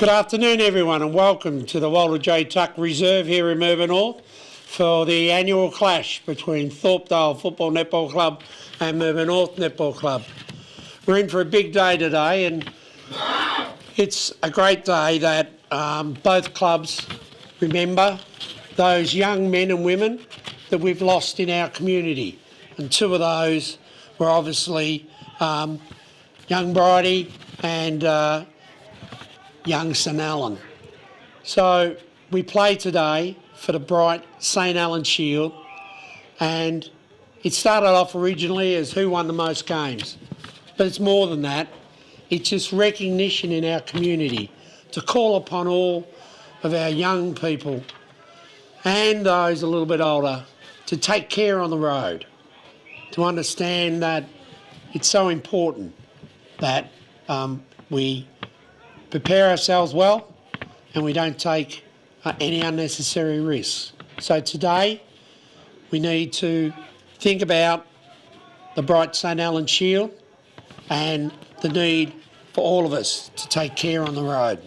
Good afternoon everyone and welcome to the Walter J Tuck Reserve here in Mirboo North for the annual clash between Thorpdale Football Netball Club and Mirboo North Netball Club. We're in for a big day today, and it's a great day that both clubs remember those young men and women that we've lost in our community, and two of those were obviously young Bridie and young St Allen. So we play today for the Bright St Allen Shield, and it started off originally as who won the most games, but it's more than that. It's just recognition in our community to call upon all of our young people and those a little bit older to take care on the road, to understand that it's so important that we prepare ourselves well and we don't take any unnecessary risks. So today we need to think about the Bright St Allen Shield and the need for all of us to take care on the road.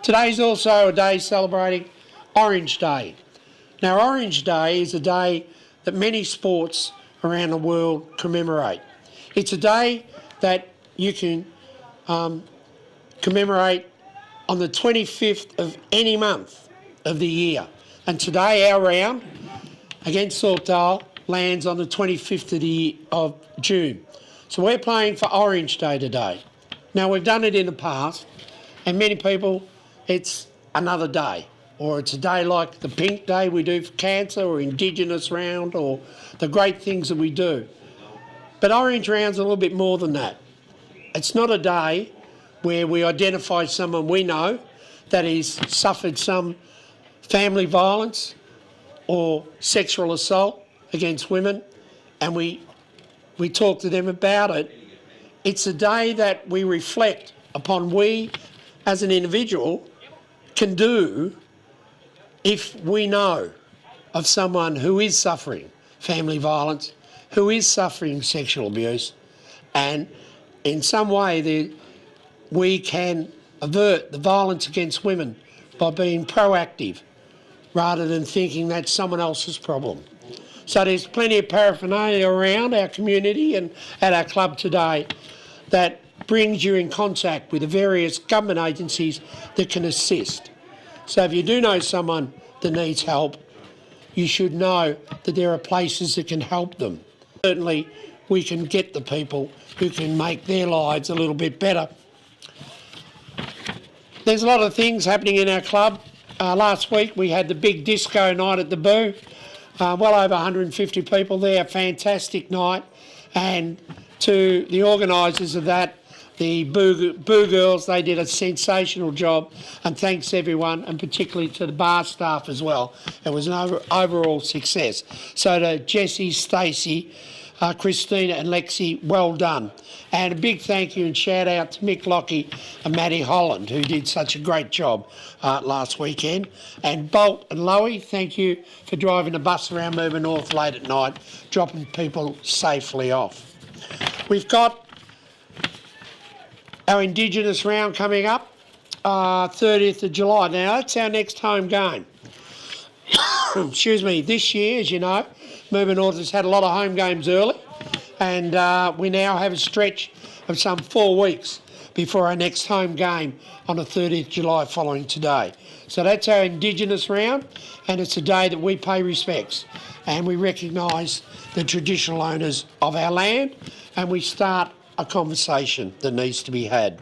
Today's also a day celebrating Orange Day. Now, Orange Day is a day that many sports around the world commemorate. It's a day that you can commemorate on the 25th of any month of the year. And today our round against Thorpdale lands on the 25th of June. So we're playing for Orange Day today. Now, we've done it in the past, and many people, it's another day, or it's a day like the Pink Day we do for cancer, or Indigenous Round, or the great things that we do. But Orange Round's a little bit more than that. It's not a day where we identify someone we know that has suffered some family violence or sexual assault against women, and we talk to them about it. It's a day that we reflect upon we as an individual can do if we know of someone who is suffering family violence, who is suffering sexual abuse, and in some way we can avert the violence against women by being proactive rather than thinking that's someone else's problem. So there's plenty of paraphernalia around our community and at our club today that brings you in contact with the various government agencies that can assist. So if you do know someone that needs help, you should know that there are places that can help them. Certainly we can get the people who can make their lives a little bit better. There's a lot of things happening in our club. Last week we had the big disco night at the Boo. Well over 150 people there, fantastic night. And to the organisers of that, the Boo girls, they did a sensational job, and thanks everyone, and particularly to the bar staff as well. It was an overall success. So to Jessie, Stacey, Christina and Lexi, well done. And a big thank you and shout out to Mick Lockie and Maddie Holland, who did such a great job last weekend. And Bolt and Lowie, thank you for driving the bus around Mirboo North late at night, dropping people safely off. We've got our Indigenous round coming up, 30th of July. Now, that's our next home game. Excuse me, this year, as you know, Mirboo North has had a lot of home games early, and we now have a stretch of some 4 weeks before our next home game on the 30th of July following today. So that's our Indigenous round, and it's a day that we pay respects and we recognise the traditional owners of our land, and we start a conversation that needs to be had.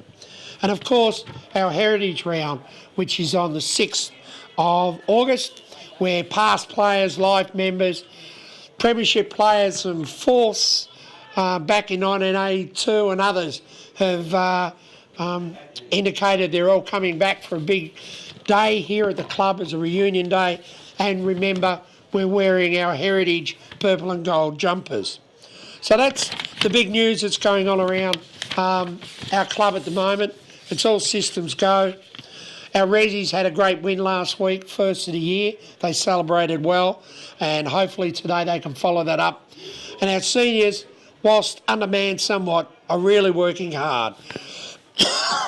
And of course, our Heritage round, which is on the 6th of August, where past players, life members, premiership players from Force back in 1982 and others have indicated they're all coming back for a big day here at the club as a reunion day. And remember, we're wearing our Heritage purple and gold jumpers. So that's the big news that's going on around our club at the moment. It's all systems go. Our Resies had a great win last week, first of the year. They celebrated well, and hopefully today they can follow that up. And our seniors, whilst undermanned somewhat, are really working hard.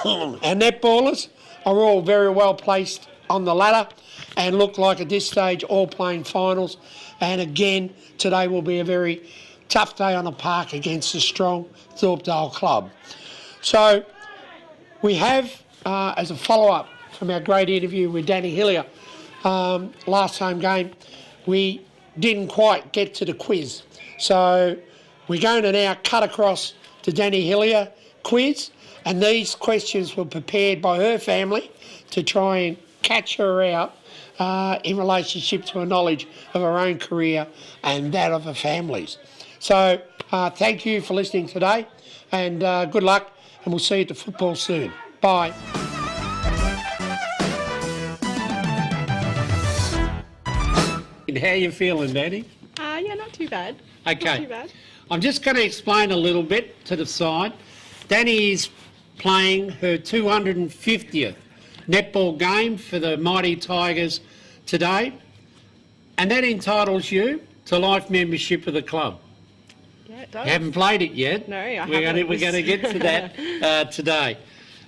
Our netballers are all very well placed on the ladder and look like at this stage all playing finals. And again, today will be a very tough day on the park against a strong Thorpdale club. So we have, as a follow-up from our great interview with Danny Hillier last home game, we didn't quite get to the quiz. So we're going to now cut across to Danny Hillier quiz, and these questions were prepared by her family to try and catch her out in relationship to a knowledge of her own career and that of her family's. So thank you for listening today, and good luck, and we'll see you at the football soon. Bye. How you feeling, Danny? Yeah, not too bad. Okay. Not too bad. I'm just going to explain a little bit to the side. Danny is playing her 250th netball game for the Mighty Tigers today, and that entitles you to life membership of the club. Yeah, it does. You haven't played it yet. No, I haven't. We're going to get to that today.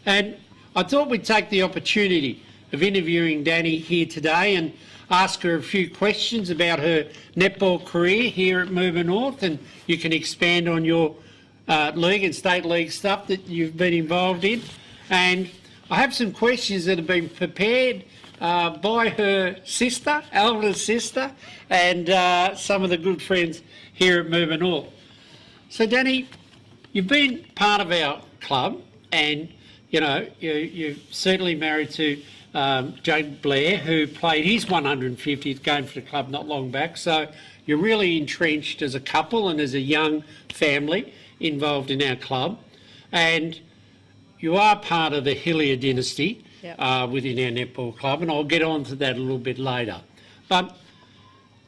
And I thought we'd take the opportunity of interviewing Danny here today and ask her a few questions about her netball career here at Mirboo North, and you can expand on your league and state league stuff that you've been involved in. And I have some questions that have been prepared by her sister, elder sister, and some of the good friends here at Mirboo North. So Danny, you've been part of our club, and you know you're certainly married to Jake Blair, who played his 150th game for the club not long back. So you're really entrenched as a couple and as a young family involved in our club. And you are part of the Hillier dynasty. Yep. Within our netball club, and I'll get on to that a little bit later. But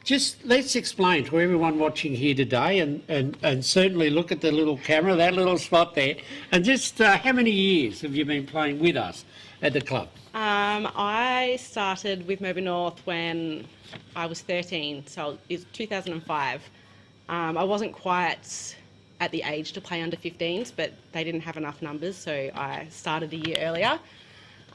just let's explain to everyone watching here today, and certainly look at the little camera, that little spot there, and just how many years have you been playing with us at the club? I started with Mirboo North when I was 13, so it's 2005. I wasn't quite at the age to play under 15s, but they didn't have enough numbers, so I started a year earlier.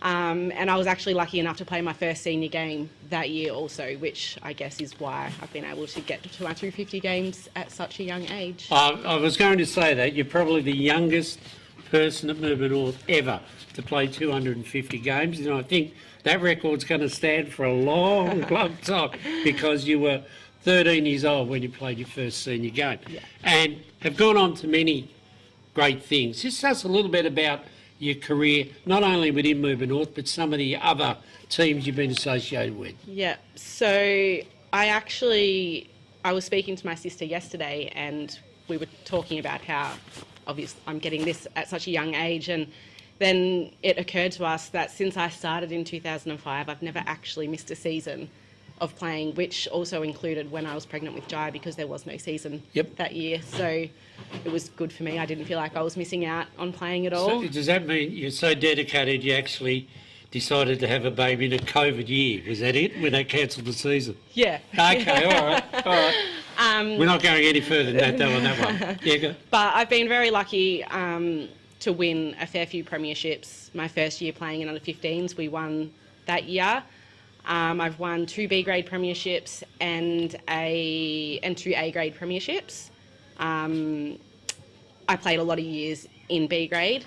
And I was actually lucky enough to play my first senior game that year also, which I guess is why I've been able to get to my 250 games at such a young age. I was going to say that you're probably the youngest person at Mirboo North ever to play 250 games, and I think that record's going to stand for a long, long time, because you were 13 years old when you played your first senior game. Yeah. And have gone on to many great things. Just tell us a little bit about your career, not only within Mirboo North, but some of the other teams you've been associated with. Yeah, so I was speaking to my sister yesterday, and we were talking about how obviously I'm getting this at such a young age, and then it occurred to us that since I started in 2005, I've never actually missed a season of playing, which also included when I was pregnant with Jai, because there was no season that year. So it was good for me. I didn't feel like I was missing out on playing at all. So does that mean you're so dedicated you actually decided to have a baby in a COVID year? Was that it, when they cancelled the season? Yeah. Okay, all right. We're not going any further than that, though, on that one. Yeah, go. But I've been very lucky to win a fair few premierships. My first year playing in under 15s, we won that year. I've won 2 B grade premierships and 2 A grade premierships. I played a lot of years in B grade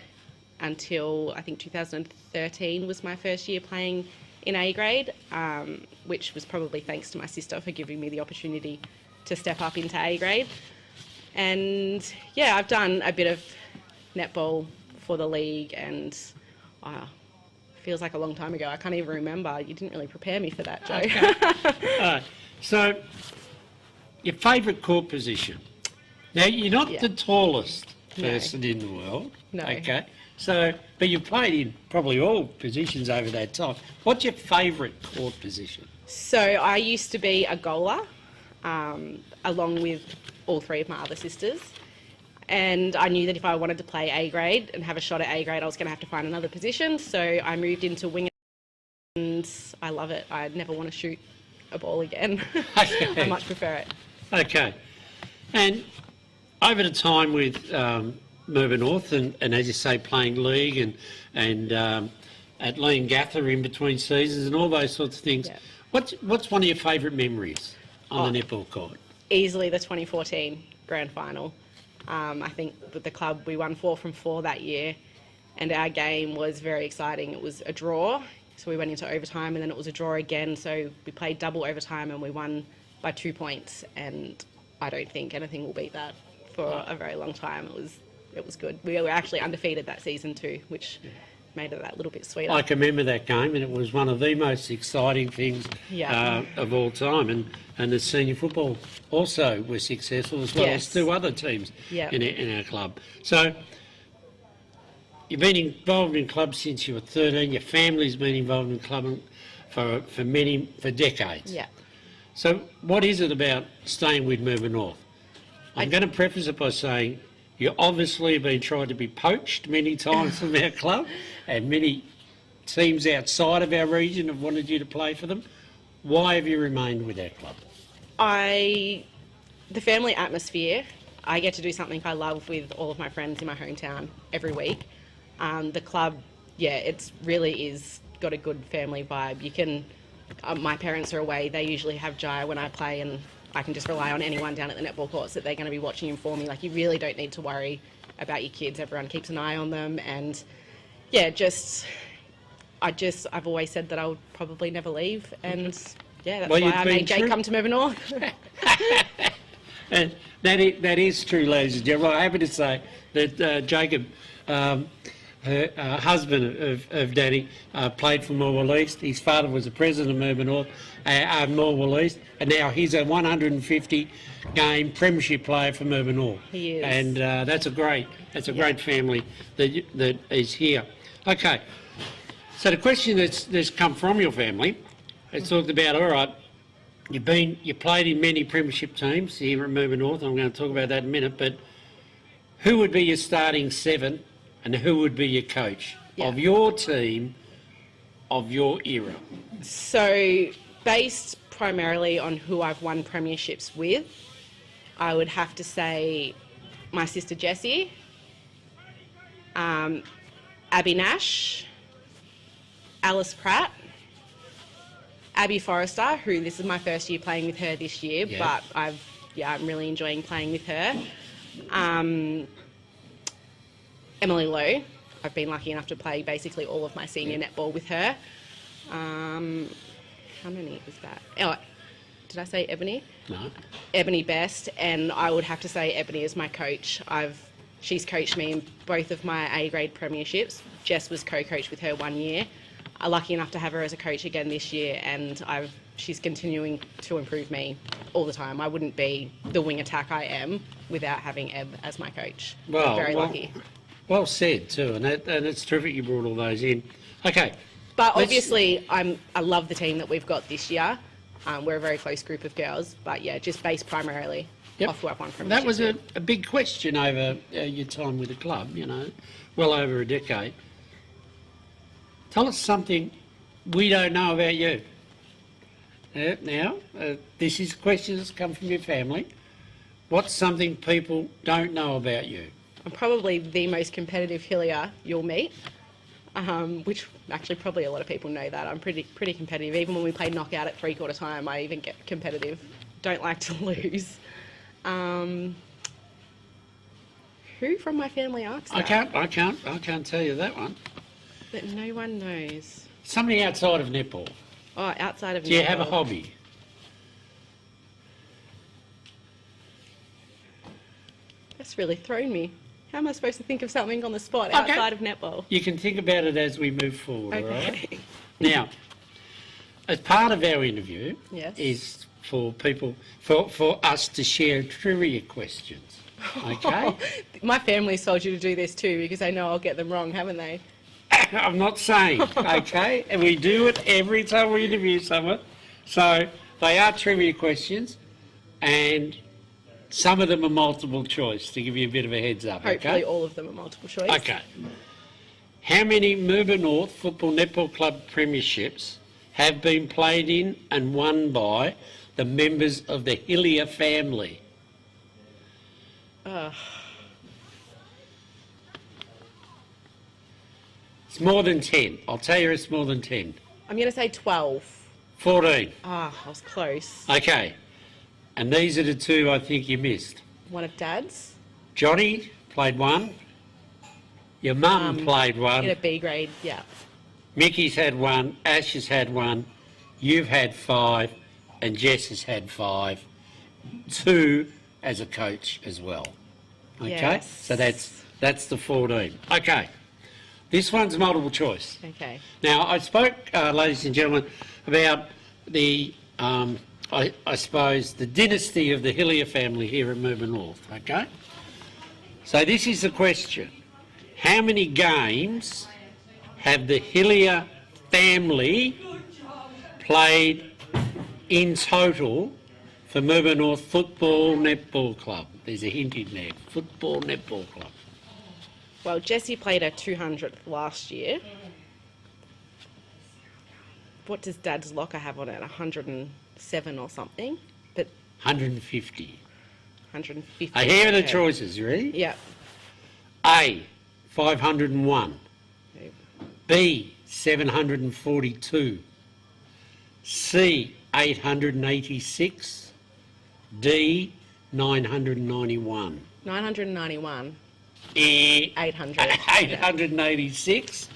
until I think 2013 was my first year playing in A grade, which was probably thanks to my sister for giving me the opportunity to step up into A grade. And yeah, I've done a bit of netball for the league, and feels like a long time ago. I can't even remember. You didn't really prepare me for that, Joe. Okay. All right. So, your favourite court position? Now, you're not the tallest person in the world. No. Okay. So, but you've played in probably all positions over that time. What's your favourite court position? So, I used to be a goaler, along with all 3 of my other sisters. And I knew that if I wanted to play A grade and have a shot at A grade, I was going to have to find another position. So I moved into winger, and I love it. I never want to shoot a ball again. Okay. I much prefer it. Okay. And over the time with Mirboo North, and as you say, playing league and at Leongatha in between seasons and all those sorts of things. Yeah. What's one of your favourite memories on the netball court? Easily the 2014 grand final. I think with the club we won 4 from 4 that year, and our game was very exciting. It was a draw, so we went into overtime, and then it was a draw again. So we played double overtime, and we won by 2 points. And I don't think anything will beat that for a very long time. It was good. We were actually undefeated that season too, which made it that little bit sweeter. I can remember that game, and it was one of the most exciting things of all time. And the senior football also was successful, as well as 2 other teams in our club. So you've been involved in clubs since you were 13. Your family's been involved in club for decades. Yeah. So what is it about staying with Mirboo North? I'm going to preface it by saying you obviously have been trying to be poached many times from our club, and many teams outside of our region have wanted you to play for them. Why have you remained with our club? The family atmosphere. I get to do something I love with all of my friends in my hometown every week. The club, it really is got a good family vibe. You can, my parents are away. They usually have Jai when I play, and I can just rely on anyone down at the netball courts that they're going to be watching him for me. Like, you really don't need to worry about your kids. Everyone keeps an eye on them, and I've always said that I would probably never leave, and that's why I made Jake come to Mirboo North. And that is true, ladies and gentlemen. I'm happy to say that Jacob, her husband of Danny, played for Morwell East. His father was the president of Mirboo North, Morwell East, and now he's a 150-game premiership player for Mirboo North. He is, and that's a great family that is here. Okay, so the question that's come from your family, it's talked about. All right, you played in many premiership teams here at Mirboo North. I'm going to talk about that in a minute, but who would be your starting 7? And who would be your coach of your team, of your era? So, based primarily on who I've won premierships with, I would have to say my sister Jessie, Abby Nash, Alice Pratt, Abby Forrester, who this is my first year playing with her this year, but I'm really enjoying playing with her. Emily Lowe. I've been lucky enough to play basically all of my senior netball with her. How many was that? Oh, did I say Ebony? No. Ebony Best, and I would have to say Ebony is my coach. She's coached me in both of my A-grade premierships. Jess was co-coach with her 1 year. I'm lucky enough to have her as a coach again this year, and she's continuing to improve me all the time. I wouldn't be the wing attack I am without having Eb as my coach. I'm very lucky. Well said too, and it's terrific you brought all those in. Okay. But obviously, I love the team that we've got this year. We're a very close group of girls, but just based primarily off who I've won from. That was a big question over your time with the club, well over a decade. Tell us something we don't know about you. Now, this is a question that's come from your family. What's something people don't know about you? I'm probably the most competitive hillier you'll meet, which actually probably a lot of people know that. I'm pretty competitive. Even when we play knockout at 3/4 time, I even get competitive. Don't like to lose. Who from my family asks that? I can't tell you that one. But no one knows. Somebody outside of netball. Oh, outside of netball. Do you have a hobby? That's really thrown me. How am I supposed to think of something on the spot outside of netball? You can think about it as we move forward, Okay. all right? Now, as part of our interview is for people, for us to share trivia questions, okay? My family's told you to do this too because they know I'll get them wrong, haven't they? I'm not saying, okay? And we do it every time we interview someone. So they are trivia questions, and some of them are multiple choice, to give you a bit of a heads up, Hopefully all of them are multiple choice. Okay. How many Mirboo North Football Netball Club premierships have been played in and won by the members of the Hillier family? It's more than 10. I'll tell you it's more than 10. I'm going to say 12. 14. Ah, I was close. Okay. And these are the two I think you missed. One of Dad's. Johnny played one. Your mum played one. In a B grade, yeah. Mickey's had one. Ash has had one. You've had 5. And Jess has had 5. 2 as a coach as well. Okay? Yes. So that's the 14. Okay. This one's multiple choice. Okay. Now, I spoke, ladies and gentlemen, about the, I suppose, the dynasty of the Hillier family here at Mirboo North, okay? So this is the question. How many games have the Hillier family played in total for Mirboo North Football Netball Club? There's a hint in there. Football Netball Club. Well, Jessie played her 200th last year. What does Dad's locker have on it? 107 or something? But 150. 150. Here are the okay. choices, you ready? Yeah. A, 501. Okay. B, 742. C, 886. D, 991. 991. 800. 886,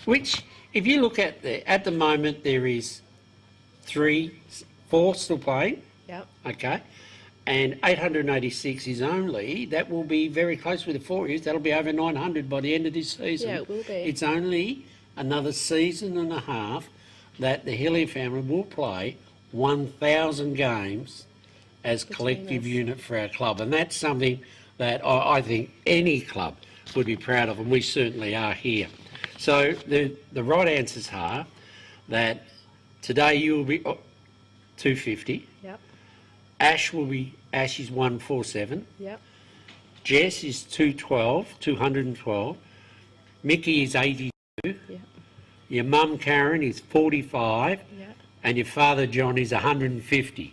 which, if you look at the moment, there is 4 still playing, Yep. okay, and 886 is only, that will be very close with the 4 years, that'll be over 900 by the end of this season. Yeah, it will be. It's only another season and a half that the Hillier family will play 1,000 games as collective us. unit for our club, and that's something that I think any club would be proud of, and we certainly are here. So the right answers are that today you will be 250. Yep. Ash is 147. Yep. Jess is 212. Mickey is 82. Yep. Your mum Karen is 45. Yep. And your father John is 150.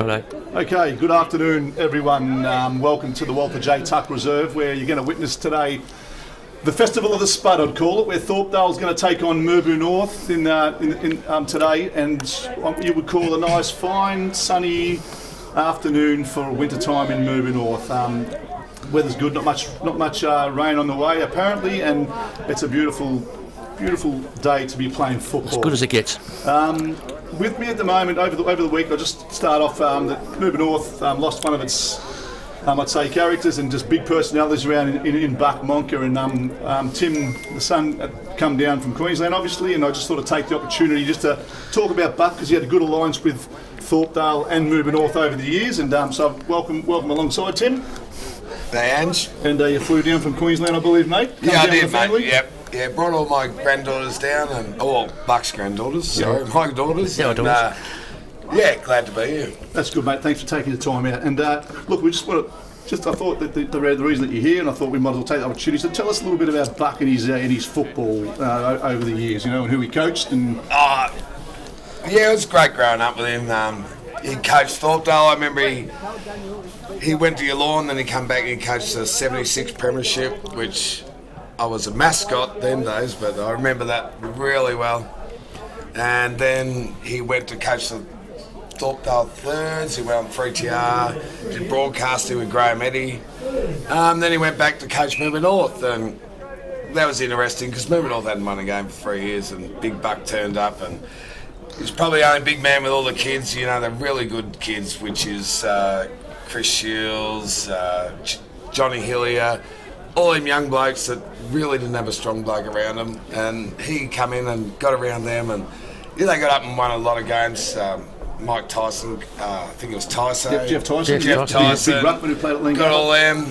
Righto. Okay, good afternoon, everyone. Welcome to the Walter J. Tuck Reserve, where you're going to witness today the Festival of the Spud, I'd call it, where Thorpdale is going to take on Mirboo North in today, and you would call a nice, fine, sunny afternoon for winter time in Mirboo North. Weather's good, not much rain on the way apparently, and it's a beautiful day to be playing football. As good as it gets. With me at the moment over the week, I'll just start off that Mirboo North lost one of its, I'd say, characters and just big personalities around in Buck Monka, and Tim, the son, had come down from Queensland obviously, and I just thought I'd take the opportunity just to talk about Buck, because he had a good alliance with Thorpdale and Mirboo North over the years, and so welcome alongside Tim. Thanks. And you flew down from Queensland, I believe, mate? Yeah, I did, mate. Yep. Yeah, brought all my granddaughters down, and Buck's granddaughters, sorry, my daughters. Yeah, and, yeah, glad to be here. That's good, mate. Thanks for taking the time out. And look, we just want to, I thought that the reason that you're here, and I thought we might as well take the opportunity. So tell us a little bit about Buck and his football over the years, and who he coached. And Yeah, it was great growing up with him. He coached Thorpdale. I remember he went to Yallourn, then he come back and he coached the 76 Premiership, which I was a mascot them days, but I remember that really well. And then he went to coach the Thorpdale Thirds. He went on 3TR, did broadcasting with Graham Eddy. Then he went back to coach Mirboo North, and that was interesting because Mirboo North hadn't won a game for 3 years, and Big Buck turned up, and he's probably the only big man with all the kids. They're really good kids, which is Chris Shields, Johnny Hillier, all them young blokes that really didn't have a strong bloke around them, and he come in and got around them, and they got up and won a lot of games. Mike Tyson, I think it was Tyson. Jeff Tyson. Jeff Tyson. Big ruckman who played at Lincoln. Got all them.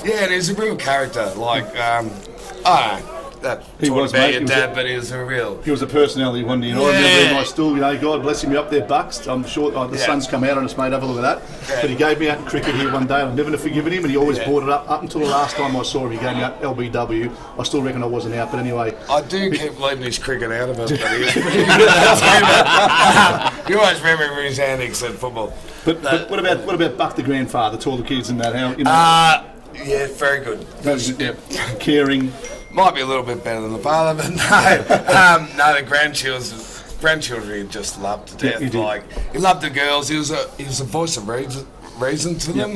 Yeah, and he's a real character. Like, I don't know. That He was, about mate. your He was dad, a- but he was a real. He was a personality one day. I remember him, I still, God bless him, up there, Bucks. I'm sure the sun's come out on us, mate. Have a look at that. Yeah. But he gave me out in cricket here one day. I've never forgiven him, and he always brought it up until the last time I saw him. He gave me out LBW. I still reckon I wasn't out, but anyway. I do keep leaving his cricket out of it, but he was pretty good at that too. You always remember his antics at football. But what about Buck the grandfather to all the kids and that? How Yeah, very good. caring. Might be a little bit better than the father, but no. No, the grandchildren he just loved to death. Yeah, he did. Like, he loved the girls. He was a voice of reason to them.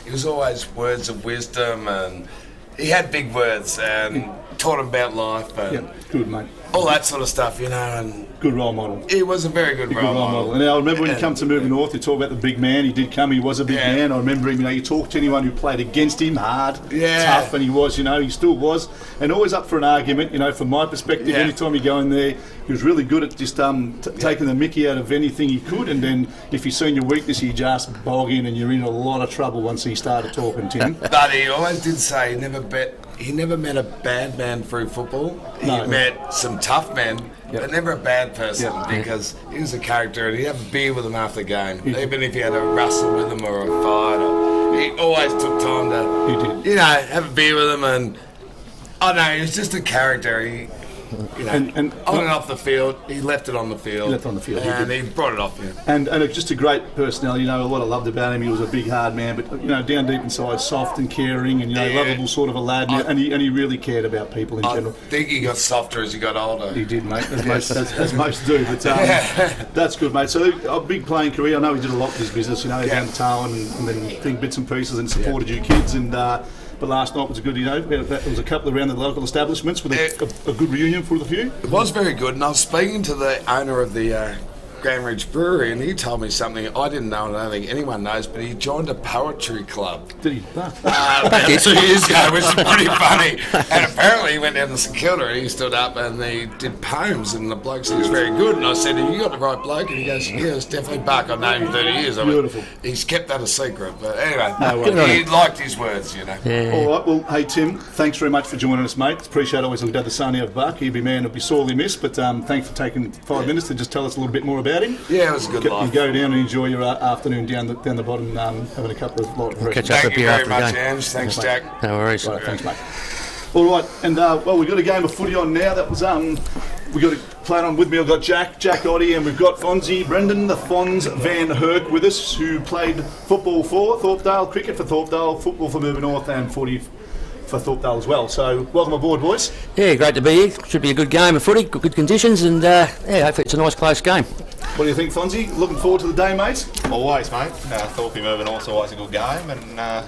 He was always words of wisdom, and he had big words and taught them about life and Yeah, good, mate. all that sort of stuff, and Good role model. he was a very good role model. And I remember when you come to Mirboo North, you talk about the big man. He did come. He was a big Yeah. man. I remember him. You talk to anyone who played against him hard, Yeah. tough, and he was. He still was, and always up for an argument. From my perspective, Yeah. anytime you go in there, he was really good at just taking the mickey out of anything he could. And then if he's seen your weakness, he just bog in, and you're in a lot of trouble once he started talking, Tim. But he always did say he never met a bad man through football. He No. met some tough men, Yep. but never a bad person Yep. because he was a character, and he'd have a beer with them after the game, even if he had a wrestle with them or a fight. He always took time to, He did. have a beer with them, and I don't know, he was just a character. He, And on and off the field, he left it on the field. He left it on the field, he and did. he brought it off. Yeah. And just a great personality. What I loved about him, he was a big hard man, but down deep inside, soft and caring, and Yeah. lovable sort of a lad. And he really cared about people in I general. think he got softer as he got older. He did, mate, as most do. But that's good, mate. So a big playing career. I know he did a lot with his business. Down to Tarwin and then doing bits and pieces and supported you kids. And but last night was a good. There was a couple around the local establishments with a good reunion for the few. It was very good, and I was speaking to the owner of the Grand Ridge Brewery, and he told me something I didn't know, and I don't think anyone knows, but he joined a poetry club Did he? about 2 years ago, which is pretty funny. And apparently he went down to St Kilda and he stood up and he did poems, and the bloke said he was very good. And I said, "Have you got the right bloke?" And he goes, "Yeah, it's definitely Buck. I've known him 30 years." I went, Beautiful. He's kept that a secret, but anyway, worries. he liked his words, Yeah. All right, well, hey Tim, thanks very much for joining us, mate. Appreciate always looking at the son of Buck. He'd be man, he'll be sorely missed, but thanks for taking 5 minutes to just tell us a little bit more about him. Yeah, it was a good You life. go down and enjoy your afternoon down the bottom, having a couple of light refreshments. Catch up a Thank you beer very after the much, game. Ange. Thanks, Jack. No worries. Right, thanks, mate. All right, and well, we've got a game of footy on now. That was we got a Playing on with me, I've got Jack Oddie, and we've got Fonzie, Brendan the Fonz Van Herk with us, who played football for Thorpdale, cricket for Thorpdale, football for Mirboo North, and footy for Thorpdale as well. So welcome aboard, boys. Yeah, great to be here. Should be a good game of footy, good conditions, and hopefully it's a nice close game. What do you think, Fonzie? Looking forward to the day, mate? Always, mate. Thorpe Mirboo North's always a good game, and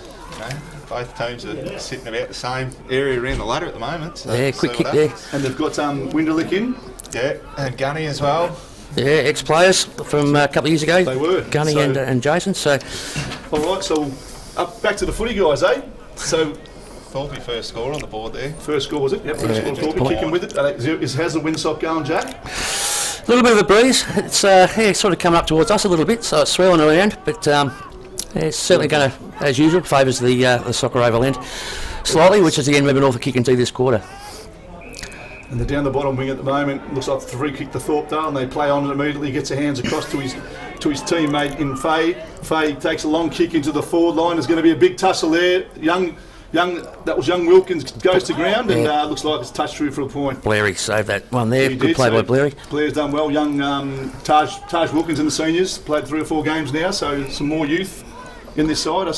both teams are sitting about the same area around the ladder at the moment. So Yeah, quick kick there. And they've got Winderlick in. Yeah, and Gunny as well. Yeah, ex-players from a couple of years ago. They were. Gunny So- and Jason. So All right, so back to the footy, guys, eh? So Thorpe first score on the board there. first score, was it? Yep, first score. Thorpe kicking with it. How's the windsock going, Jack? a little bit of a breeze. It's sort of coming up towards us a little bit, so it's swirling around. But it's certainly going to, as usual, favours the soccer over land slightly, which is the end Mirboo North are kicking to this quarter. And they're down the bottom wing at the moment. Looks like the free kick to Thorpdale, and they play on it immediately. Gets their hands across to his teammate in Fay. Fay takes a long kick into the forward line. There's going to be a big tussle there. Young Wilkins goes to ground, and looks like it's touched through for a point. Blairy saved that one there. He Good did, play so by Blairy. Blair's done well. Young Taj Wilkins in the seniors played 3 or 4 games now, so some more youth in this side.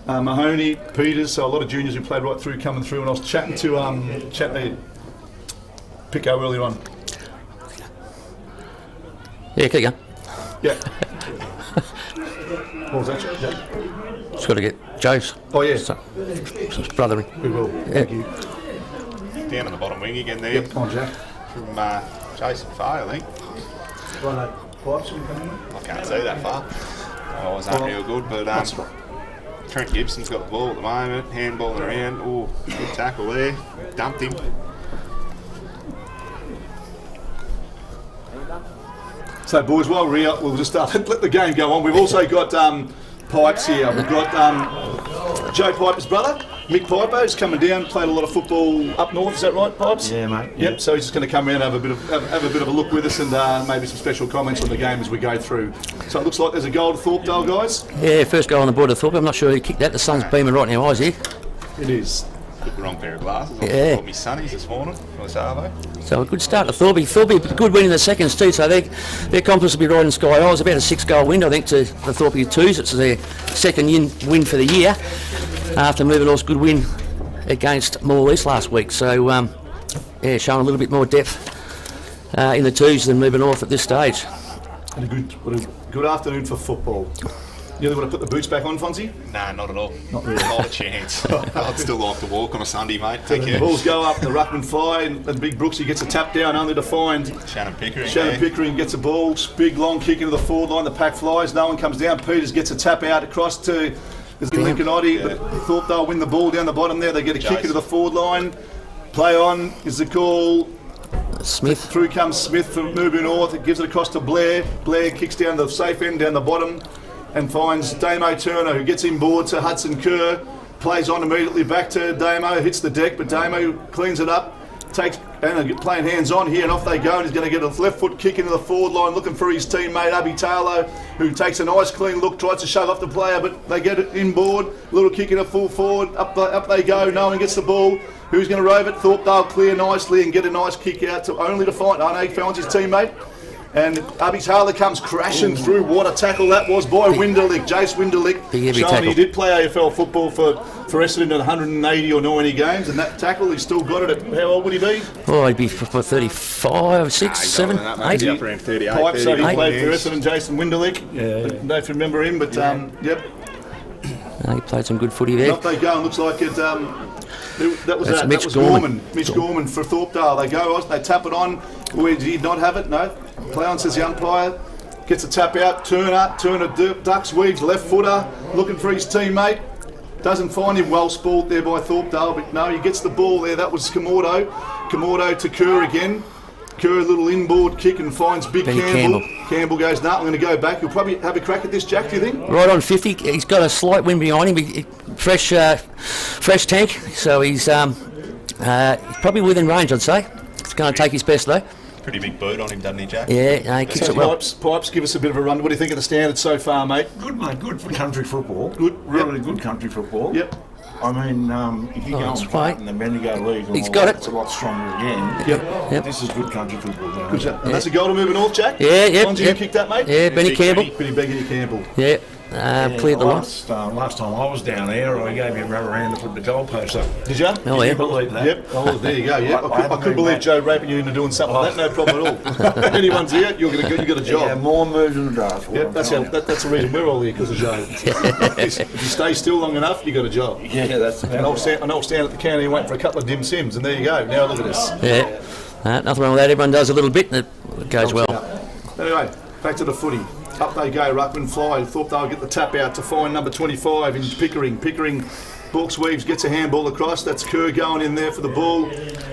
Mahoney, Peters, so a lot of juniors who played right through coming through. And I was chatting to Pico earlier on. Yeah, keep going. Yeah. What was that? Yeah. Just got to get Joe's. Oh yeah. So, brother. We will. Yeah. Thank you. Down on the bottom wing again there. Yep. On Jack. From Jason Fay, I think. I can't see that far. I wasn't real good, but That's right. Trent Gibson's got the ball at the moment, handballing around. Oh, good tackle there. Dumped him. So, boys, while we're here, we'll just let the game go on. We've also got Pipes here. We've got Joe Piper's brother, Mick Piper, who's coming down, played a lot of football up north. Is that right, Pipes? Yeah, mate. Yep. So he's just going to come around and have a bit of a look with us, and maybe some special comments on the game as we go through. So it looks like there's a goal to Thorpdale, guys. Yeah, first goal on the board of Thorpe. I'm not sure who kicked that. The sun's beaming right in our eyes here. It is. Got the wrong pair of glasses. I Yeah. got me sunnies this morning for the Savo. So a good start to Thorpe. Thorpe a good win in the seconds too, so their confidence will be riding sky high. It was about a 6-goal win, I think, to the Thorpe Twos. It's their second win for the year after Mirboo North's good win against Moore East last week. So showing a little bit more depth in the Twos than Mirboo North at this stage. And a good afternoon for football. You really want to put the boots back on, Fonzie? Nah, not at all. Not really. Not a chance. I'd still like to walk on a Sunday, mate. Take The care. balls go up, the ruckman fly, and Big Brooksy gets a tap down only to find Shannon Pickering. Shannon there. Pickering gets a ball, big long kick into the forward line, the pack flies, no one comes down, Peters gets a tap out across to Lincoln Oddie, Yeah. Thought they'll win the ball down the bottom there, they get a kick Jason. into the forward line, play on, is the call, Smith. through comes Smith from Mirboo North, it gives it across to Blair kicks down the safe end down the bottom and finds Damo Turner, who gets inboard to Hudson Kerr, plays on immediately back to Damo, hits the deck, but Damo cleans it up, takes and playing hands on here, and off they go, and he's going to get a left foot kick into the forward line, looking for his teammate Abby Taylor, who takes a nice clean look, tries to shove off the player, but they get it inboard, little kick in a full forward, up they go, no one gets the ball. Who's going to rove it? Thorpdale clear nicely and get a nice kick out only to find. I know he found his teammate. And Abby Taylor comes crashing through. What a tackle that was by Winderlick, Jace Winderlick. Big heavy Showing tackle. he did play AFL football for Essendon at 180 or 90 games, and that tackle, he's still got it at, how old would he be? Oh, he'd be for 35, 6, 7, 8. He's up around 38, Pipe, so he 39 played for years. Essendon, Jason Winderlick. Yeah. I don't know if you remember him, but yep. He played some good footy there. Off they go, and looks like it. That was That's Mitch that was Gorman. Mitch Gorman for Thorpdale. They go, they tap it on. Where did he not have it? No. Play on, says the umpire. Gets a tap out. Turner ducks, weaves, left footer, looking for his teammate. Doesn't find him, well spalled there by Thorpdale, but no, he gets the ball there. That was Kamordo. Kamordo to Kerr again. Kerr, a little inboard kick and finds Big Benny Campbell. Campbell. Campbell goes, no, I'm going to go back. He'll probably have a crack at this, Jack, do you think? Right on 50. He's got a slight wind behind him. Fresh tank, so he's probably within range, I'd say. It's going to take his best though. Pretty big boot on him, doesn't he, Jack? Yeah, no, he kicks So it well. Pipes, give us a bit of a run. What do you think of the standards so far, mate? Good, mate. Good for country football. Good. Really good country football. Yep. I mean, if you go and fight in the Bendigo League, He's got it. It's a lot stronger again. Yep. This is good country football down Good there. job. And that's a goal to Moving North, Jack? Yeah, yep. Fonzie, you kicked that, mate? Yeah, Benny Campbell. Benny Beggany Campbell. Yeah, cleared the line. Last time I was down there, I gave him a rubber hand to put the goalpost up. Did you? Oh, Can yeah. you believe that? Yep. Oh, there you go. Yep. I haven't could been believe back. Joe raping you into doing something like that. No problem at all. Anyone's here, you got a job. Yeah, more moves in the draft. Yep, that's the reason we're all here, because of Joe. If you stay still long enough, you got a job. Yeah, that's And I'll stand at the counter waiting for a couple of dim sims, and there you go. Now look at this. Yeah, nothing wrong with that. Everyone does a little bit, and it goes well. Anyway, back to the footy. Up they go, ruckman fly. Thought they'll get the tap out to find number 25 in Pickering. Pickering, Borks weaves, gets a handball across. That's Kerr going in there for the ball.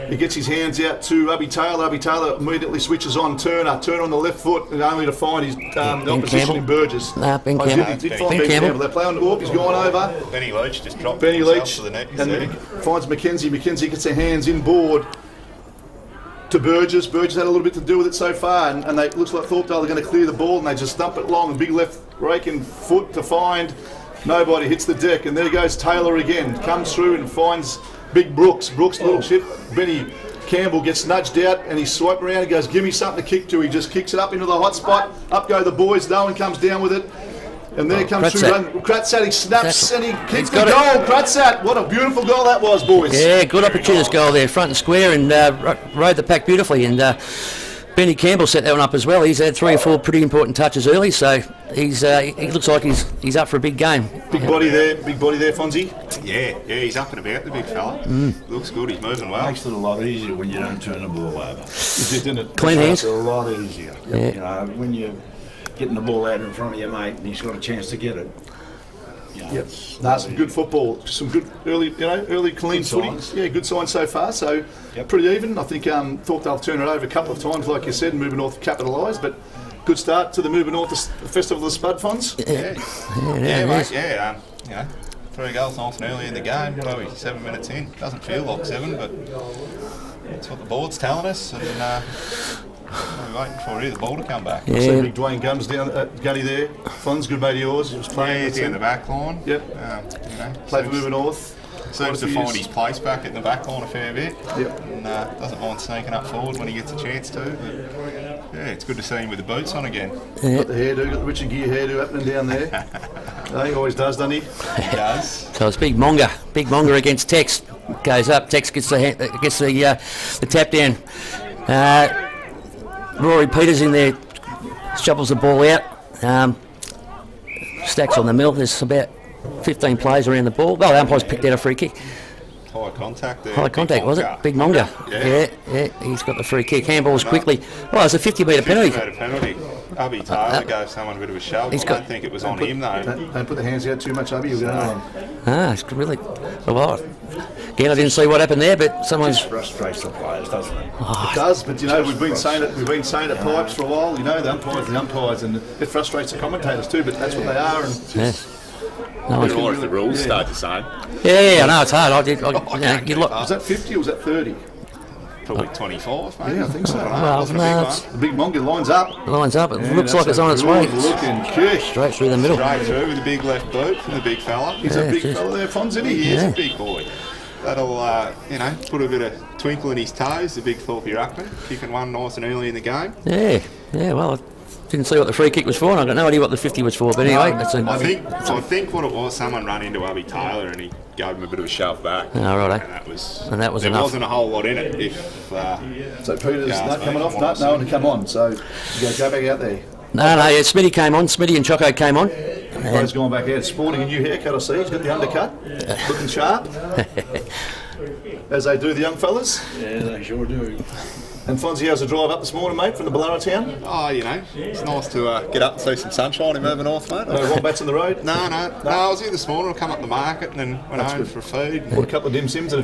He gets his hands out to Ubby Taylor. Ubby Taylor immediately switches on Turner. Turner on the left foot, and only to find his the opposition Campbell. in Burgess. Ben I Campbell. did find Ben Ben Campbell. Campbell. They play on the he's gone over. Benny Leach just dropped Benny himself Leach to the net. and finds Mackenzie. Mackenzie gets her hands inboard to Burgess. Burgess had a little bit to do with it so far, and they looks like Thorpdale are going to clear the ball, and they just thump it long. Big left raking foot to find. Nobody hits the deck, and there goes Taylor again. Comes through and finds Big Brooks. Brooks, little chip. Benny Campbell gets nudged out, and he's swiping around and goes, "Give me something to kick to." He just kicks it up into the hot spot. Up go the boys. No one comes down with it. And there comes through Kratzat, he snaps and he kicks the goal. Kratzat, what a beautiful goal that was, boys. Yeah, good opportunist goal there, front and square, and rode the pack beautifully. And Benny Campbell set that one up as well. He's had 3 or 4 pretty important touches early, so he looks like he's up for a big game. Big body there, Fonzie. Yeah, he's up and about, the big fella. Looks good, he's moving well. Makes it a lot easier when you don't turn the ball over. Didn't it? Clean hands. It's a lot easier. Yeah. You know, when you're getting the ball out in front of your mate and he's got a chance to get it. You know, Yep. Some good football, some good early clean footy. Yeah, good signs so far. So pretty even. I think Thorpdale turned it over a couple of times, like you said, and Moving North capitalised. But good start to the Moving North Festival of the Spud Funds. Yeah, you know, 3 goals nice and early in the game, probably 7 minutes in. Doesn't feel like 7, but that's what the board's telling us. And we're waiting for the ball to come back. I see big Dwayne Gums down Gunny there. Funds, good mate of yours. He was playing. He's in the back line. Yep. You know, Played for Moving North. seems to find his place back in the back line a fair bit. Yep. And doesn't mind sneaking up forward when he gets a chance to. But, yeah, it's good to see him with the boots on again. Got the hairdo, got the Richard Gere hairdo happening down there. He always does, doesn't he? He does. So it's Big Monga against Tex. Goes up, Tex gets the tap down. Rory Peters in there, shovels the ball out. Stacks on the middle. There's about 15 players around the ball. Well, the umpire's picked out a free kick. High contact there. High contact, was it? Big Monga. Yeah, he's got the free kick. Handballs quickly. Oh, it's a 50-metre penalty. 50-metre penalty. Ubby Taylor gave someone a bit of a shove. I don't think it was on him though. Don't put the hands out too much, Ubby. You'll go on. It's really a lot. Again, I didn't see what happened there, but someone's. frustrates the players, doesn't it? It does, but you know we've been saying it. We've been saying it pipes for a while. You know the umpires, and it frustrates the commentators too. But that's what they are. And No one's Or if the rules start to say. Yeah, I know it's hard. was that 50 or was that 30? Probably 25, mate. Yeah, I think so. Well, no, it's, The big Monga lines up. lines up. It looks like That's it's on a its way. good looking kick. Straight through the middle. Straight through with a big left boot from the big fella. He's a big fella there, Fonz, isn't he? He is a big boy. That'll, put a bit of twinkle in his toes, the big Thorpey ruckman, kicking one nice and early in the game. Yeah, well, I didn't see what the free kick was for, and I got no idea what the 50 was for, but anyway, that's a... I think what it was, someone ran into Ubby Taylor and he gave him a bit of a shove back. Oh, righto. And that was there enough. There enough. wasn't a whole lot in it. So Peter's not coming off, no one to come on, so you go back out there. No, yeah, Smitty came on, Smitty and Choco came on. He's gone back out, sporting a new haircut, I see. He's got the undercut, looking sharp. As they do, the young fellas. Yeah, they sure do. And Fonzie, how's the drive up this morning, mate, from the Ballera town? Oh, it's nice to get up and see some sunshine in Mirboo North, mate. No wombats in the road? No, I was here this morning. I come up the market and then went home for food. Bought a couple of dim sims and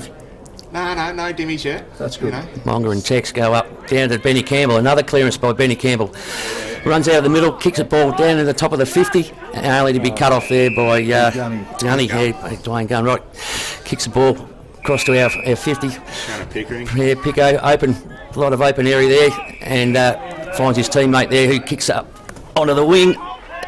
No dimmies yet. That's good. Monga and Tex go up, down to Benny Campbell. Another clearance by Benny Campbell. Runs out of the middle, kicks the ball down to the top of the 50, and only to be cut off there by Gunny. Dwayne Gunn, right. Kicks the ball across to our 50. Pickering. Yeah, Pico, open, a lot of open area there, and finds his teammate there who kicks up onto the wing.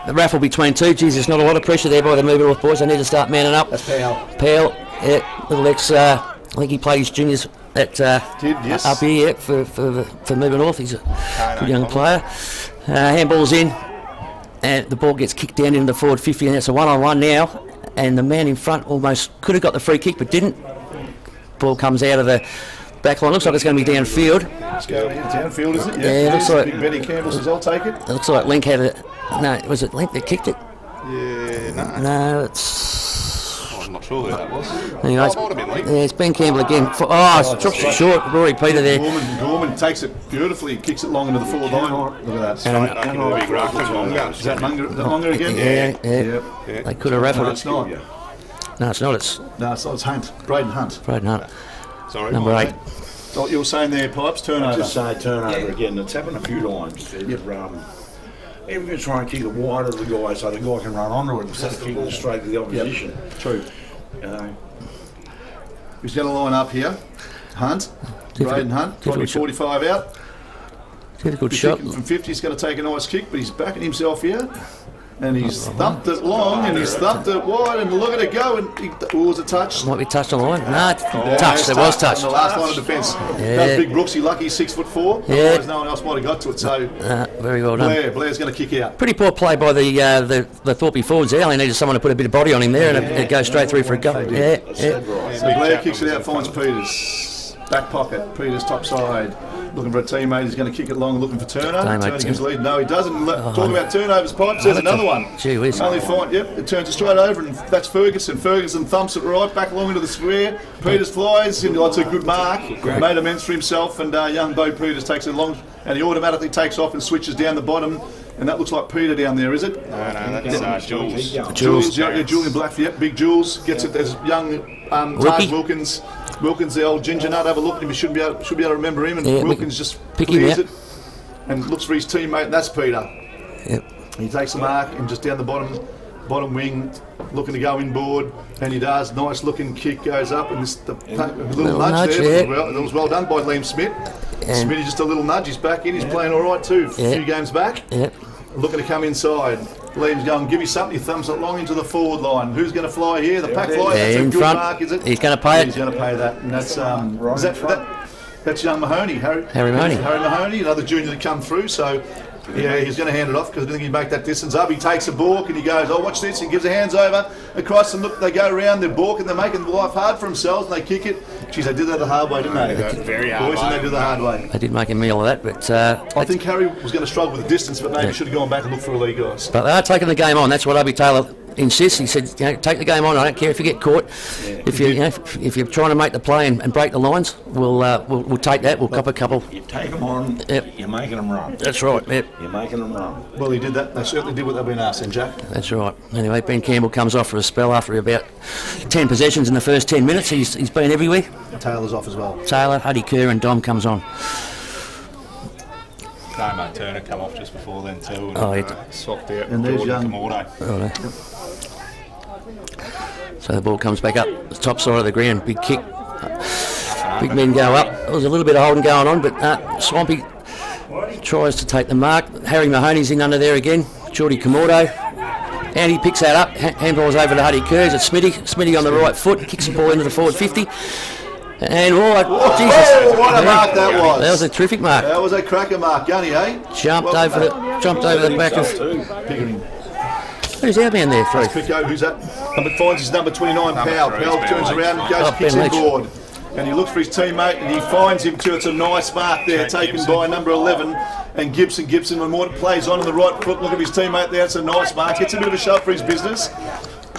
The raffle between two. Geez, there's not a lot of pressure there by the Mirboo North boys. They need to start manning up. That's Powell. Powell Yeah, little ex. I think he played his juniors at yes. up here for Mirboo North. He's a good young player. Handball's in, and the ball gets kicked down into the forward 50, and it's a one-on-one now. And the man in front almost could have got the free kick, but didn't. Ball comes out of the back line. Looks like it's going to be downfield. Let's go downfield, is it? Yeah, it looks like Big Betty Campbell says, "I'll take it." It looks like Link had it. No, was it Link that kicked it? Yeah, no. No, it's. I'm not sure who that was. Anyway, Might have been Lee. yeah, it's Ben Campbell again. It's dropped it short. Rory Peter there. Gorman takes it beautifully, kicks it long into the forward line. Look at that. I think it'll be Grafton longer. Is that longer again? Yeah. They could have raffled No, it. it's not. No, it's not. It's No, it's not. It's Hunt. Braden Hunt. Braden Hunt, Sorry. number 8. What you were saying there, Pipes? Turnover. Just say turnover again. It's happened a few times. Even if you try and kick it wide of the guy so the guy can run onto it instead of kicking it straight to the opposition. True. He's going to line up here. Hunt. Braden Hunt. 45 out. Difficult He's shot. kicking from 50. He's going to take a nice kick, but he's backing himself here. And he's thumped it long, and he's thumped it wide, and look at it go. And was it touched? Might be touched on the line. No, touched. It was touched. On the last line of defence. That big Brooksy, lucky 6'4". Yeah. Otherwise, no one else might have got to it. So Very well done. Blair's going to kick out. Pretty poor play by the Thorpdale forwards there. They needed someone to put a bit of body on him there, and it goes straight through for a goal. Yeah. So Blair kicks it out, finds Peters. Back pocket, Peters top side. Looking for a teammate, he's going to kick it long, looking for Turner. Turner gives the lead. No, he doesn't. Talking about turnovers, Pipes, there's another one. Gee whiz. Only fine, yep, it turns it straight over, and that's Ferguson. Ferguson thumps it right back along into the square. Peters flies, and that's a good mark. Made amends for himself, and young Bo Peters takes it long, and he automatically takes off and switches down the bottom. And that looks like Peter down there, is it? No, that's Jules. Jules, yeah, Julian Blackford, yep, big Jules. Gets it, there's young Taj Wilkins. Wilkins, the old ginger nut, have a look at him. You should be able to remember him. And Wilkins just clears it and looks for his teammate, and that's Peter. Yep. He takes the mark and just down the bottom wing, looking to go inboard, and he does. Nice looking kick goes up, and the little nudge there. It was well done by Liam Smith. Smitty just a little nudge. He's back in. He's playing all right too. A few games back. Looking to come inside. Liam's going, give me something. He thumbs it long into the forward line. Who's going to fly here? The pack fly. That's a good mark, is it? He's going to pay it. He's going to pay that. And that's that's young Mahoney. Harry Mahoney. Harry Mahoney, another junior to come through. So yeah, he's going to hand it off because I think he can make that distance up. He takes a balk and he goes, oh, watch this. He gives the hands over across, and look, they go around, they're balking, they're making life hard for themselves, and they kick it. Geez, they did that the hard way, didn't they? Very hard. Boys, and they did the hard way. They did make a meal of that, but I think Harry was going to struggle with the distance, but maybe should have gone back and looked for a league, guys. But they are taking the game on. That's what Obi Taylor insists. He said, take the game on. I don't care if you get caught. If you're trying to make the play and break the lines, we'll take that. We'll cop a couple. You take them on, you're making them run. That's right. Yep. You're making them run. Well, he did that. They certainly did what they've been asked, and Jack. That's right. Anyway, Ben Campbell comes off for a spell after about 10 possessions in the first 10 minutes. He's been everywhere. Taylor's off as well. Taylor, Huddy Kerr and Dom comes on. No, mate, Turner come off just before then too. And, swapped out and there's Jordan young Kamordo. So the ball comes back up the top side of the ground. Big kick. Big men go up. There was a little bit of holding going on, but Swampy tries to take the mark. Harry Mahoney's in under there again. Jordy Kamordo. And he picks that up. Handballs over to Huddy Kerr. It's Smitty. Smitty on the right foot. Kicks the ball into the forward 50. And Jesus! What a mark that was! That was a terrific mark. That was a cracker mark, Gunny, eh? Jumped over the back of Pickering. Who's our man there, Freak? Pico, who's that? Finds his number 29, Powell. Powell turns around and goes, kicks Ben inboard. And he looks for his teammate and he finds him too. It's a nice mark there, taken by number 11. And Gibson, when Mort plays on the right foot, look at his teammate there. It's a nice mark. It's a bit of a shove for his business.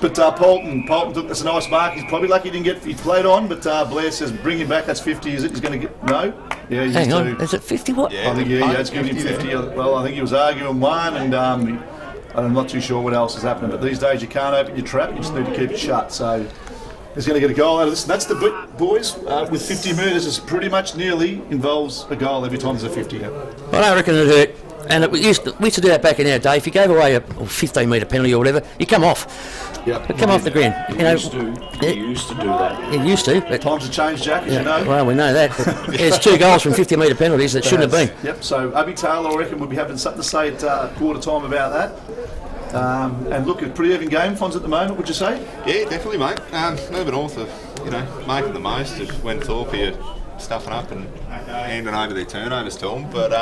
But Polton took, that's a nice mark. He's probably lucky he didn't get, he played on, but Blair says bring him back. That's 50, is it? He's going to get, no? Yeah, he's Hang on, is it 50 what? I think, it's giving him 50. Well, I think he was arguing one, and I'm not too sure what else is happening. But these days you can't open your trap, you just need to keep it shut. So he's going to get a goal out of this. That's the bit, boys. With 50 metres, it's pretty much nearly involves a goal every time there's a 50. I don't reckon it hurt. And we used to do that back in our day. If you gave away a 15-metre penalty or whatever, you come off. Yep. Come off the ground. You used to do that. You used to. But times have changed, Jack, as you know. Well, we know that. But there's 2 goals from 50-metre penalties that shouldn't have been. Yep, so Obi Taylor, I reckon, will be having something to say at quarter time about that. And look, a pretty even game, Fonz, at the moment, would you say? Yeah, definitely, mate. Mirboo North have making the most of when Thorpe are stuffing up and handing over their turnovers to them. But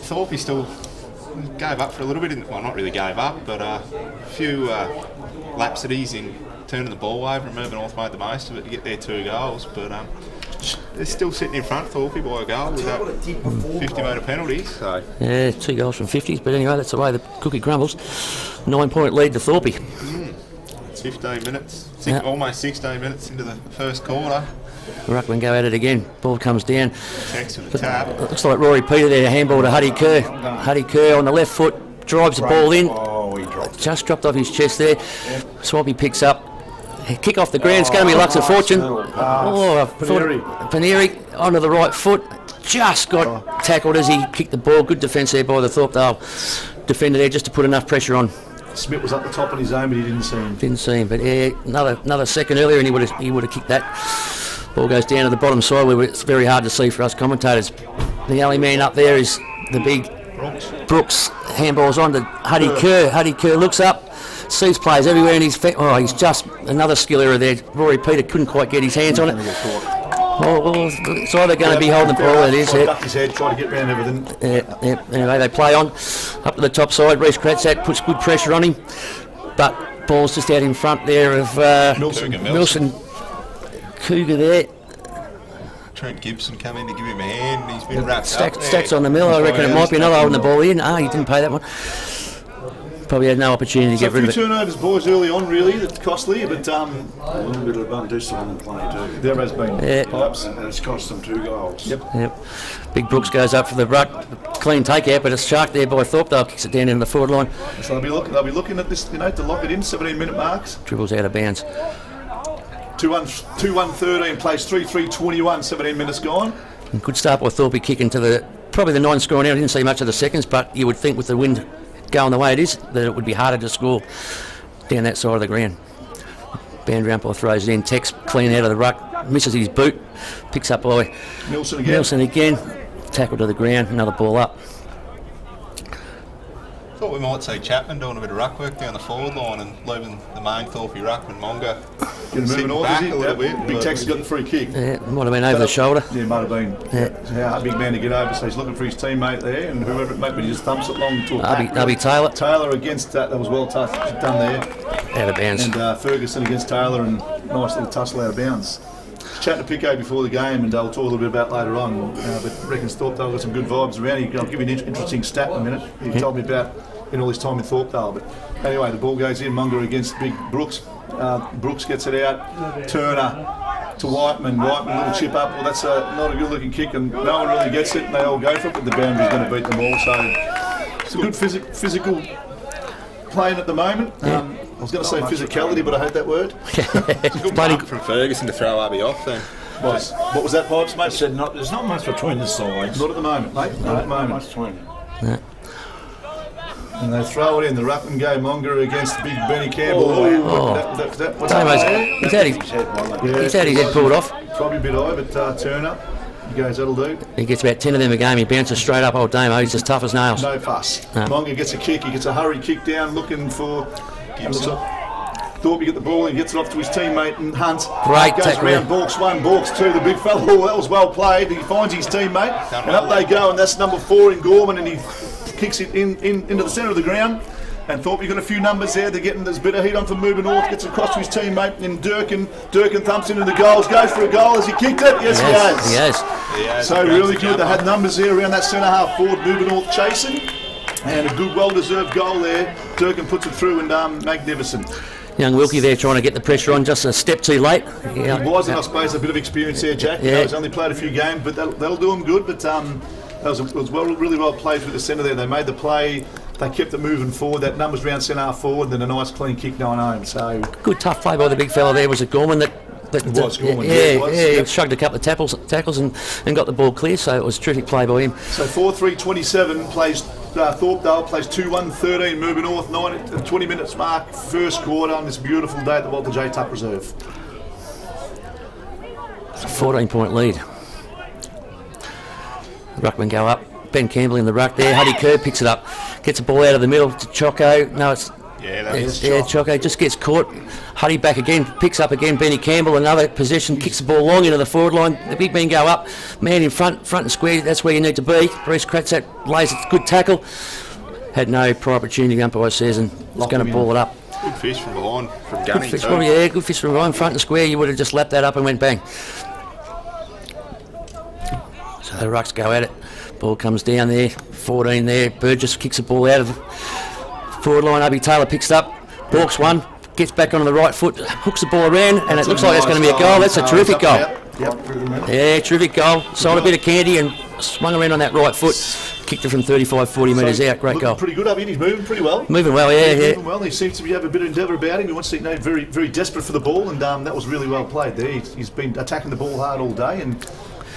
Thorpe still gave up for a little bit. Well, not really gave up, but a few lapsities in turning the ball over, and Mirboo North made the most of it to get their 2 goals. But they're still sitting in front, Thorpe, by a goal with that 50-metre penalty. So. Yeah, 2 goals from 50s, but anyway, that's the way the cookie crumbles. 9-point lead to Thorpe. It's 15 minutes, almost 16 minutes into the first quarter. Ruckman go at it again. Ball comes down. Checks with the tap. It looks like Rory Peter there, handball to Huddy Kerr. Huddy Kerr on the left foot, drives the ball in. Oh, he dropped. Just dropped off his chest there. Swampy picks up. Kick off the ground. It's going to be Lux of Fortune. Paneri onto the right foot. Just got tackled as he kicked the ball. Good defence there by the Thorpdale defender there, just to put enough pressure on. Smith was up the top on his own, but he didn't see him. Didn't see him, but yeah, another second earlier, and he would have kicked that. Ball goes down to the bottom side, where it's very hard to see for us commentators. The only man up there is the big Brooks. Handballs on to Huddy Kerr. Huddy Kerr looks up, sees players everywhere, and he's just another skill error there. Rory Peter couldn't quite get his hands on it. It's either going to be holding the ball, it is. Ducked his head, tried to get round everything. Anyway, they play on up to the top side. Reece Kratzak puts good pressure on him, but ball's just out in front there of Milson. Cougar there. Trent Gibson come in to give him a hand. He's been wrapped up there. Stacks on the mill. I reckon it might be another holding the ball in. He didn't pay that one. Probably had no opportunity to get rid of it. A few turnovers, boys, early on, really. That's costly, but a little bit of undiscipline in play too. There has been pipes, and it's cost them 2 goals. Yep. Big Brooks goes up for the ruck, clean takeout, but it's sharked there by Thorpdale, kicks it down in the forward line. So they'll be looking at this, to lock it in. 17-minute marks. Dribbles out of bounds. 2-1-13 plays 3-3-21. 17 minutes gone. And good start by Thorpe, kicking to probably the 9 scoring out. I didn't see much of the seconds, but you would think with the wind going the way it is that it would be harder to score down that side of the ground. Bandrample throws it in. Tex clean out of the ruck, misses his boot, picks up by Nelson again. Tackle to the ground, another ball up. Thought we might see Chapman doing a bit of ruck work down the forward line and leaving the main Thorpe ruckman Monga sitting back a little bit. Big Tex has got the free kick. Yeah, might have been over the shoulder. Yeah, might have been. Yeah, a big man to get over, so he's looking for his teammate there, and whoever it might be, he just thumps it long to a pack. Abby Taylor. Taylor against that was well done there. Out of bounds. And Ferguson against Taylor, and nice little tussle out of bounds. Chatting to Pico before the game, and I'll talk a little bit about later on, but reckons Thorpdale got some good vibes around. I'll give you an interesting stat in a minute. He told me about in all his time in Thorpdale. But anyway, the ball goes in. Munger against Big Brooks. Brooks gets it out. Turner to Whiteman. Whiteman, little chip up. Well, that's not a good-looking kick, and no one really gets it. And they all go for it, but the boundary's going to beat them all. So it's a good physical playing at the moment. I was going to say physicality, but I hate that word. It's a good mark from Ferguson to throw Abby off then. What was that, Pipes, mate? I said there's not much between the sides. Not at the moment, mate. Not at the moment. Much between. Yeah. And they throw it in. The ruckman go Monger against Big Benny Campbell. He's had his head pulled off. Probably a bit high, but Turner, he goes, that'll do. He gets about 10 of them a game. He bounces straight up, old Damo. He's as tough as nails. No fuss. No. Monger gets a kick. He gets a hurry kick down, looking for Gibson. Thorpe get the ball and gets it off to his teammate and Hunt. Great goes tackle. Round Borks 1, Borks 2, the big fella. Oh, that was well played. He finds his teammate and up they go, and that's number 4 in Gorman, and he kicks it into the centre of the ground. And Thorpe, you've got a few numbers there. They're getting this bit of heat on from Mirboo North. Gets across to his teammate, and Durkin thumps into the goals. Goes for a goal. Has he kicked it? Yes, he has. He has. So really good. They had numbers there around that centre half forward. Mirboo North chasing, and a good, well-deserved goal there. Durkin puts it through, and magnificent. Young Wilkie there trying to get the pressure on, just a step too late. He was, and I suppose a bit of experience there, Jack. Yeah. He's only played a few games, but that'll do him good. But it was really well played through the centre there. They made the play. They kept it moving forward. That numbers round centre half forward, and then a nice clean kick going home. So good tough play by the big fella there. Was it Gorman that was Gorman? He shrugged a couple of tackles and got the ball clear. So it was a terrific play by him. So 4-3-27 plays. Thorpdale plays 2-1-13. Mirboo North 20 minutes mark first quarter on this beautiful day at the Walter J. Tuck Reserve. It's a 14-point lead. Ruckman go up. Ben Campbell in the ruck there. Huddy Kerr picks it up. Gets the ball out of the middle to Choco. No, it's Yeah, that is Yeah, Choco just gets caught. Huddy back again, picks up again. Benny Campbell, another possession, kicks the ball long into the forward line. The big men go up. Man in front and square. That's where you need to be. Reece Kratzak lays a good tackle. Had no prior opportunity, the umpire says, and was going to ball it up. good fish from behind, from Good Gunny fish, too. well, yeah, good fish from behind, front and square. You would have just lapped that up and went bang. So the rucks go at it. Ball comes down there. 14 there. Burgess kicks the ball out of the forward line. Abby Taylor picks it up. Walks one. Gets back onto the right foot. Hooks the ball around, and it looks like it's going to be a goal. That's a terrific goal. Yeah, terrific goal. Sold a bit of candy and swung around on that right foot. Kicked it from 35, 40 metres out. Great goal. Pretty good, I mean, he's moving pretty well. Moving well, yeah. Moving well. He seems to have a bit of endeavour about him. He wants to, very, very desperate for the ball, and that was really well played there. He's been attacking the ball hard all day, and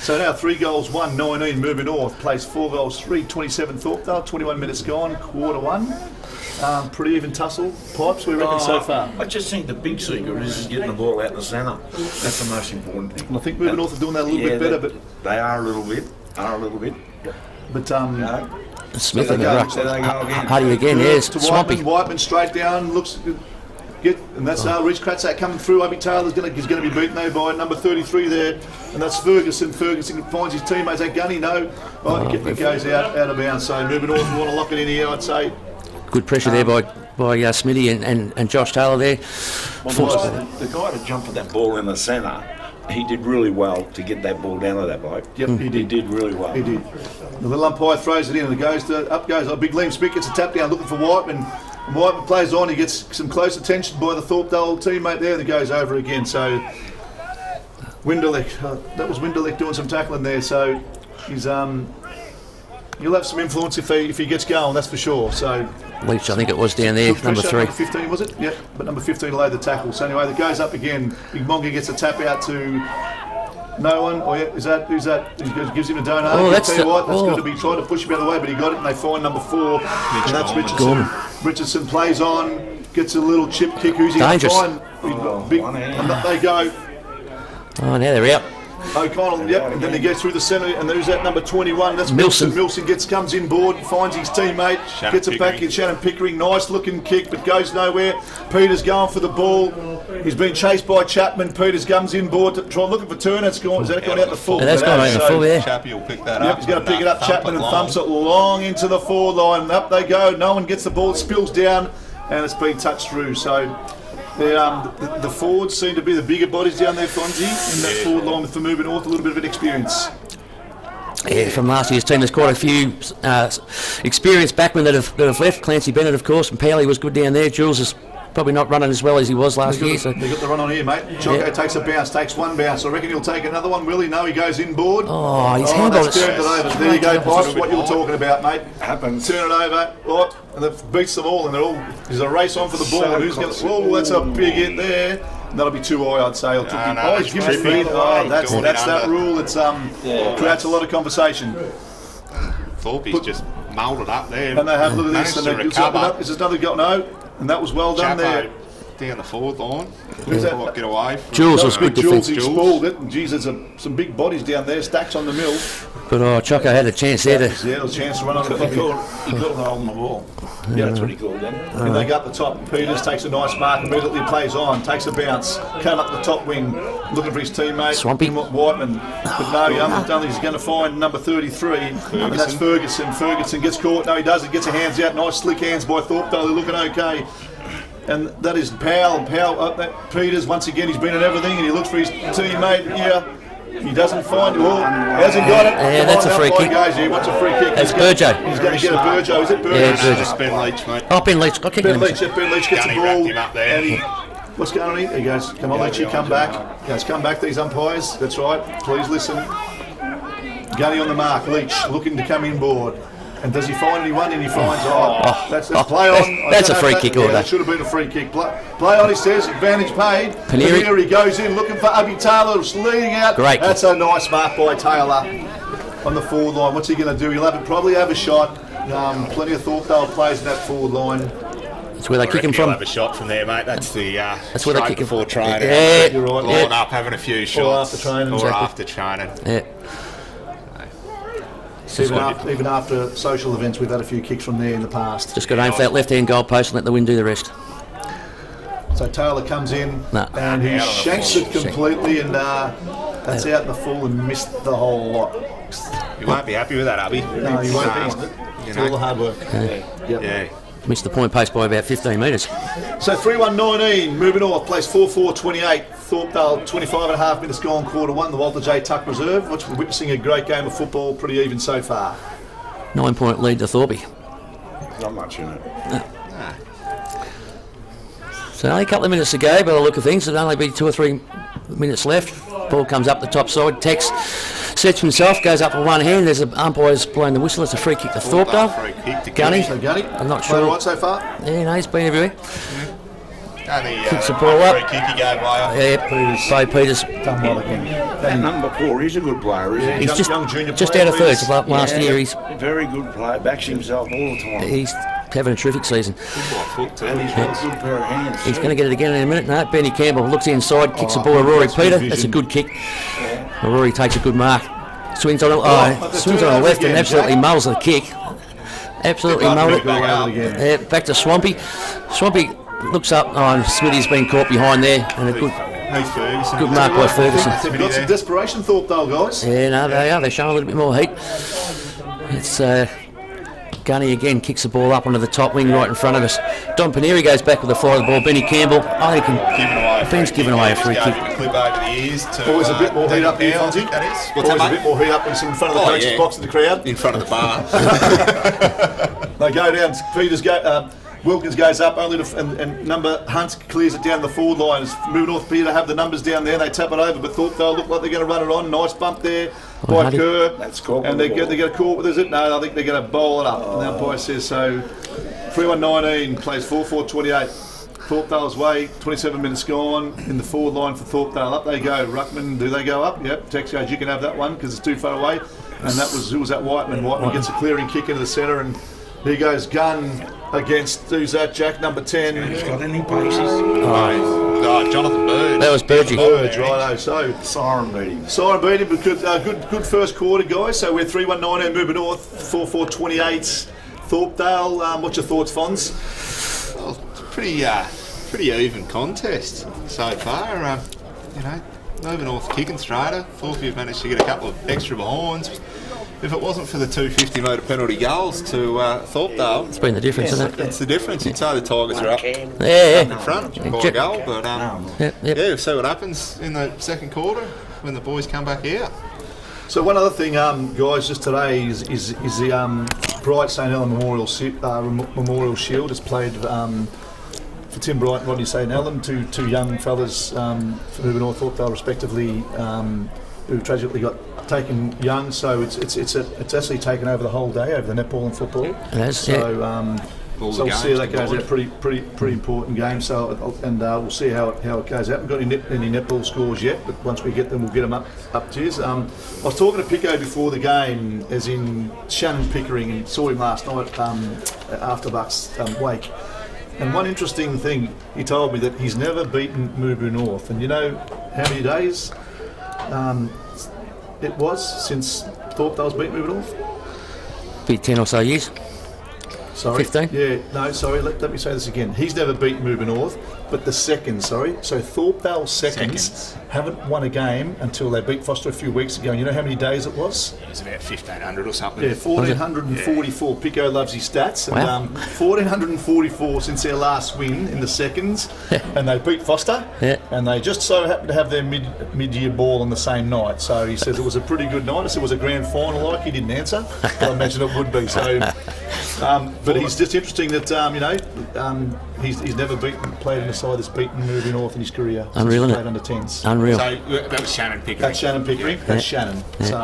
so now 3 goals, 1, 19, Mirboo North. Plays 4 goals, 3, 27 Thorpdale, 21 minutes gone, quarter 1. Pretty even tussle. Pipes, we reckon so far. I just think the big secret is getting the ball out in the centre. That's the most important thing. And I think Mirboo North are doing that a little bit better, but they are a little bit. But Smith there in they the go, ruck. there they go again. Huddy again, yes. to Swampy. Whiteman straight down, looks good. And that's Reece Kratzak coming through. Abby Taylor's going to be beaten though by number 33 there, and that's Ferguson. Ferguson finds his teammates. That Gunny, no. It goes out of bounds. So Mirboo North want to lock it in here, I'd say. Good pressure there by Smitty and Josh Taylor there. The guy that jumped for that ball in the centre, he did really well to get that ball down to that bloke. Yep, he did. He did really well. He did. The little umpire throws it in, and it goes up goes Big Liam Smith gets a tap down looking for Whiteman. And Whiteman plays on. He gets some close attention by the Thorpdale teammate there, and it goes over again. So Winderlick, that was Winderlick doing some tackling there. So he's he'll have some influence if he gets going. That's for sure. So Leach, I think it was down there, number 3. Number 15 was it? Yep. But number 15 laid the tackle. So anyway, that goes up again. Big Monga gets a tap out to no one. Oh yeah, who's that? He gives him a donut. Oh, that's tell you what, that's oh. going to be trying to push him out of the way, but he got it, and they find number 4, and that's Richardson. Gorman. Richardson plays on, gets a little chip kick. Who's he going to Dangerous. find? Big, and up they go. Oh, now they're out. O'Connell, yep, and then he goes through the centre, and there's that number 21. That's Milson. Milson comes in board, finds his teammate, gets it back in. Shannon Pickering, nice looking kick, but goes nowhere. Peters going for the ball. He's been chased by Chapman. Peters comes in board to try looking for Turner. Is that gone out the full? Yeah, that's gone out the full, yeah. Chappie will pick that Yep, up. he's going to pick it up, Chapman, and thumps it long into the forward line. Up they go. No one gets the ball, it spills down, and it's been touched through. So the forwards seem to be the bigger bodies down there, Fonzie, in that forward line for Mirboo North, a little bit of an experience. Yeah, from last year's team, there's quite a few experienced backmen that have left. Clancy Bennett, of course, and Powley was good down there. Jules is probably not running as well as he was last year. So They got the run on here, mate. Choco takes a bounce, takes one bounce. I reckon he'll take another one, will he? No, he goes inboard. Oh, his handball that's is... turned it over. There you go, Pipes, what you were talking about, mate. Happens. Turn it over, right, and it beats them all, and they're all. There's a race on for the ball. Who's going to? Oh, that's a big hit there. And that'll be too high, I'd say. He's giving a feed. Oh, that's that rule. It's creates a lot of conversation. Thorpe's just moulded up there. And they have look at this, Managed and to they up. recover. Is another got no? And that was well done there. Down the forward line. Who's that? Get away. Jules was good defence. Jules, he spoiled it. And geez, there's some big bodies down there, stacks on the mill. But Choco had a chance there to... Yeah, there was a chance to run on the He called it holding the ball. Yeah, that's what he called then. And they go up the top. Peters takes a nice mark, immediately plays on, takes a bounce, came up the top wing, looking for his teammate, Swampy. Whiteman. But no, he's going to find number 33, and that's Ferguson. Ferguson gets caught. No, he doesn't. Gets a hands out. Nice slick hands by Thorpdale. They're looking okay. And that is Powell. Peters, once again, he's been in everything, and he looks for his teammate here. He doesn't find it. Oh, hasn't got it. Yeah, that's a free kick. What's a free kick? That's Burjo. He's going to get a Burjo. Is it Burjo? Yeah, Burjo. Just Ben Leach, mate. Oh, Ben Leach. Ben Ben Leach gets the Gunny ball. wrapped him up there. And what's going on here? He goes, come on, Leachy, come back. He goes, come back, these umpires. That's right. Please listen. Gunny on the mark. Leach looking to come inboard. And does he find anyone? And he finds, that's play on. That's a free kick order. That should have been a free kick. Play on, he says, advantage paid. Paneri. Paneri goes in looking for Abby Taylor, leading out. Great kick. That's a nice mark by Taylor on the forward line. What's he going to do? He'll probably have a shot. Plenty of Thorpdale plays in that forward line. That's where they kick him He'll from. have a shot from there, mate. That's the That's where they kick him before training. Yeah. You're right. Line up, having a few shots. after training. Or Exactly. after training. Yeah. Even after social events, we've had a few kicks from there in the past. Just got to aim for that left-hand goal post and let the wind do the rest. So Taylor comes in No. and he shanks it completely, and that's out in the full and missed the whole lot. You won't be happy with that, Abby. No, you won't be. It's all the hard work. Yeah. Missed the point post by about 15 metres. So 3-1-19, moving north, place 4-4-28, Thorpdale 25.5 minutes gone, quarter one, the Walter J. Tuck Reserve, which we're witnessing a great game of football, pretty even so far. 9-point lead to Thorpe. Not much in it. So only a couple of minutes to go by the look of things. There'll only be 2 or 3 minutes left. Ball comes up the top side. Tex sets himself, goes up with one hand. There's an umpire's blowing the whistle. It's a free kick to Thorpdale. Free kick to Gunny. So Gunny, I'm not played sure. right so far? Yeah, no, he's been everywhere. Only Kicks the ball up. free kick he gave away. Yeah, Bo Peters. Done well again. And number 4, he's a good player, isn't he? He's Young junior just player, out of third. Peters. Last year, he's Very good player, backs himself all the time. he's having a terrific season. Foot too. And he's got a good pair of hands. He's too. going to get it again in a minute. No, Benny Campbell looks inside, kicks the ball to Rory that's good Peter. vision. That's a good kick. Rory takes a good mark. Swings on the that's swings on the turnover left and again, absolutely Jack. mulls the kick. Absolutely mulled it. Go over it again. Yeah, back to Swampy. Swampy looks up. Oh, and Smithy's been caught behind there, and a good Heath Ferguson. good mark by Ferguson. They've got some desperation, Thorpdale guys. Yeah, no, they are. They're showing a little bit more heat. It's Gunny again kicks the ball up onto the top wing right in front of us. Don Paneri goes back with the fly of the ball. Benny Campbell, I think, Ben's given away a free kick. Clip over the ears to. Always a bit more heat up here, Fonzie. That is. What's Always that, a mate? bit more heat up when it's in front of the coach's box in the crowd. In front of the bar. They go down. Wilkins goes up only to, and number Hunt clears it down the forward line. It's moving north. Peter have the numbers down there. And they tap it over, but Thorpdale look like they're going to run it on. Nice bump there by Huddy. Kerr. That's caught And with they the get a caught with is it? No, I think they're going to bowl it up. And the umpire says so. 3-1-19 plays 4-4-28. Thorpdale's way. 27 minutes gone in the forward line for Thorpdale. Up they go. Ruckman, do they go up? Yep. Tex goes, you can have that one because it's too far away. And that was who was that? Whiteman. Whiteman gets a clearing kick into the centre, and here goes Gunn against who's that? Jack number 10. He's got any paces. Oh, Jonathan Bird. That was Burgee. Birds, righto. So Siren beat him. Siren beat him, but good first quarter, guys. So we're 3-1-19 moving north, 4-4-28. Thorpdale, what's your thoughts, Fonz? Well, it's a pretty even contest so far. Moving north kicking straighter. Thorpe have managed to get a couple of extra behinds. If it wasn't for the 250 metre penalty goals to Thorpdale, It's been the difference, isn't it? that's the difference. You'd say the Tigers are up in Yeah. front by a Jack- goal, but Yep. yeah, we'll see what happens in the second quarter when the boys come back out. So one other thing, guys, just today is the Bright St Ellen Memorial Shield. It's played for Tim Bright and Rodney St Ellen, two young fellas from moving north Thorpdale respectively, who tragically got taken young. So it's actually taken over the whole day over the netball and football. It has, So we'll see how that goes out. Pretty important game. So we'll see how it goes out. We've got any netball scores yet, but once we get them, we'll get them up to you. I was talking to Pico before the game, as in Shannon Pickering, and saw him last night after Bucks wake. And one interesting thing, he told me that he's never beaten Mirboo North, and you know how many days it was since Thorpdale's beat Mirboo North? Be 10 or so years. Sorry. 15? Yeah, no, sorry, let me say this again. He's never beaten Mirboo North, but the seconds, sorry. So Thorpdale seconds haven't won a game until they beat Foster a few weeks ago. And you know how many days it was? It was about 1,500 or something. Yeah, 1,444. Pico loves his stats. And, Wow. 1,444 since their last win in the seconds. And they beat Foster. Yeah. And they just so happened to have their mid-year ball on the same night. So he says it was a pretty good night. I said it was a grand final like. He didn't answer. But I imagine it would be. So, but he's just interesting that, he's never played in a side that's beaten Mirboo North in his career. Unreal, He's isn't played it? under 10s. Unreal. So that was Shannon Pickering. That's Shannon Pickering. That's Shannon. So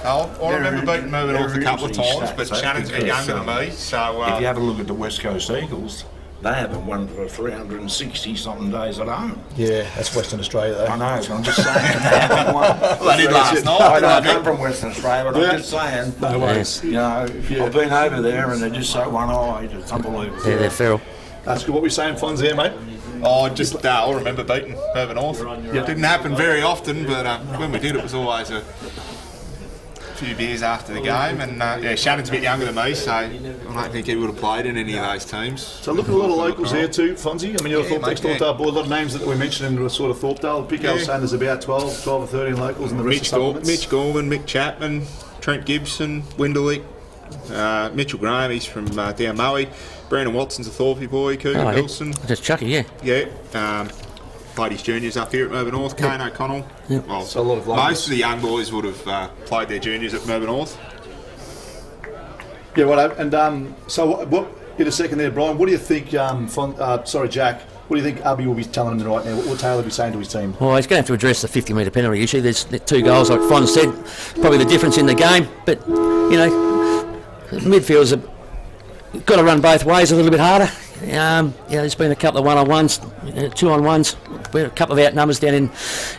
I remember beating Mirboo North a couple of Very times, interesting but stats, Shannon's a bit because, younger than me, so If you have a look at the West Coast Eagles, they haven't won for 360 something days at home. yeah, that's Western Australia though. I know, I'm just saying they haven't won. Well, they did last night. I don't come from Western Australia, but I'm just saying. No worries. You know, I've been over there and they're just so one-eyed, it's unbelievable. Yeah, they're feral. That's good. What were you saying, Fonz, there, mate? I just I remember beating Mirboo North. It didn't happen very often, but when we did, it was always a few beers after the game, and yeah, Shannon's a bit younger than me, so I don't think he would have played in any of those teams. So look at a lot of locals there too, Fonzie. I mean, you're a Thorpdale boy. A lot of names that we mentioned in sort of Thorpdale. Pico saying there's about 12 or 13 locals, and the rest of supplements. Mitch Gorman, Mick Chapman, Trent Gibson, Winderlick, Mitchell Graham, he's from down Maui. Brandon Watson's a Thorpey boy. Coogan Wilson. Just Chucky, yeah. Yeah. Played his juniors up here at Mirboo North. Kane O'Connell. Yep. Well, so a lot of most of the young boys would have played their juniors at Mirboo North. Yeah, right. And so what? In a second there, Brian. What do you think? Jack. What do you think Ubby will be telling him right now? What will Taylor be saying to his team? Well, he's going to have to address the 50-metre penalty issue. There's 2 goals, like Fon said, probably the difference in the game. But, you know, midfielders have got to run both ways a little bit harder. There's been a couple of one-on-ones, 2-on-1s, a couple of outnumbers down in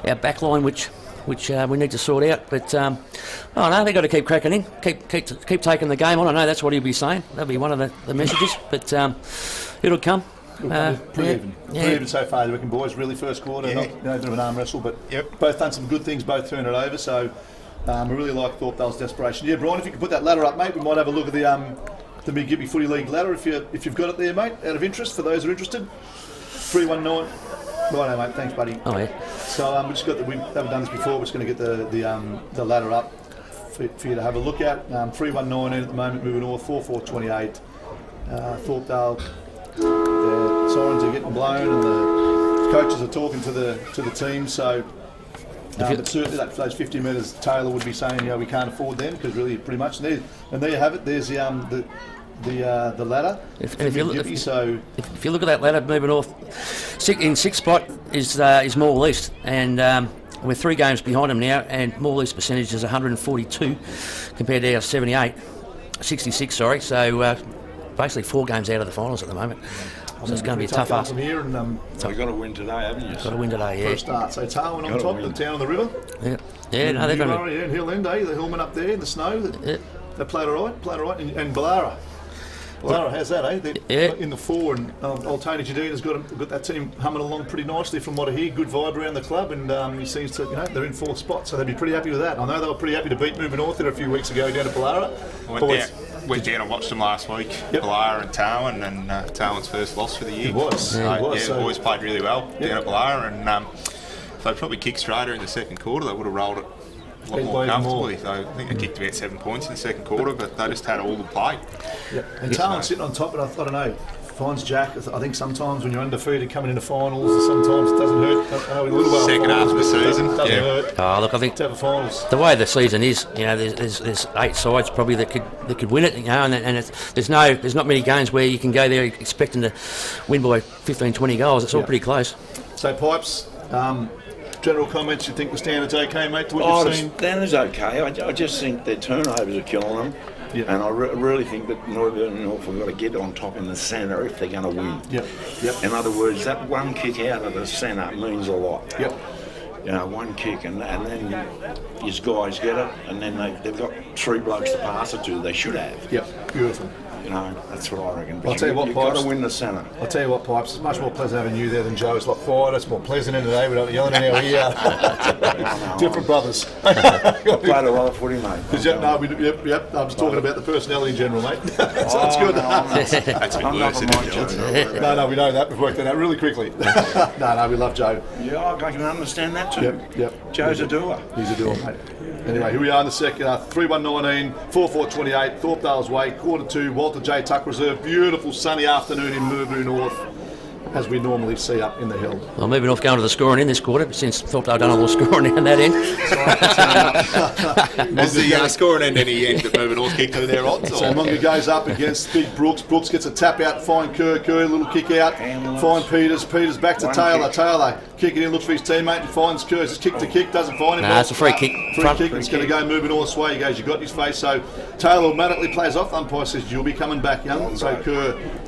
our back line, which we need to sort out. But they've got to keep cracking in, keep taking the game on. I know that's what he'll be saying. That'll be one of the messages. But it'll come. Pretty even so far, you reckon, boys? Really, first quarter, not a bit of an arm wrestle, but both done some good things, both turned it over. So I really like Thorpdale's desperation. Yeah, Brian, if you could put that ladder up, mate, we might have a look at the Mirboo Footy League ladder if you've got it there, mate. Out of interest for those who are interested. 319. Right, mate. Thanks, buddy. Oh yeah. So we haven't done this before. We're just going to get the ladder up for you to have a look at. 3119 at the moment, moving north. 4428. Thorpdale. The sirens are getting blown, and the coaches are talking to the team. So, but certainly those 50 metres, Taylor would be saying, we can't afford them because really, pretty much. And there you have it. There's the ladder. If you look at that ladder, moving north, in sixth spot is More East, and we're 3 games behind them now, and More East percentage is 142 compared to our 66. Sorry, so. Basically 4 games out of the finals at the moment. So it's going to be a tough ask. Here and you've got to win today, haven't you? Got to win today, yeah. First start. So Tarwin on top, the town on the river. Yeah, no, they're going to... Yeah, Hill End, the Hillman up there in the snow. They played all right. And Ballara. Ballara has that, They're in the 4, and old Tony Jadina's got that team humming along pretty nicely from what I hear. Good vibe around the club, and he seems to, they're in 4th spot, so they'd be pretty happy with that. I know they were pretty happy to beat Mirboo North there a few weeks ago down at Ballara. Went down and watched them last week, Ballara and Tarwin, and Tarwin's first loss for the year. It was. The boys played really well down at Ballara, and if they probably kicked straighter in the second quarter, they would have rolled it a lot more comfortably. So I think they kicked about 7 points in the second quarter, but they just had all the play. And Tarwin's sitting on top, but I don't know. Finds Jack. I think sometimes when you're undefeated coming into finals, sometimes it doesn't hurt. I know a little while second half of the season doesn't hurt. Look, I think to have a finals. The way the season is, there's 8 sides probably that could win it, and there's not many games where you can go there expecting to win by 15, 20 goals. It's all pretty close. So Pipes, general comments. You think the standard's okay, mate? To what you've seen? The standard's okay. I just think their turnovers are killing them. Yep. And I really think that Northern North have got to get on top in the centre if they're going to win. Yep. In other words, that one kick out of the centre means a lot. Yep. One kick, and then his guys get it, and then they've got 3 blokes to pass it to. They should have. Yep. Beautiful. That's what I reckon. But I'll tell you what, you've Pipes. got to win the centre. I'll tell you what, Pipes. It's much more pleasant having you there than Joe. It's a lot quieter. It's more pleasant in today. We don't yelling in our ear. Different brothers. Played a lot of footy, mate. Yep. I was talking about the personality in general, mate. So it's good. That's a bit worse, isn't it? No, we know that. We've worked that out really quickly. No, we love Joe. Yeah, I can understand that too. Yep. Joe's a doer. He's a doer, mate. Anyway, here we are in the second, 3-1-19, 4-4-28, Thorpdale's Way, quarter 2, Walter J. Tuck Reserve. Beautiful sunny afternoon in Mirboo North, as we normally see up in the hill. Well, moving off going to the scoring in this quarter, since Thorpdale done all the scoring down that end. Has the scoring end any end that Mirboo North kicked to their odds? So Munga goes up against Big Brooks. Brooks gets a tap out, fine Kerr, little kick out, fine Peters back to Taylor, kick it in, looks for his teammate and finds Kerr. It's kick to kick, doesn't find him. It's a free kick. It's going to go moving all this way. He goes, you got in his face. So Taylor automatically plays off. The umpire says, you'll be coming back, young. So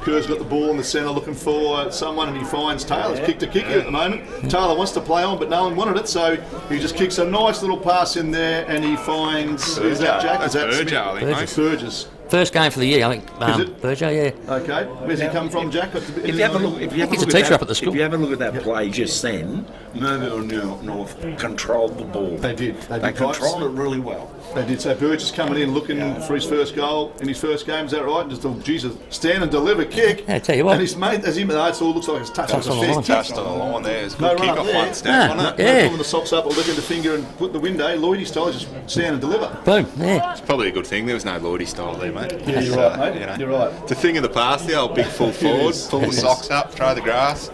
Kerr's got the ball in the centre looking for someone, and he finds Taylor's kick to kick at the moment. Taylor wants to play on, but no one wanted it, so he just kicks a nice little pass in there, and he finds... Is that Jack? That's Burgess, I think, mate. Burgess. First game for the year, I think. Is it? Burjo, yeah. Okay. Where's he come from, Jack? If you have a look, He's a teacher up at the school. If you have a look at that play just then, Mirboo North controlled the ball. They did. They controlled it really well. They did. So Burgess coming in looking for his first goal in his first game. Is that right? And just thought, Jesus, stand and deliver kick. Yeah, I tell you what. And his mate, as him, it all looks like it's touched. Touched on the line. Touched on the line there. It's a No good run kick up off there. one step, No, wasn't it? yeah. Pulling the socks up or licking the finger and putting the window. Lloydie style, just stand and deliver. Boom, yeah. It's probably a good thing there was no Lloydie style there, mate. Yeah, you're right, mate. You know. You're right. It's a thing of the past, the old big full forward, pull the socks up, throw the grass.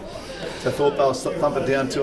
So I thought they'll thump it down to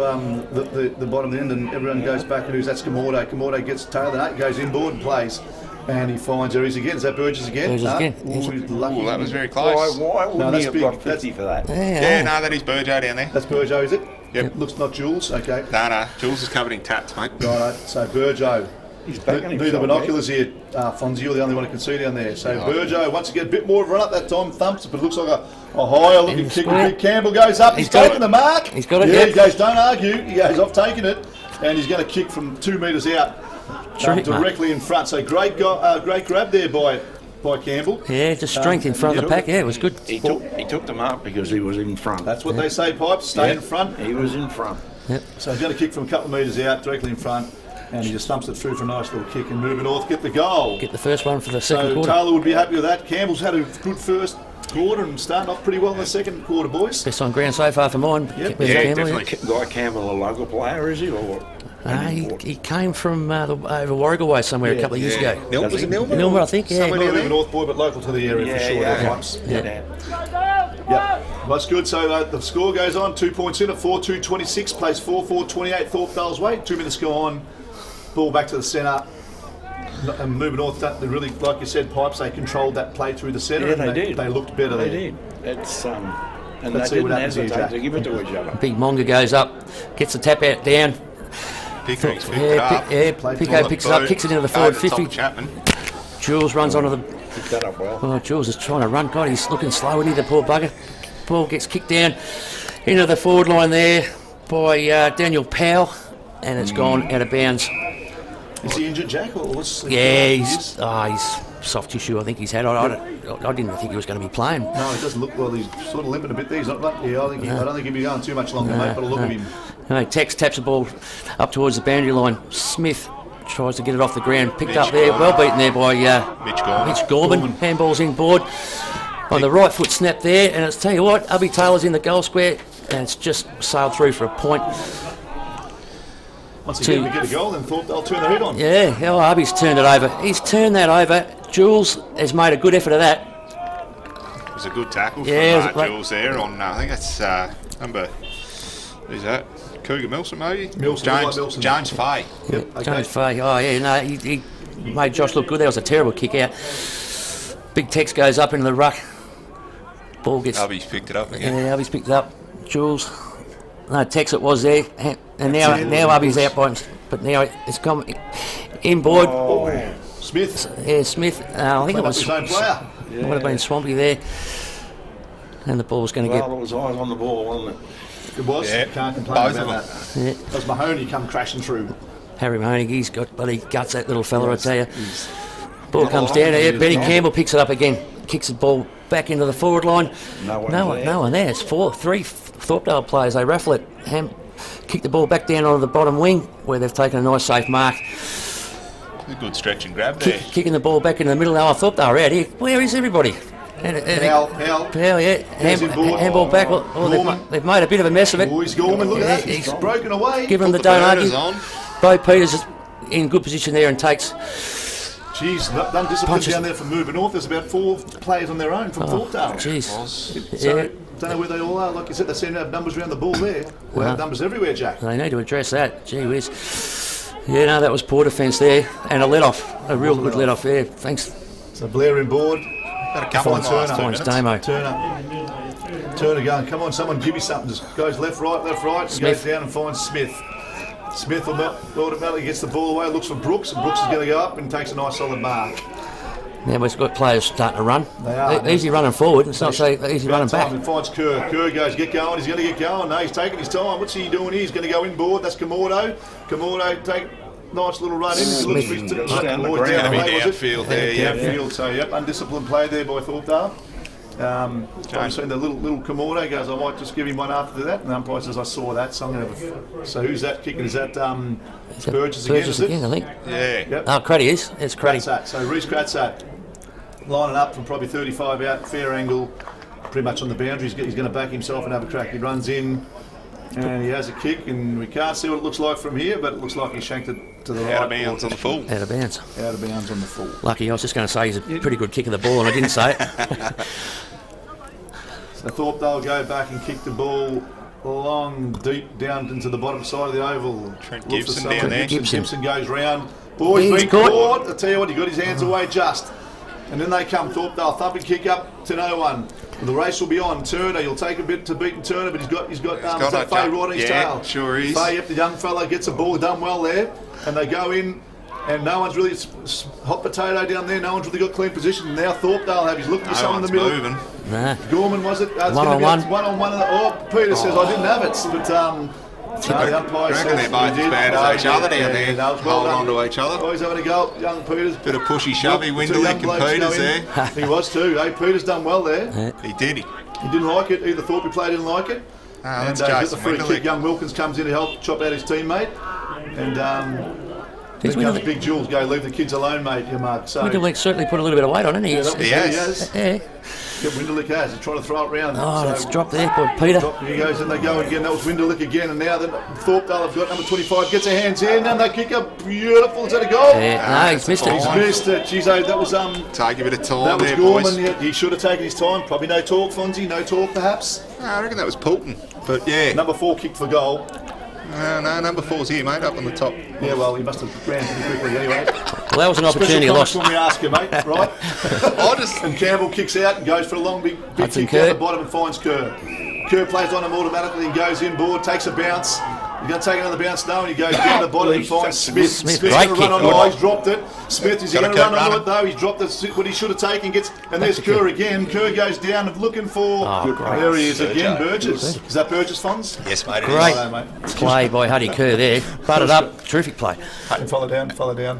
the bottom end, and everyone goes back and that's Kamordo. Kamordo gets tail, and goes inboard and plays. And he finds Aries again. Is that Burgess again? Burgess again. Ooh, he's lucky. Oh, that was very close. Why wouldn't that's he have big. got 50 for that? Yeah, no, that is Burjo down there. That's Burjo, is it? Yep. Looks not Jules. Okay. No, Jules is covered in tats, mate. Right. So Burjo. He's backing Need the himself. binoculars here, Fonzie. You're the only one who can see down there. So Burjo, once again, a bit more of a run up that time, thumps it, but it looks like a higher looking kick. square. Campbell goes up. He's got taking it. the mark. He's got it, Yeah, yep. he goes, don't argue. He goes off taking it, and he's going to kick from 2 metres out, Terrific, mate. directly in front. So great grab there by Campbell. Yeah, just strength in front of the pack. Yeah, it was good. He took them up because he was in front. That's what they say, Pipes. Stay in front. He was in front. So he's going to kick from a couple of metres out, directly in front, and he just thumps it through for a nice little kick and moving north, get the goal. Get the first one for the second So quarter. Taylor would be happy with that. Campbell's had a good first quarter and starting off pretty well in the second quarter, boys. Best on ground so far for mine. Yep. With Yeah, Campbell, definitely. Guy Campbell, a local player, is he, or what? He came from over Warwick way somewhere a couple of years ago. Was it Nilma? Nilma, I think, yeah. Somewhere near the North Boy, but local to the area for sure. Yeah. Yep. That's good. So the score goes on. 2 points in at 4-2-26. Plays 4-4-28. Thorpdale's way. 2 minutes go on. Ball back to the centre. And moving north, they really, like you said, Pipes, they controlled that play through the centre. Yeah, and they did. They looked better They there. did. It's and Let's they see what didn't happens here, hesitate Jack. to give it to each other. Big Monga goes up, gets the tap out down. Pickering's picked it up. Pico picks it up, kicks it into the forward 50. Chapman. Jules runs onto the. Picked that up well. Oh, Jules is trying to run. God, he's looking slow, isn't he, the poor bugger? Ball gets kicked down into the forward line there by Daniel Powell, and it's gone out of bounds. Is he injured, Jack? Or what's Yeah, he's soft tissue. I think he's had. I didn't think he was going to be playing. No, he doesn't look well. He's sort of limping a bit there. He's not. Yeah, I don't think he'll be going too much longer, mate. But a look at him. No, Tex taps the ball up towards the boundary line. Smith tries to get it off the ground. Picked up there, well beaten there by Mitch Gorman. Handball's in board. On the right foot snap there, and it's tell you what, Ubby Taylor's in the goal square, and it's just sailed through for a point. Once again, we get a goal, then they'll turn the head on. Yeah, Ubby's turned it over. He's turned that over. Jules has made a good effort of that. It was a good tackle Yeah, from Jules there on, I think that's number, who's that? Cougar Milson, maybe? Milson. James Fay. Yep, okay. James Fay, oh yeah, no, he made Josh look good. That was a terrible kick out. Big Tex goes up into the ruck. Ball gets. Ubby's picked it up again. Yeah, Ubby's picked it up. Jules. No, Tex it was there. And now Ubby's out by him. But now it's come inboard. Oh. Smith. Yeah, Smith. I think it was. His own player. Would have been Swampy there. And the ball's going to Well, it was eyes on the ball, wasn't it? It was. Yeah. Can't complain Both about of that. Yeah. Because Mahoney come crashing through. Harry Mahoney, he's got bloody guts, that little fella, I tell you. Ball comes down here. Benny Campbell picks it up again. Kicks the ball back into the forward line. No one there. It's three Thorpdale players. They raffle it. Kick the ball back down onto the bottom wing where they've taken a nice safe mark. A good stretch and grab there. Kicking the ball back into the middle. Now I thought they were out here. Where is everybody? Powell. Yeah. Handball back. They've made a bit of a mess of it. Oh, he's Gorman. Look at that. He's broken away. Give him the don't argue. Bo Peters is in good position there and takes. Jeez, done discipline down there from Mirboo North. There's about 4 players on their own from Thorpdale. Jeez. So, don't know where they all are. Like you said, they seem to have numbers around the ball there. They have numbers everywhere, Jack. They need to address that. Gee whiz. Yeah, no, that was poor defence there. And a let-off. A real good let-off there. Thanks. So Blair in board. Got a couple of Turner. last 2 Finds minutes. Damo. Turner going, come on, someone give me something. Just goes left, right, and goes down and finds Smith. Smith automatically gets the ball away, looks for Brooks, and Brooks is going to go up and takes a nice solid mark. Now we've got players starting to run. They are. Easy running forward, it's not so easy running back. And finds Kerr. Kerr goes, get going, he's going to get going. No, he's taking his time. What's he doing here? He's going to go inboard. That's Kamordo. Kamordo nice little run in. Smith. Down the Gonna be downfield there, yeah. Downfield, so yep, undisciplined play there by Thorpdale. I've seen the little Kamordo goes, I might just give him one after that, and the umpire says, I saw that, so I'm going to have so who's that kicking? Is that Burgess again, is it? I think. Yeah. Yep. Oh, Craddy is. It's Craddy. Kratzat. So Reece Kratzat lining up from probably 35 out, fair angle, pretty much on the boundary. He's going to back himself and have a crack. He runs in and he has a kick, and we can't see what it looks like from here, but it looks like he shanked it to the right. Out of bounds on the full. Out of bounds. Out of bounds on the full. Lucky, I was just going to say he's a pretty good kick of the ball, and I didn't say it. So Thorpdale go back and kick the ball long, deep down into the bottom side of the oval. Trent Looks Gibson for down someone. there. Gibson goes round. Boys, He's been caught. caught. I tell you what, he got his hands away just. And then they come, Thorpdale, thumping kick up to no one. The race will be on. Turner, you'll take a bit to beaten Turner, but he's got that Fay jump. right on his Yeah, tail. sure is. Fay, yep, the young fella gets the ball done well there, and they go in, and no one's really hot potato down there. No one's really got clean position. Now Thorpdale have. He's looking for No someone one's in the middle. moving. Nah. Gorman, was it? It's One gonna on be one. One on one. Oh, Peter says I didn't have it, but no, the umpire reckon says they're both he as did. bad as each other down there. No, it's well Hold done. on to each other. Oh, he's having a go, young Peters. Bit of pushy shovey, Two Winderlick young and blokes Peters go in. there. He was too. Hey, Peters done well there. He did. He didn't like it. Either Thorpe player didn't like it. And that's got the Jason free Winderlick. kick. Young Wilkins comes in to help chop out his teammate. And He's then comes Winderlick. Big Jules. Go leave the kids alone, mate. You Mark. So Winderlick certainly put a little bit of weight on, hasn't he? yeah, He has. Yeah. Winderlick has. He's trying to throw it round. Oh, So- that's dropped there by Peter. Here he goes, and they go again. That was Winderlick again, and now then Thorpdale have got number 25, gets her hands in, and they kick up beautiful. Is that a goal? Yeah, no, he's missed He's it. missed it. Jeez, that was Take a bit of time that was there, Gorman. boys. He should have taken his time. Probably no talk, Fonzie. No talk, perhaps. I reckon that was Poulton. But yeah. Number 4 kicked for goal. No, number 4's here, mate, up on the top. Yeah, well, he must have ran pretty quickly anyway. Well, that was an opportunity Special lost. comments when we ask you, mate. Right? I just And Campbell kicks out and goes for a long, big Hudson kick down Kerr. the bottom and finds Kerr. Kerr plays on him automatically and goes inboard, takes a bounce. He's going to take another bounce now, and he goes down the bottom and finds Smith. Smith, Smith's great going to run kick. on it. He's dropped it. Smith is Gotta going to run keep on running. it though. He's dropped what he should have taken. And there's Kerr again. Kerr goes down looking for. Oh, great. There he is again. Burgess. Is that Burgess, Fonz? yes, mate. Great. Righto, mate. Play by Huddy Kerr there. Butted up. Terrific play. Follow down. Follow down.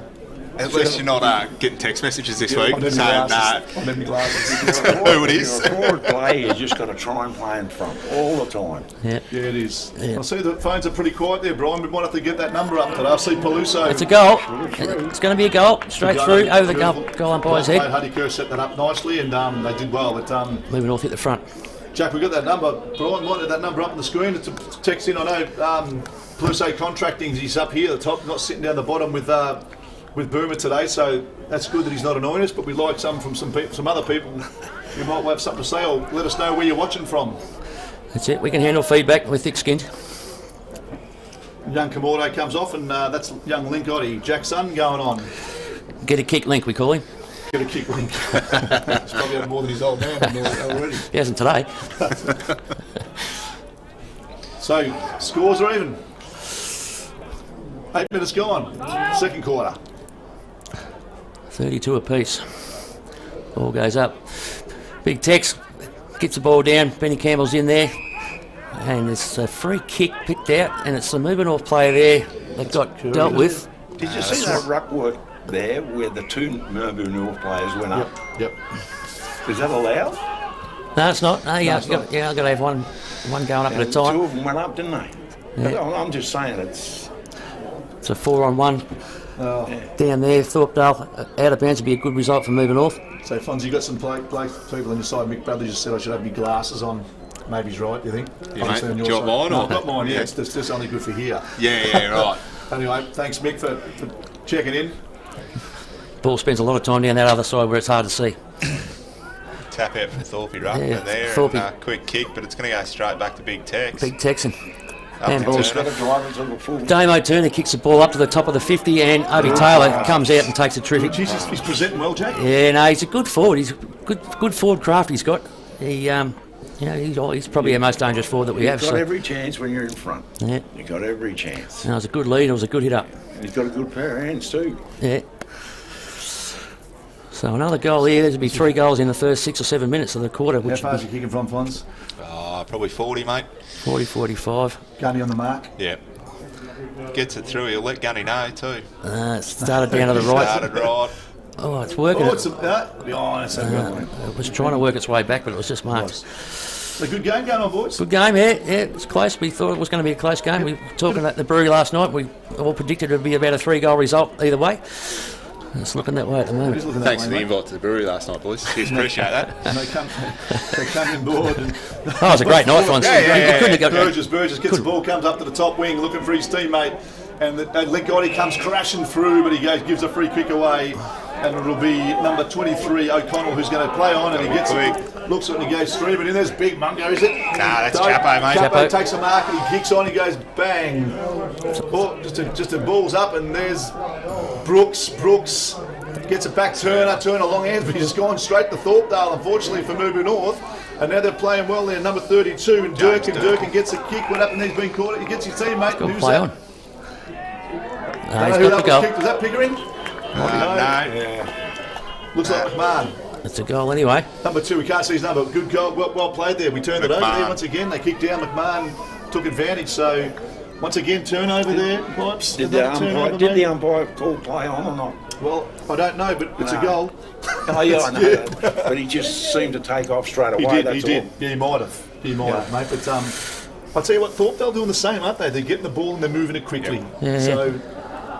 At least you're not getting text messages this week I need saying, my glasses. I need my glasses. who it is. You're a forward player, you just got to try and play in front all the time. Yeah. Yeah, it is. Yeah. I see the phones are pretty quiet there, Brian. We might have to get that number up today. I see Peluso. It's a goal. It's going to be a goal. Straight Goal. through over the Beautiful. goal umpire's Mate, head. Huddy Kerr set that up nicely, and they did well. But Moving north hit the front. Jack, we got that number. Brian might have that number up on the screen. It's a text in. I know Peluso Contracting. He's up here at the top, not sitting down the bottom with Boomer today. So that's good that he's not annoying us. But we'd like some from some other people. You might have something to say, or let us know where you're watching from. That's it. We can handle feedback. We're thick-skinned. Young Kamordo comes off, and that's young Linkotti. Jack's son going on. Get a kick link, we call him. Get a kick link. He's probably had more than his old man already. He hasn't today. So, scores are even. 8 minutes gone. Second quarter. 32 apiece. Ball goes up. Big Tex gets the ball down. Benny Campbell's in there. And it's a free kick picked out, and it's the moving off play there that got dealt with. Did you see that ruck work there where the two Mirboo North players went up? Yep. Is that allowed? No, it's not. No, it's I've not. got to have one going up at a Two time. of them went up, didn't they? Yeah. I'm just saying it's. It's a 4-on-1 down there. Thorpdale out of bounds would be a good result for moving north. So, Fonzie, you got some people on your side. Mick Bradley just said I should have my glasses on. Maybe he's right, do you think? Yeah, Obviously mate. on your Do you want side. mine, No, or- not mine, yeah. Yeah. It's just only good for here. Yeah, right. Anyway, thanks, Mick, for checking in. Ball spends a lot of time down that other side where it's hard to see. Tap out for Thorpe Ruckman Yeah, there. Thorpe. And, quick kick, but it's going to go straight back to Big Tex. Big Texan. Up handballs. to Got Turner. to drive into the full. Damo Turner kicks the ball up to the top of the 50, and Obi Taylor comes out and takes a terrific. Jeez, he's presenting well, Jack. Yeah, no, he's a good forward. He's a good forward craft he's got. He's probably our most dangerous forward that we have. You've got So, every chance when you're in front. yeah, You've got every chance. no, it was a good lead. It was a good hit up. And he's got a good pair of hands too. Yeah. So another goal here. There's to be 3 goals in the first 6 or 7 minutes of the quarter, How which far would is he kicking from, Fonz? Probably 40, mate. be 40-45. Gunny on the mark. Yeah. gets it through, he'll let Gunny know too. It started down to the right. Started right. Oh, it's working. Oh, it's a good one. It was trying to work its way back, but it was just marked. A good game going on, boys. Good game, yeah, it's close. We thought it was going to be a close game. We were talking at the brewery last night. We all predicted it would be about a 3-goal result either way. It's looking that way at the moment. Thanks for the invite to the brewery last night, boys. Cheers, appreciate that. And they come in board. And Oh, it was a great night for us. Burgess gets the ball, comes up to the top wing, looking for his teammate, and Ligotti comes crashing through, but he gives a free kick away, and it'll be number 23 O'Connell who's going to play on, and he gets it, looks at it, and he goes through, but then there's Big Mungo, is it? Nah, that's Chapo, mate. Chapo takes a mark and he kicks on, he goes bang. Oh, just a balls up, and there's Brooks gets a back turn a long hand, but he's just gone straight to Thorpdale, unfortunately for Mirboo North. And now they're playing well there, number 32, and Durkin gets a kick. What happened? He's been caught. He gets his teammate. Who's play that? on. I don't know who that was kicked. Was that Pickering? No. Yeah. Looks like McMahon. It's a goal anyway. Number 2, we can't see his number. Good goal, well played there. We turned it over there once again. They kicked down. McMahon took advantage. So once again, turnover there. Pipes. Did the umpire call play on or not? Well, I don't know, but it's a goal. Oh yeah, I know that. But he just seemed to take off straight away. He did. Yeah, he might have. Mate. But I'll tell you what, Thorpdale doing the same, aren't they? They're getting the ball and they're moving it quickly. Yeah. So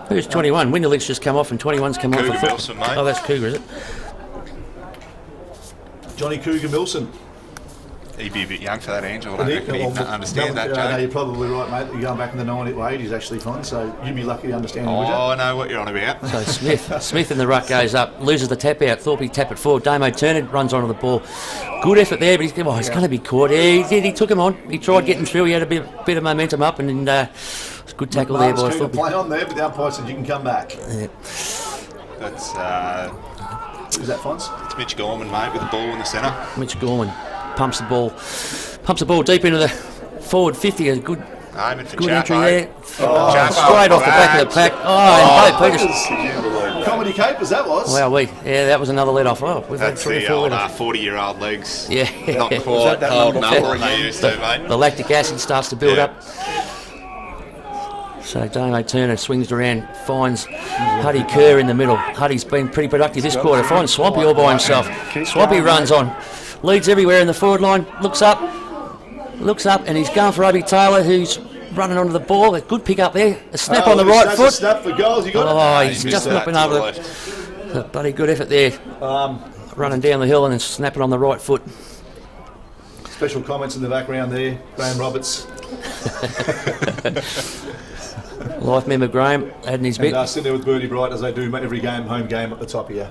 who's 21? Winderlick's just come off and 21's come off. Cougar Milson, mate. Oh, that's Cougar, is it? Johnny Cougar Milson. He'd be a bit young for that, Angel. I don't reckon he'd understand that, Joe. No, you're probably right, mate. You're going back in the 80s actually, fine. So you'd be lucky to understand. I know what you're on about. So Smith in the ruck goes up, loses the tap out. Thorpe tap it forward. Damo Turner runs onto the ball. Good effort there, but he's going to be caught. Yeah, he took him on. He tried getting through. He had a bit of momentum up, and it's a good tackle there by Thorpe. Play on there, but the umpire said you can come back. Yeah. That's Is that Fons? it's Mitch Gorman, mate, with the ball in the centre. Mitch Gorman pumps the ball deep into the forward 50. A good Aiming for entry Chapo. there. Chapo. Straight off the back of the pack. And Bo Peters. Comedy capers, that was. Wow, that was another let off. Oh, we've had That's 3 or the 4 old let offs. 40-year-old legs. Yeah. Not quite holding up like they used to, mate. The lactic acid starts to build Yeah. up. So Damo Turner swings around, finds Huddy Kerr in the middle. Huddy's been pretty productive this quarter. Finds Swampy all by himself. Swampy runs on, leads everywhere in the forward line, looks up, and he's going for Obi Taylor, who's running onto the ball. A good pick up there. A snap on the right foot. A snap for goals. You got he's just not been able to. Bloody good effort there. Running down the hill and then snapping on the right foot. Special comments in the background there. Graham Roberts. Life member Graham adding his bit. And sitting there with Birdie Bright as they do every game, home game at the top here.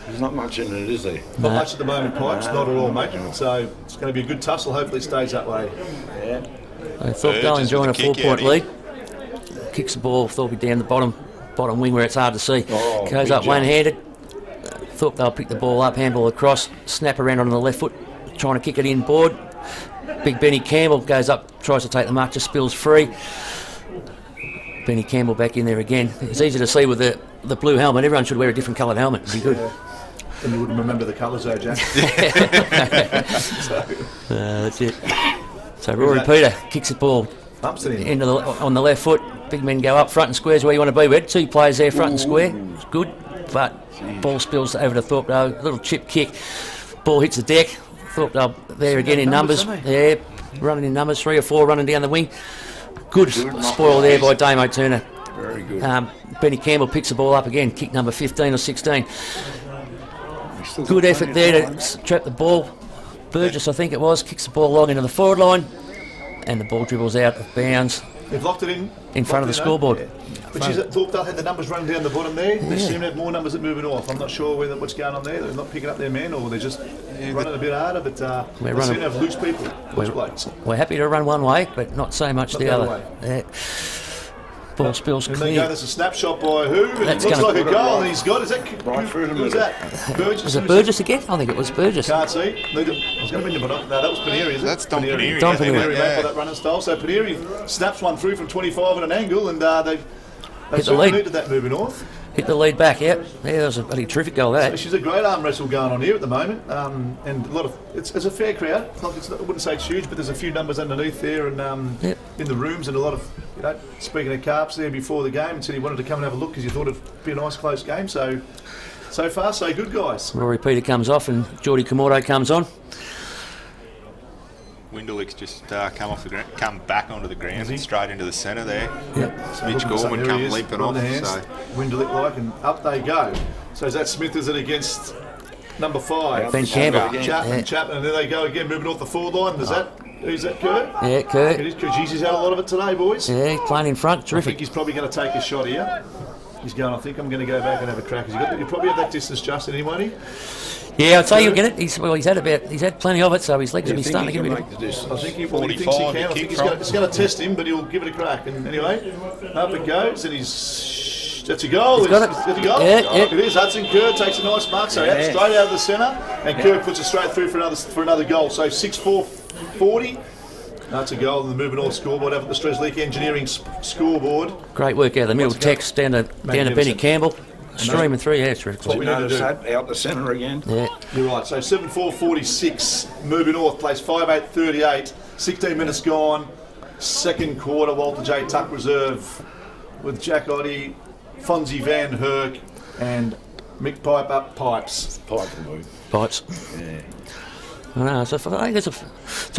There's not much in it, is there? Not much at the moment, Pipes. Not at all, mate. So it's going to be a good tussle. Hopefully it stays that way. Yeah. Thorpdale enjoying a 4-point lead. Kicks the ball, Thorpe down the bottom wing where it's hard to see. Goes up one-handed. Thorpdale pick the ball up, handball across, snap around on the left foot, trying to kick it in board. Big Benny Campbell goes up, tries to take the mark, just spills free. Benny Campbell back in there again. It's easy to see with the blue helmet. Everyone should wear a different coloured helmet. It'd be good. And you wouldn't remember the colours though, Jack. That's it. So Rory Peter kicks the ball on the left foot. Big men go up front and squares where you want to be. We had 2 players there front and square. It's good, but ball spills over to Thorpdale. Little chip kick. Ball hits the deck. Thorpdale there again in numbers. Yeah, running in numbers. 3 or 4 running down the wing. Good spoil there by Damo Turner. Very good. Benny Campbell picks the ball up again. Kick number 15 or 16. Good effort there to trap the ball. Burgess, I think it was, kicks the ball long into the forward line, and the ball dribbles out of bounds. They've locked it in front of the scoreboard. Yeah. But Thorpdale had the numbers running down the bottom there. They seem to have more numbers that moving off. I'm not sure what's going on there. They're not picking up their men, or they're just running a bit harder. But they seem to have loose people, loose blokes. We're happy to run one way, but not so much the other. Ball spills and clear. There's a snapshot by who? It looks like a goal, and he's got. Is that right through who's that? Burgess. Was it Burgess again? I think it was Burgess. Can't see. I was going to bring the no, that was Paneri, is it? That's Don Paneri. Don Paneri. Paneri, by that running style. So Paneri snaps one through from 25 at an angle, and they've certainly needed that moving north. hit the lead back. Yep. Yeah, that was a bloody terrific goal. That. She's a great arm wrestle going on here at the moment, and a lot of it's a fair crowd. I wouldn't say it's huge, but there's a few numbers underneath there, and in the rooms, and a lot of speaking of Carps there before the game, and said he wanted to come and have a look because he thought it'd be a nice close game. So far so good, guys. Rory Peter comes off and Geordie Komodo comes on. Windelick's just come back onto the ground and straight into the centre there. Yep. Mitch Gorman come limping off. So. Windelick like, and up they go. So is that Smith, is it against number 5? Ben Campbell. Chapman, and there they go again, moving off the forward line. Who's that, Kurt? Yeah, Kurt. It is Kurt. Jeez, he's had a lot of it today, boys. Yeah, he's playing in front. Terrific. I think he's probably going to take a shot here. He's going, I think I'm going to go back and have a crack. You probably have that distance, Justin, won't he? Yeah, I'd say you'll get it. He's had plenty of it, so he's legs will be starting to get a bit. I think he thinks he can. I think it's going to test him, but he'll give it a crack. And anyway, up it goes, and that's a goal. He's got it. That's a goal. Yeah. It is. Hudson Kerr takes a nice mark, so straight out of the centre, and Kerr puts it straight through for another goal. So 6-4-40. That's a goal in the Mirboo North scoreboard up at the Strzelecki Engineering scoreboard. Great work out of the middle. Tex down to Benny Campbell. Streaming through, yeah, it's really What we noticed that out the centre again. Yeah. You're right. So 7-4-46. Mirboo North plays 5-8-38. 16 minutes gone. Second quarter. Walter J. Tuck Reserve with Jack Oddie, Fonzie Van Herk, and Mick Pipe up pipes. Pipes. Yeah. I know. So I think it's a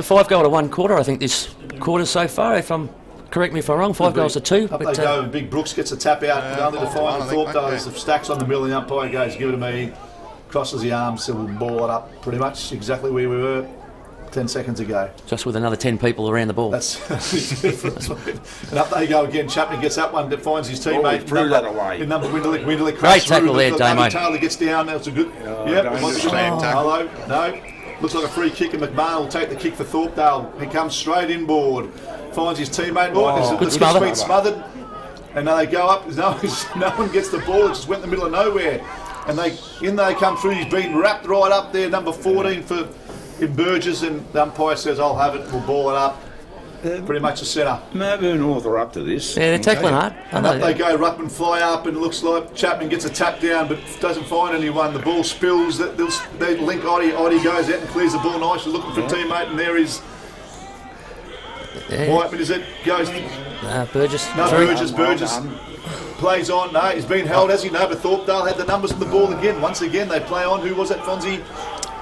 5-goal to 1 quarter. I think this quarter so far. Correct me if I'm wrong, 5 goals to 2. Up they go, Big Brooks gets a tap out, only to find the Thorpdale. The stacks on the middle, the umpire goes, give it to me, crosses the arms, so we'll ball it up pretty much exactly where we were 10 seconds ago. Just with another 10 people around the ball. That's different. And up they go again, Chapman gets that one, finds his teammate. Threw that away. In number Windelick Great tackle there, Damo. Taylor gets down, that's a good, hello, no. Looks like a free kick, and McMahon will take the kick for Thorpdale. He comes straight inboard, finds his teammate. The kick's been smothered, and now they go up. No one gets the ball. It just went in the middle of nowhere, and they come through. He's been wrapped right up there, number 14 in Burgess, and the umpire says, "I'll have it. We'll ball it up." Pretty much the centre. Mirboo North are up to this. Yeah, they're tackling hard. And up they go, Ruckman fly up, and it looks like Chapman gets a tap down, but doesn't find anyone. The ball spills. They link Oddie. Oddie goes out and clears the ball nicely, looking for a teammate, and there is Whiteman. Is it goes? Burgess. No, Burgess plays on. No, he's been held, has he? No, but Thorpdale had the numbers on the ball again. Once again, they play on. Who was that, Fonzie?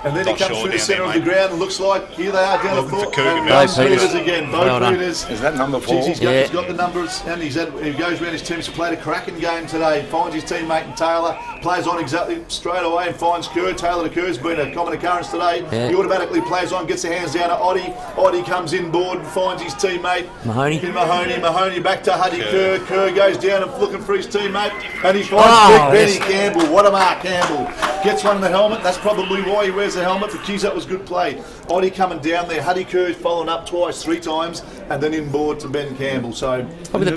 And then he comes through the centre of the ground and looks like, here they are down the floor. Bo Peters again. Bo Peters. Is that number 4? He's got the numbers, and he goes around his team. He's played a cracking game today. Finds his teammate and Taylor. Plays on exactly straight away and finds Kerr. Taylor to Kerr's been a common occurrence today. Yeah. He automatically plays on, gets the hands down to Oddie. Oddie comes inboard and finds his teammate. Mahoney back to Huddy Kerr. Kerr goes down and looking for his teammate. And he finds Benny Campbell. What a mark, Campbell. Gets one in the helmet. That's probably why he wears the helmet. But geez, that was good play. Oddie coming down there. Huddy Kerr following up 3 times, and then inboard to Ben Campbell. So probably the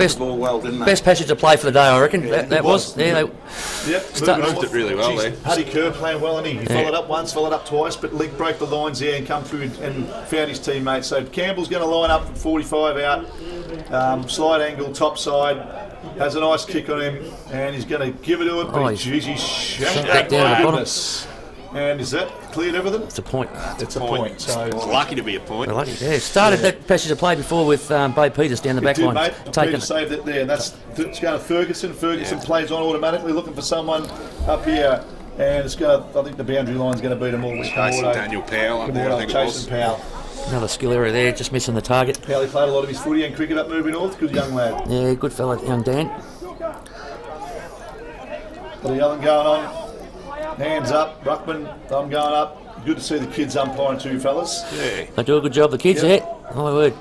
best passage to play for the day, I reckon. Yeah, that was. Yeah, moved it really well there. Huddy Kerr playing well, and he followed up once, followed up twice, but Link broke the lines there and come through and found his teammate. So Campbell's going to line up 45 out, slide angle, top side. Has a nice kick on him, and he's going to give it to him. But he's shut back down the bottom. And is that cleared everything? It's a point. It's a point. So it's lucky to be a point. Started that passage of play before with Bo Peters down the back line. Mate. Peter saved it there. And it's going to Ferguson. Ferguson plays on automatically, looking for someone up here. And it's going to, I think the boundary line's going to beat them all. Chasing Daniel Powell up there, I think Chasing Powell. Another skill area there, just missing the target. Powell, he played a lot of his footy and cricket up Mirboo North. Good young lad. Yeah, good fella, young Dan. Got a yelling going on. Hands up, Ruckman, thumb going up. Good to see the kids umpiring too, fellas. Yeah. They do a good job, the kids, Oh my word.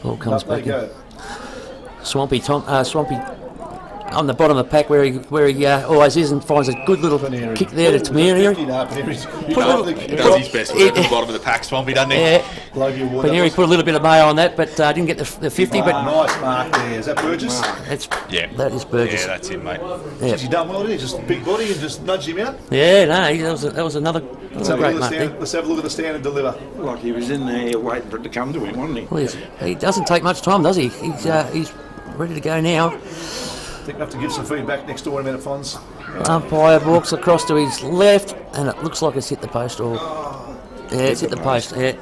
All comes back in. Swampy on the bottom of the pack where he always is, and finds a good little kick there to Paneri. Does his best work at the bottom of the pack, Swampy, doesn't he? Yeah. Paneri put a little bit of mayo on that, but didn't get the 50. But nice mark there. Is that Burgess? That is Burgess. Yeah, that's him, mate. Yeah. He's done well, didn't he? Just a big body and just nudged him out. Yeah, no, that was another great mark. Let's have a look at the stand and deliver. Like he was in there waiting for it to come to him, wasn't he? Well, he doesn't take much time, does he? He's ready to go now. think we have to give some feedback next door in a minute, Fonz. Umpire walks across to his left, and it looks like it's hit the post. Or yeah, it's hit the post. Yeah,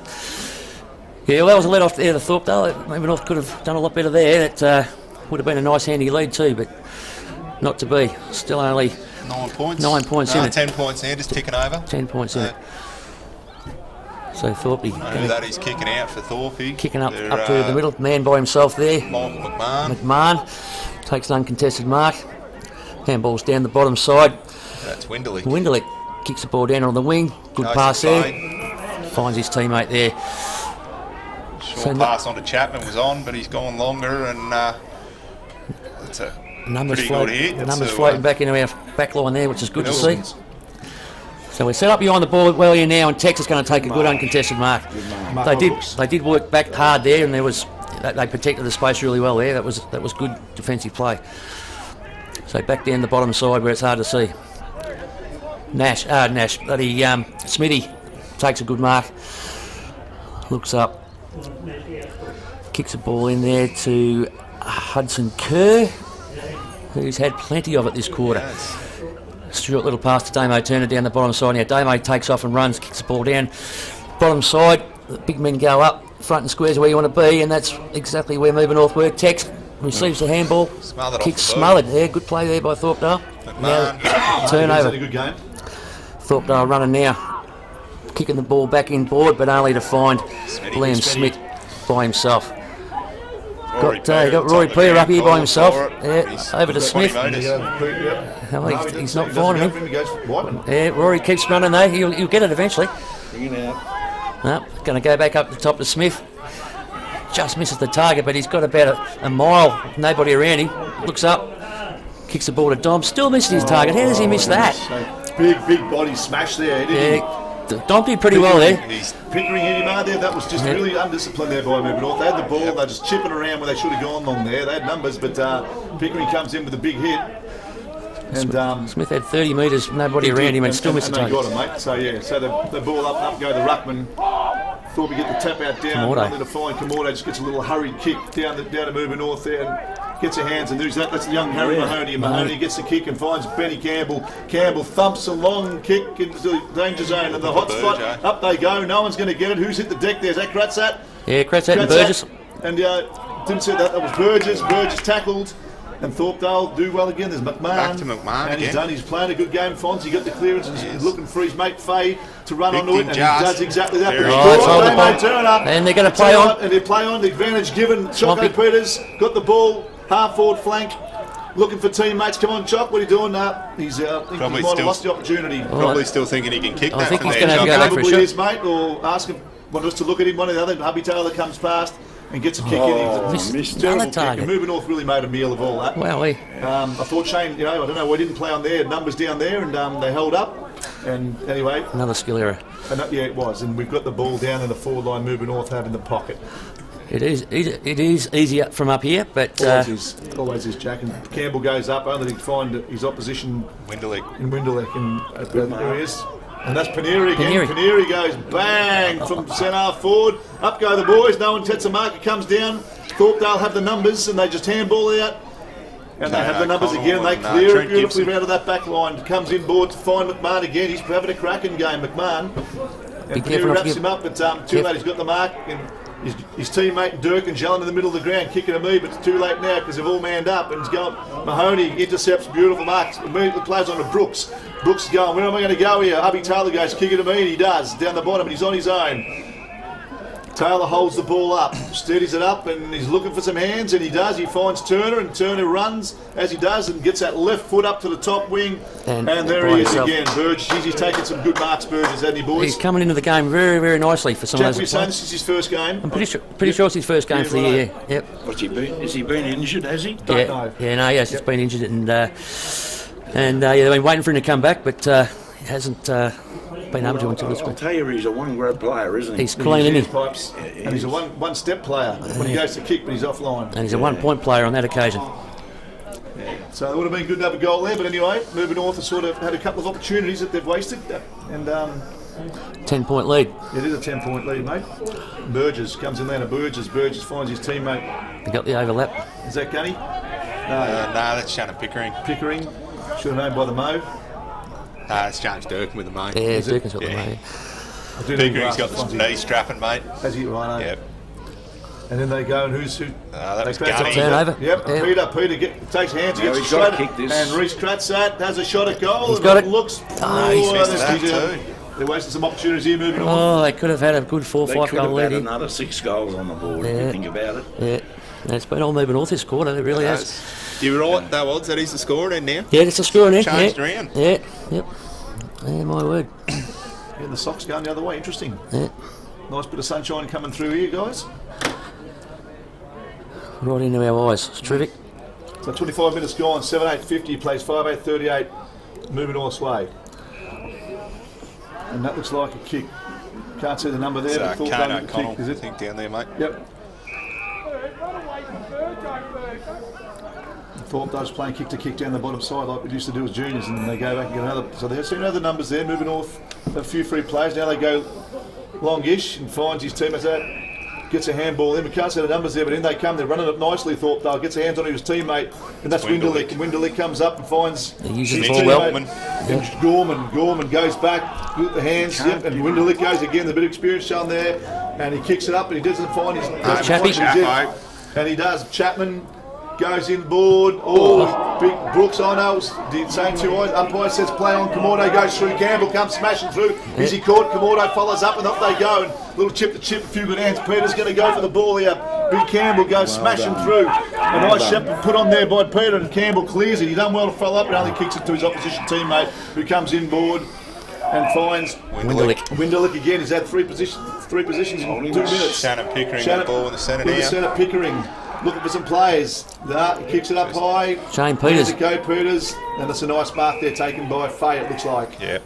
yeah. Well, that was a let off there to Thorpdale. Maybe North could have done a lot better there. It would have been a nice handy lead too, but not to be. Still only 9 points. 9 points in it. 10 points now, just ticking over. 10 points in it. So Thorpe That he's kicking out for Thorpe. kicking up to the middle. Man by himself there. Michael McMahon. McMahon takes an uncontested mark. Handball's down the bottom side. That's Winderlich. Winderlich kicks the ball down on the wing. Good pass there. Finds his teammate there. Short pass on to Chapman was on, but he's gone longer, and it's a pretty good hit. Numbers floating back into our back line there, which is good to see. So we're set up behind the ball well here now, and Texas going to take a good uncontested mark. They did work back hard there, and they protected the space really well there. That was good defensive play. So back down the bottom side where it's hard to see. Smithy takes a good mark. Looks up, kicks the ball in there to Hudson Kerr, who's had plenty of it this quarter. Short little pass to Damo Turner down the bottom side. Now Damo takes off and runs, kicks the ball down. Bottom side, the big men go up, front and squares where you want to be, and that's exactly where Mirboo North were. Tex receives the handball, kicks smothered there. Good play there by Thorpdale. Now, turnover. A good game. Thorpdale running now, kicking the ball back in board, but only to find Liam Smith by himself. Got Rory Peter up here by himself. Yeah, over to Smith. He's not finding him. Yeah, Rory keeps running though. He'll get it eventually. No, going to go back up the top to Smith. Just misses the target, but he's got about a mile. Nobody around him. Looks up, kicks the ball to Dom. Still misses his target. How does he miss that? Big body smash there, didn't he? Dom did pretty well there. Pickering hit him hard there. That was just really undisciplined there by Mirboo North. They had the ball, they're just chipping around where they should have gone long there. They had numbers, but Pickering comes in with a big hit. And Smith had 30 metres, nobody around him, and still missed the target. They got him, mate. So yeah, so the ball up go the ruckman. Thought we get the tap out down, only to find Kamordo just gets a little hurried kick down to Mirboo North there and gets her hands and does that. That's the young Harry Mahoney. And Mahoney gets the kick and finds Benny Campbell. Campbell thumps a long kick into the danger zone and the hot spot. Up they go. No one's going to get it. Who's hit the deck there? Is that Kratzat? Yeah, Kratzat and Burgess. And didn't see that. That was Burgess. Burgess tackled. And Thorpdale do well again. There's McMahon. Back to McMahon and again. He's playing a good game. Fonzie got the clearance and he's looking for his mate Fay to run onto it. And he does exactly that. And they're going to play on. And they play on. The advantage given. Choco Peters got the ball. Half forward flank. Looking for teammates. Come on, Choc. What are you doing? He might have lost the opportunity. Probably still thinking he can kick that. I think from he's there. going to have to go back for a shot. Probably is, mate. Or ask him. Want us to look at him. One of the other. Hubby Taylor comes past. And gets a kick in. Missed another target. Mirboo North really made a meal of all that. Wow, I thought Shane, I don't know, we didn't play on there, numbers down there, and they held up. And anyway. Another skill error. And yeah, it was. And we've got the ball down in the forward line, Mirboo North have in the pocket. It is easy from up here, but... Always is, Jack. And Campbell goes up, only to find his opposition... Winderlich. And there he is. And that's Paneri again. Paneri goes bang from centre forward. Up go the boys. No one sets a mark. It comes down. Thorpdale have the numbers and they just handball out. And they have the numbers again. And they clear it beautifully out of that back line. Comes inboard to find McMahon again. He's having a cracking game, McMahon. And Paneri wraps him up, but too late. He's got the mark. And his teammate Dirk and Jellin in the middle of the ground kicking at me, but it's too late now because they've all manned up. And he's going. Mahoney intercepts, beautiful marks. Immediately plays on to Brooks. Brooks is going, where am I going to go here? Hubby Taylor goes, kick it to me, and he does. Down the bottom, and he's on his own. Taylor holds the ball up, steadies it up, and he's looking for some hands, and he does. He finds Turner, and Turner runs as he does, and gets that left foot up to the top wing. And there he is again, Burgess. He's taking some good marks, Burgess, hasn't he, boys? He's coming into the game very, very nicely for some of those. Jack, we're saying this is his first game? I'm pretty sure it's his first game for the year. Yep. What's he been? Has he been injured, has he? Don't know. Yeah, no, yes, he's been injured, and they've been waiting for him to come back, but he hasn't been able to until this I'll week. tell you, he's a one-grab player, isn't he? He's clean, isn't he? Pipes, and he's a one-step player when he goes to kick, but he's offline. And he's a one-point player on that occasion. So it would have been good to have a goal there, but anyway, Mirboo North has sort of had a couple of opportunities that they've wasted, and 10-point lead. It is a 10-point lead, mate. Burgess comes in there to Burgess. Burgess finds his teammate. They got the overlap. Is that Gunny? Nah, that's Shannon Pickering. Pickering, should have known by the mo. Nah, it's James Durkin with the mate. Yeah, Durkin's got the money. Pickering's got the knee strapping, mate. Has he? Right, Yep. And then they go and who's who? That was They crack Gunny. Turnover. Yep, Yeah. Peter takes hands, Now gets he's a gotta shot, kick this. and Reece Kratzat has a shot at goal. He's and got it. Looks. He's missed this that is, too. They're wasting some opportunities here moving on. Oh, they could have had a good 4 They 5 could goal have lead had here. another 6 goals on the board if Yeah. you think about it. Yeah. And it's been all moving north this quarter, it really has. You were right, though, odds that he's the scorer then now. Yeah, it's a score in there. Changed Yeah. around. Yeah, yep. Yeah, my word. Yeah, the Sox going the other way. Interesting. Yeah. Nice bit of sunshine coming through here, guys. Right into our eyes. It's terrific. So 25 minutes gone. 7-8-50 plays 5-8-38. Moving North's way. And that looks like a kick. Can't see the number there. It's but thought Kane that was a O'Connell, kick, is I it? think, down there, mate. Yep. Thorpdale's playing kick to kick down the bottom side like we used to do as juniors, and then they go back and get another. So they're seeing other numbers there. Moving North, a few free plays. Now they go longish and finds his teammates out. Gets a handball in. We can't see the numbers there, but in they come. They're running it nicely. Thorpdale gets a hands on his teammate, and that's Winderlick. And Winderlick comes up and finds He uses his the ball well. teammate. Gorman goes back with the hands. Yep, and Winderlick goes again. A bit of experience shown there, and he kicks it up, and he doesn't find his. Chappie. And he does. Chapman goes inboard. Oh, big Brooks, I know. Saying 2 eyes. Umpire says play on. Kamordo goes through. Campbell comes smashing through. Is he caught? Kamordo follows up and up they go. And little chip to chip, a few good hands. Peter's going to go for the ball here. Big Campbell goes smashing through. A nice shot put on there by Peter, and Campbell clears it. He done well to follow up and only kicks it to his opposition teammate who comes inboard and finds Winderlick again. He's had three positions in 2 minutes. Shannon Pickering got the ball in the centre now. Centre Pickering. Looking for some players. He kicks it up high. Shane Peters. There's a go, Peters. And it's a nice mark there taken by Faye, it looks like. Yeah.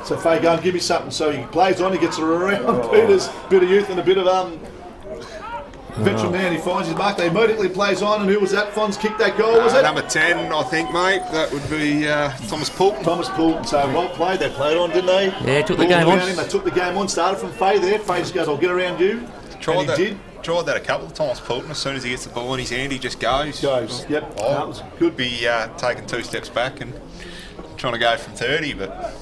So Faye, go and give me something. So he plays on, he gets it around Peters. Bit of youth and a bit of veteran man. He finds his mark. They immediately plays on. And who was that? Fons kicked that goal, was it? Number 10, I think, mate. That would be Thomas Poulton. Thomas Poulton. So well played. They played on, didn't they? Yeah, took the Ball game on. around him. They took the game on. Started from Faye there. Faye just goes, I'll get around you. And he did. Tried that a couple of times, Poulton. As soon as he gets the ball in his hand, he just goes. Yep. Oh, That was good. Be taking 2 steps back and trying to go from 30, but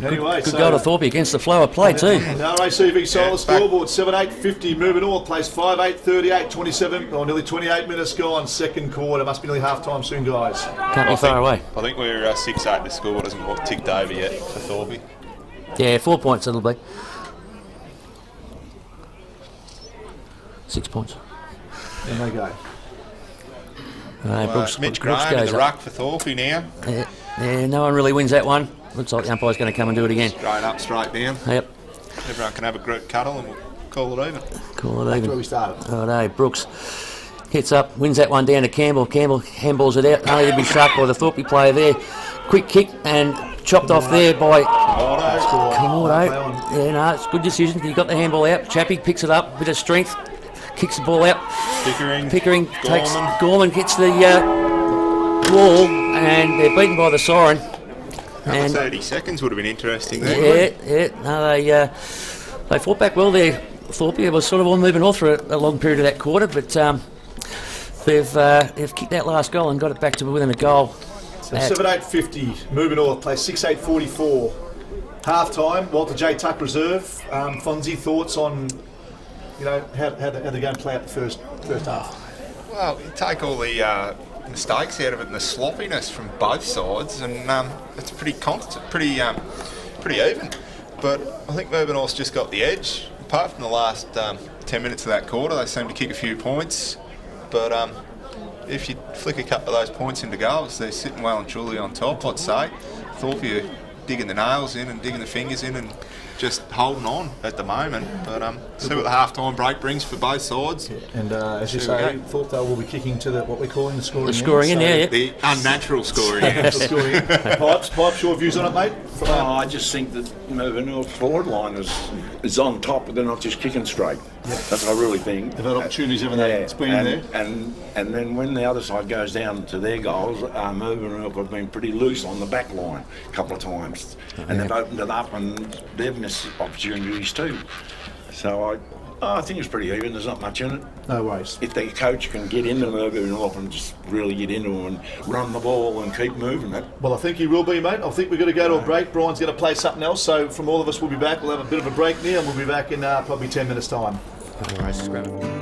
Anyway, Good goal to Thorpe against the flow of play too. Now RACV Solar Yeah, back. scoreboard 7-8-50. Moving North plays 5-8-38, 27 or nearly 28 minutes gone. Second quarter. Must be nearly half time soon, guys. Can't be far away. I think we're 6-8. The score doesn't ticked over yet for Thorpe. Yeah, 4 points it'll be. 6 points. And they go. Mitch Graham in the ruck for Thorpe now. Yeah, no one really wins that one. Looks like the umpire's going to come and do it again. Straight up, straight down. Yep. Everyone can have a group cuddle and we'll call it even. Call it That's even. where we started. Oh no, Brooks hits up, wins that one down to Campbell. Campbell handballs it out, only to be sharp by the Thorpe player there. Quick kick and chopped off there by Kamordo. Yeah, no, it's a good decision. He got the handball out. Chappie picks it up, bit of strength, kicks the ball out. Pickering takes Gorman gets the wall, and they're beaten by the siren. And 30 seconds would have been interesting there. Yeah. No, they fought back well there. Thorpe was sort of on moving off for a long period of that quarter, but they've kicked that last goal and got it back to within a goal. So 7-8-50. Moving North plays 6-8-44. Half time. Walter J. Tuck reserve. Fonzie, thoughts on how they're going to play out the first half? Well, you take all the mistakes out of it and the sloppiness from both sides, and it's pretty constant, pretty even. But I think Mirboo North's just got the edge. Apart from the last 10 minutes of that quarter, they seem to kick a few points. But if you flick a couple of those points into goals, they're sitting well and truly on top, I'd say. Thorpe are digging the nails in and digging the fingers in and just holding on at the moment. But see what the half-time break brings for both sides. Yeah. And as you say, Thorpdale will be kicking to what we're calling the scoring end. The scoring end, yeah. The unnatural scoring end. Pipes, your views on it, mate? I just think that Mirboo North's forward line is on top, but they're not just kicking straight. Yep. That's what I really think. They've had opportunities, haven't they? It's been in there. And then when the other side goes down to their goals, Mirboo North have been pretty loose on the back line a couple of times. And they've opened it up and they've missed opportunities too. So I think it's pretty even. There's not much in it. No worries. If the coach can get into Mirboo North and just really get into them and run the ball and keep moving it. Well, I think he will be, mate. I think we've got to go to a break. Brian's going to play something else. So from all of us, we'll be back. We'll have a bit of a break now, and we'll be back in probably 10 minutes' time. No worries, just grab it.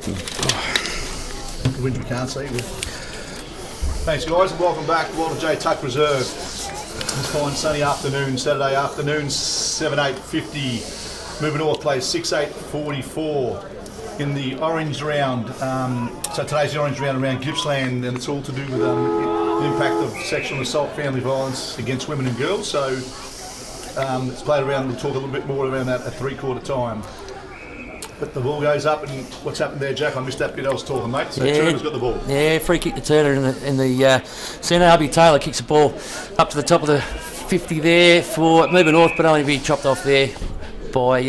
The wind we can't see. Thanks guys and welcome back to Walter J Tuck Reserve. This fine sunny afternoon, Saturday afternoon, 7-8-50. Moving North plays 6-8-44 in the orange round. So today's the orange round around Gippsland, and it's all to do with the impact of sexual assault, family violence against women and girls. So it's played around. We'll talk a little bit more around that at 3/4 time. But the ball goes up, and what's happened there, Jack? I missed that bit I was talking, mate. So Turner's got the ball. Yeah, free kick to Turner in the centre. Albie Taylor kicks the ball up to the top of the 50 there for Mirboo North, but only be chopped off there by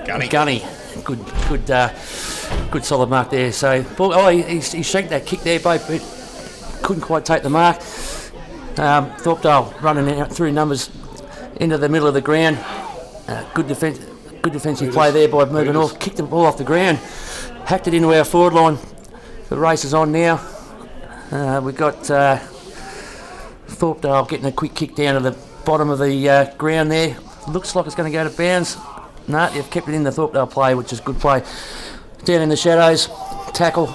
Gunny. Good solid mark there. So, he shanked that kick there, but couldn't quite take the mark. Thorpdale running out through numbers into the middle of the ground. Good defensive play there by Mirboo North. Kicked the ball off the ground, hacked it into our forward line. The race is on now. We've got Thorpdale getting a quick kick down to the bottom of the ground there. Looks like it's going to go to bounds. No, they've kept it in the Thorpdale play, which is good play. Down in the shadows, tackle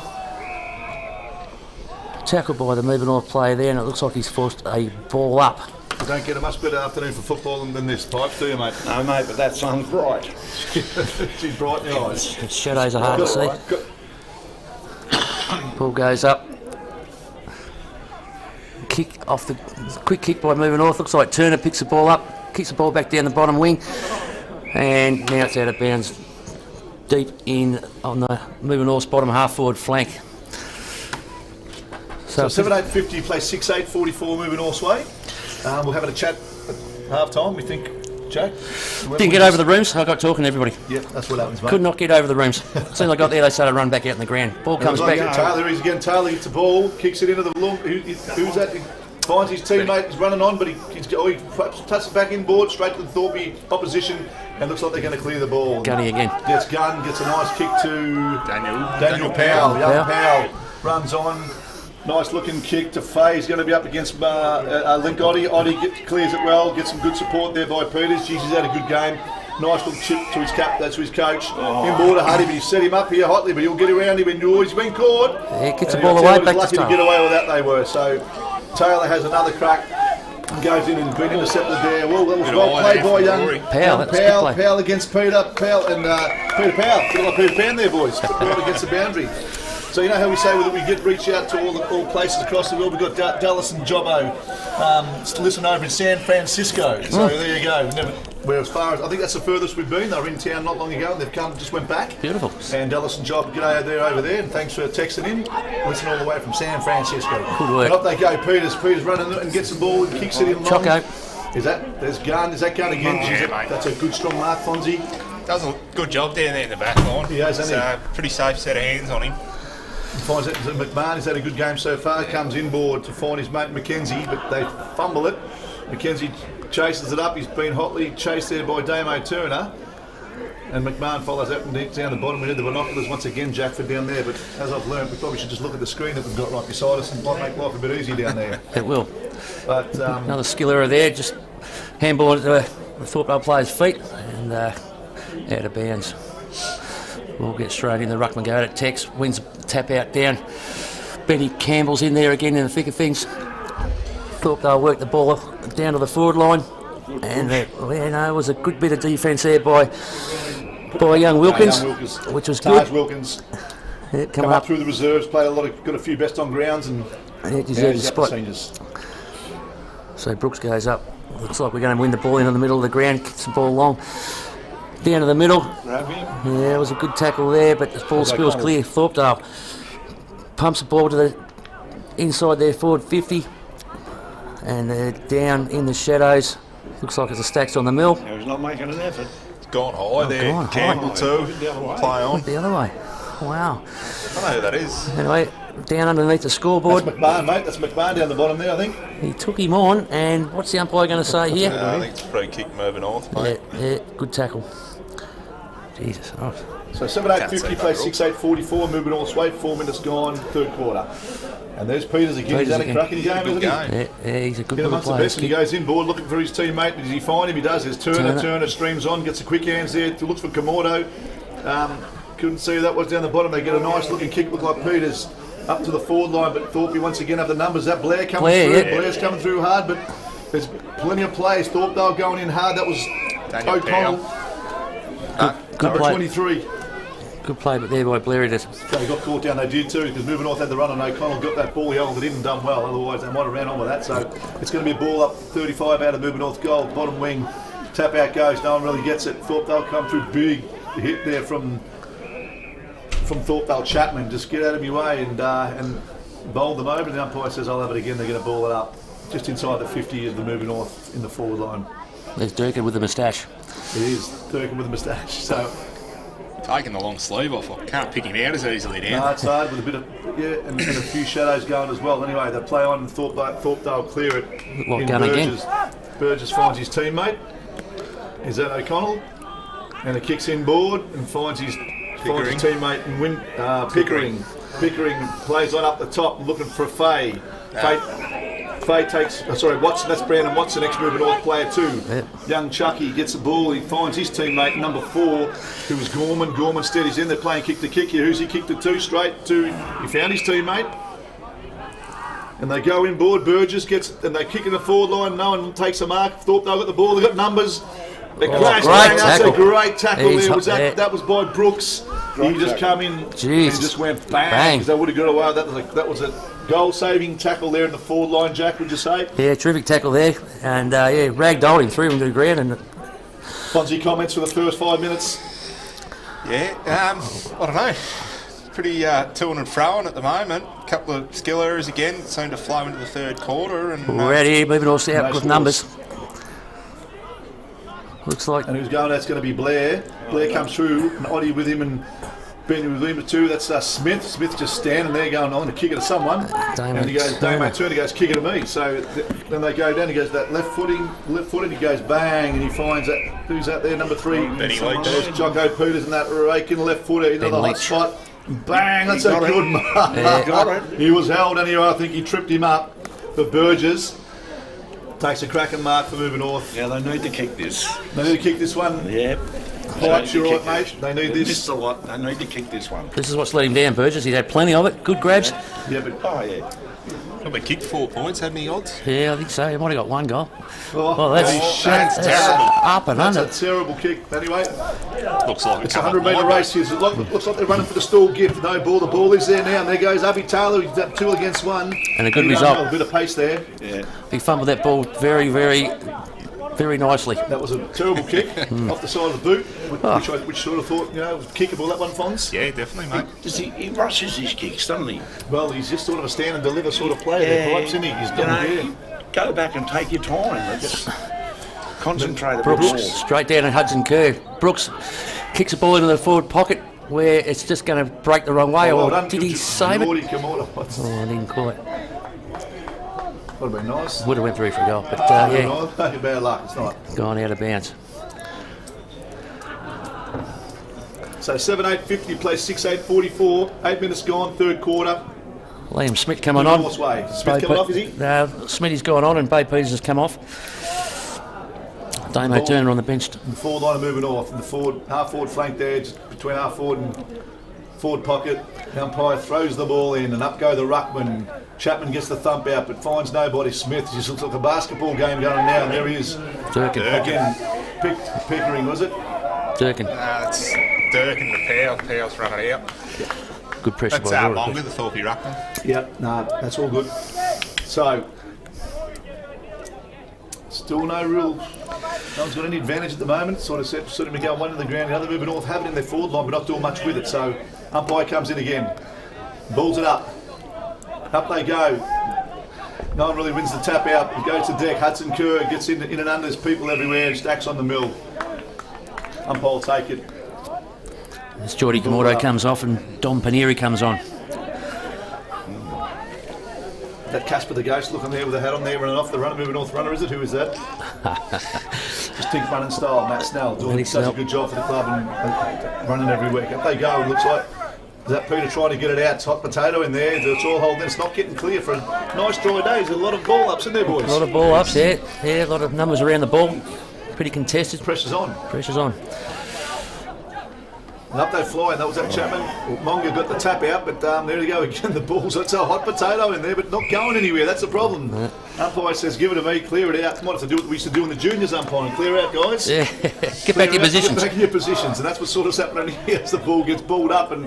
by the Mirboo North player there, and it looks like he's forced a ball up. You don't get a much better afternoon for football than this, Pipes, do you, mate? No, mate, but that sun's bright. She's bright in the eyes. The shadows are hard to see. Ball goes up. Quick kick by Mirboo North. Looks like Turner picks the ball up, kicks the ball back down the bottom wing, and now it's out of bounds deep in on the Mirboo North's bottom half forward flank. So 7-8-50 play 6-8-44 Mirboo North's way. We're having a chat at half time, we think, Jack. Didn't get over the rooms. I got talking to everybody. Yeah, that's what happens, mate. Could not get over the rooms. As soon as I got there, they started running back out in the ground. Ball comes back. Taylor is again. Taylor gets the ball, kicks it into the long. Who's that? He finds his teammate. He's running on, but he touches it back inboard, straight to the Thorpe opposition, and looks like they're going to clear the ball. Gunny again. Gets a nice kick to Daniel Powell. Young Powell runs on. Nice looking kick to Faye. He's going to be up against Link Oddie. Oddie clears it well, gets some good support there by Peters. Jeez, he's had a good game. Nice little chip to his to his coach. Inboard to Huddy, but he set him up here hotly, but he'll get around him. He's been caught. Yeah, gets the ball away back to lucky to get away with that, they were. So Taylor has another crack and goes in and been intercepted there. Well, that was well played by young Powell. Powell against Peter. Powell and Peter Powell. Feel like Peter Pan there, boys. Right against the boundary. So you know how we say that we reach out to all places across the world. We've got Dallas and Jobbo listen over in San Francisco. So there you go. We're as far as I think that's the furthest we've been. They were in town not long ago and they've just went back. Beautiful. And Dallas and Job, g'day over there, and thanks for texting in. Listen all the way from San Francisco. Good work. And up they go. Peters running and gets the ball and kicks it in long. Choco. There's Gunn. Is that Gunn again? Yeah, that's a good strong mark, Fonzie. Does a good job down there in the back line. He has, hasn't he? Pretty safe set of hands on him. He finds that McMahon has had a good game so far. Comes inboard to find his mate Mackenzie, but they fumble it. Mackenzie chases it up. He's been hotly chased there by Damo Turner. And McMahon follows that down the bottom. We need the binoculars once again, Jack, for down there. But as I've learned, we probably should just look at the screen that we've got right beside us and might make life a bit easier down there. It will. But another skill error there. Just handball at the Thorpdale player's feet and out of bounds. We'll get straight in the ruck and go at Tex. Wins the tap out down. Benny Campbell's in there again in the thick of things. Thorpdale worked the ball down to the forward line. And it was a good bit of defence there by young Wilkins, which was good. Wilkins Come up through the reserves, got a few best on grounds, and deserves a spot. So Brooks goes up. Looks like we're going to win the ball into the middle of the ground. Kicks the ball long. Down to the middle. Yeah, it was a good tackle there, but the ball spills clear. Thorpdale pumps the ball to the inside their forward 50, and they're down in the shadows. Looks like it's a Stacks on the mill. Yeah, he's not making an effort. It's gone high there. Campbell too. Play on. The other way. Wow. I know who that is. Anyway, down underneath the scoreboard. That's McMahon, mate. That's McMahon down the bottom there, I think. He took him on, and what's the umpire going to say here? I think it's a free kick moving north, mate. Yeah, good tackle. Jesus. Oh. So 7-8-50 plays 6-8-44, moving all this way, 4 minutes gone, third quarter. And there's Peters again. He's had a cracking game, isn't he? Yeah, he's a good player. Amongst the best, and he goes inboard looking for his teammate. Does he find him? He does. There's Turner streams on, gets the quick hands there, looks for Komodo. Couldn't see who that was down the bottom. They get a nice looking kick, look like Peters up to the forward line, but Thorpe once again have the numbers. That Blair coming through. Yeah. Blair's coming through hard, but there's plenty of plays. Thorpdale going in hard. That was Daniel O'Connell, Good number play. 23. Good play, but there by Blair. They got caught down, they did too, because Moving North had the run and O'Connell got that ball, he held it in and done well, otherwise they might have ran on with that. So it's going to be a ball up 35 out of Moving North goal, bottom wing, tap out goes, no one really gets it. Thorpdale come through, big hit there from Thorpdale Chapman, just get out of your way and bowled them over, and the umpire says I'll have it again. They're going to ball it up just inside the 50 of the Moving North in the forward line. There's Durkin with the moustache. It is, Durkin with a moustache, so... Taking the long sleeve off, I can't pick him out as easily now. No, it's hard with a bit of, and a few shadows going as well. Anyway, they play on and Thorpdale clear it. What, in gun again? Burgess finds his teammate. Is that O'Connell? And it kicks in board and finds his teammate and Pickering. Pickering plays on up the top looking for Fay. Fay takes, Watson, that's Brandon Watson, ex-Moving North player too. Yep. Young Chucky gets the ball, he finds his teammate, number 4, who was Gorman. Gorman steadies in, they're playing kick to kick here. Who's he kicked it to? Straight to, he found his teammate. And they go in board, Burgess gets, and they kick in the forward line, no one takes a mark. Thorpe, they've got the ball, they've got numbers. They crashed, that's a great tackle there. That was by Brooks. He just come in and just went bang. Because they would have got away. That was a goal-saving tackle there in the forward line, Jack, would you say? Yeah, terrific tackle there. And, ragdolled him, threw him to the ground. And Fonzie, comments for the first 5 minutes? Yeah, I don't know. Pretty to and fro-ing at the moment. A couple of skill errors again seem to flow into the third quarter. And ready, moving all out with numbers. Looks like. And who's going? That's going to be Blair. Blair comes through, and Oddie with him, and Benny with him too. That's Smith. Smith just standing there going, I'm going to kick it to someone. And he goes, Damo turn, he goes, kick it to me. So then they go down, he goes, that left footing, he goes bang, and he finds that, who's that there, number 3? Benny Leach. There's Jocko Peters and that raking left footer into the hot spot. Bang, that's a good mark. Got it. He was held anyway, I think he tripped him up. But Burgess takes a cracking mark for Moving North. Yeah, they need to kick this. They need to kick this one. Yep. Pipes, you're right, mate. They need this. Missed a lot. They need to kick this one. This is what's let him down, Burgess. He's had plenty of it. Good grabs. Yeah, but probably kicked 4 points, hadn't he, Odds? Yeah, I think so. He might have got 1 goal. That's terrible. Up and under. That's a terrible kick. Anyway, Looks like it's a 100-metre race here. It looks like they're running for the stall gift. No ball. The ball is there now, and there goes Avi Taylor. He's up 2 against 1. And a good result. A bit of pace there. Yeah. He fumbled that ball very, very, very nicely. That was a terrible kick off the side of the boot, which sort of thought, was kickable, that one, Fons. Yeah, definitely, mate. He rushes his kicks, doesn't he? Well, he's just sort of a stand and deliver sort of player. There, pipes, isn't he? He's done Go back and take your time. Let's concentrate a bit Brooks more. straight down at Hudson Kerr. Brooks kicks the ball into the forward pocket where it's just going to break the wrong way. Did he save it? Oh, I didn't quite. Would have been nice. Would have went through for a goal, but Bad luck, it's not. Gone out of bounds. So 7-8-50 plays 6-8-44. 8 minutes gone, third quarter. Liam Smith coming on. Way. Smith coming off, is he? Smitty's gone on and Bay Peters has come off. Damo Turner on the bench. The forward line are moving off. And the half forward flank there, just between half forward and forward pocket. The umpire throws the ball in and up go the ruckman. Chapman gets the thump out but finds nobody. Smith just looks like a basketball game going now, and there he is. Durkin. Again, Pickering, was it? Durkin. It's Durkin to Powell. Powell's running out. Good pressure That's by longer, the Thorpe ruckman. Yep, that's all good. So, still no one's got any advantage at the moment. Sort of me going one to the ground, the other moving north, have it in their forward line, but not doing much with it. So, umpire comes in again, balls it up. Up they go. No one really wins the tap out. It goes to deck. Hudson Kerr gets in and under. There's people everywhere. Just acts on the mill. Umpire will take it. As Geordie Camordo comes off and Dom Paneri comes on. That Casper the Ghost looking there with the hat on there, running off the runner, moving north runner, is it? Who is that? Just think fun and style. Matt Snell doing such a good job for the club and running every week. Up they go. It looks like. Is that Peter trying to get it out? It's hot potato in there. It's all holding. It's not getting clear for a nice dry day. There's a lot of ball ups in there, boys. A lot of ball ups, yeah. A lot of numbers around the ball. Pretty contested. Pressure's on. Pressure's on. And up they fly, and that was that Chapman. Monga got the tap out, but there you go again. The ball's, it's a hot potato in there, but not going anywhere. That's the problem. Umpire says, give it to me, clear it out. Might have to do what we used to do in the juniors umpiring. Clear out, guys. Yeah, get back to your positions. Get back in your positions, and that's what sort of happening here as the ball gets balled up, and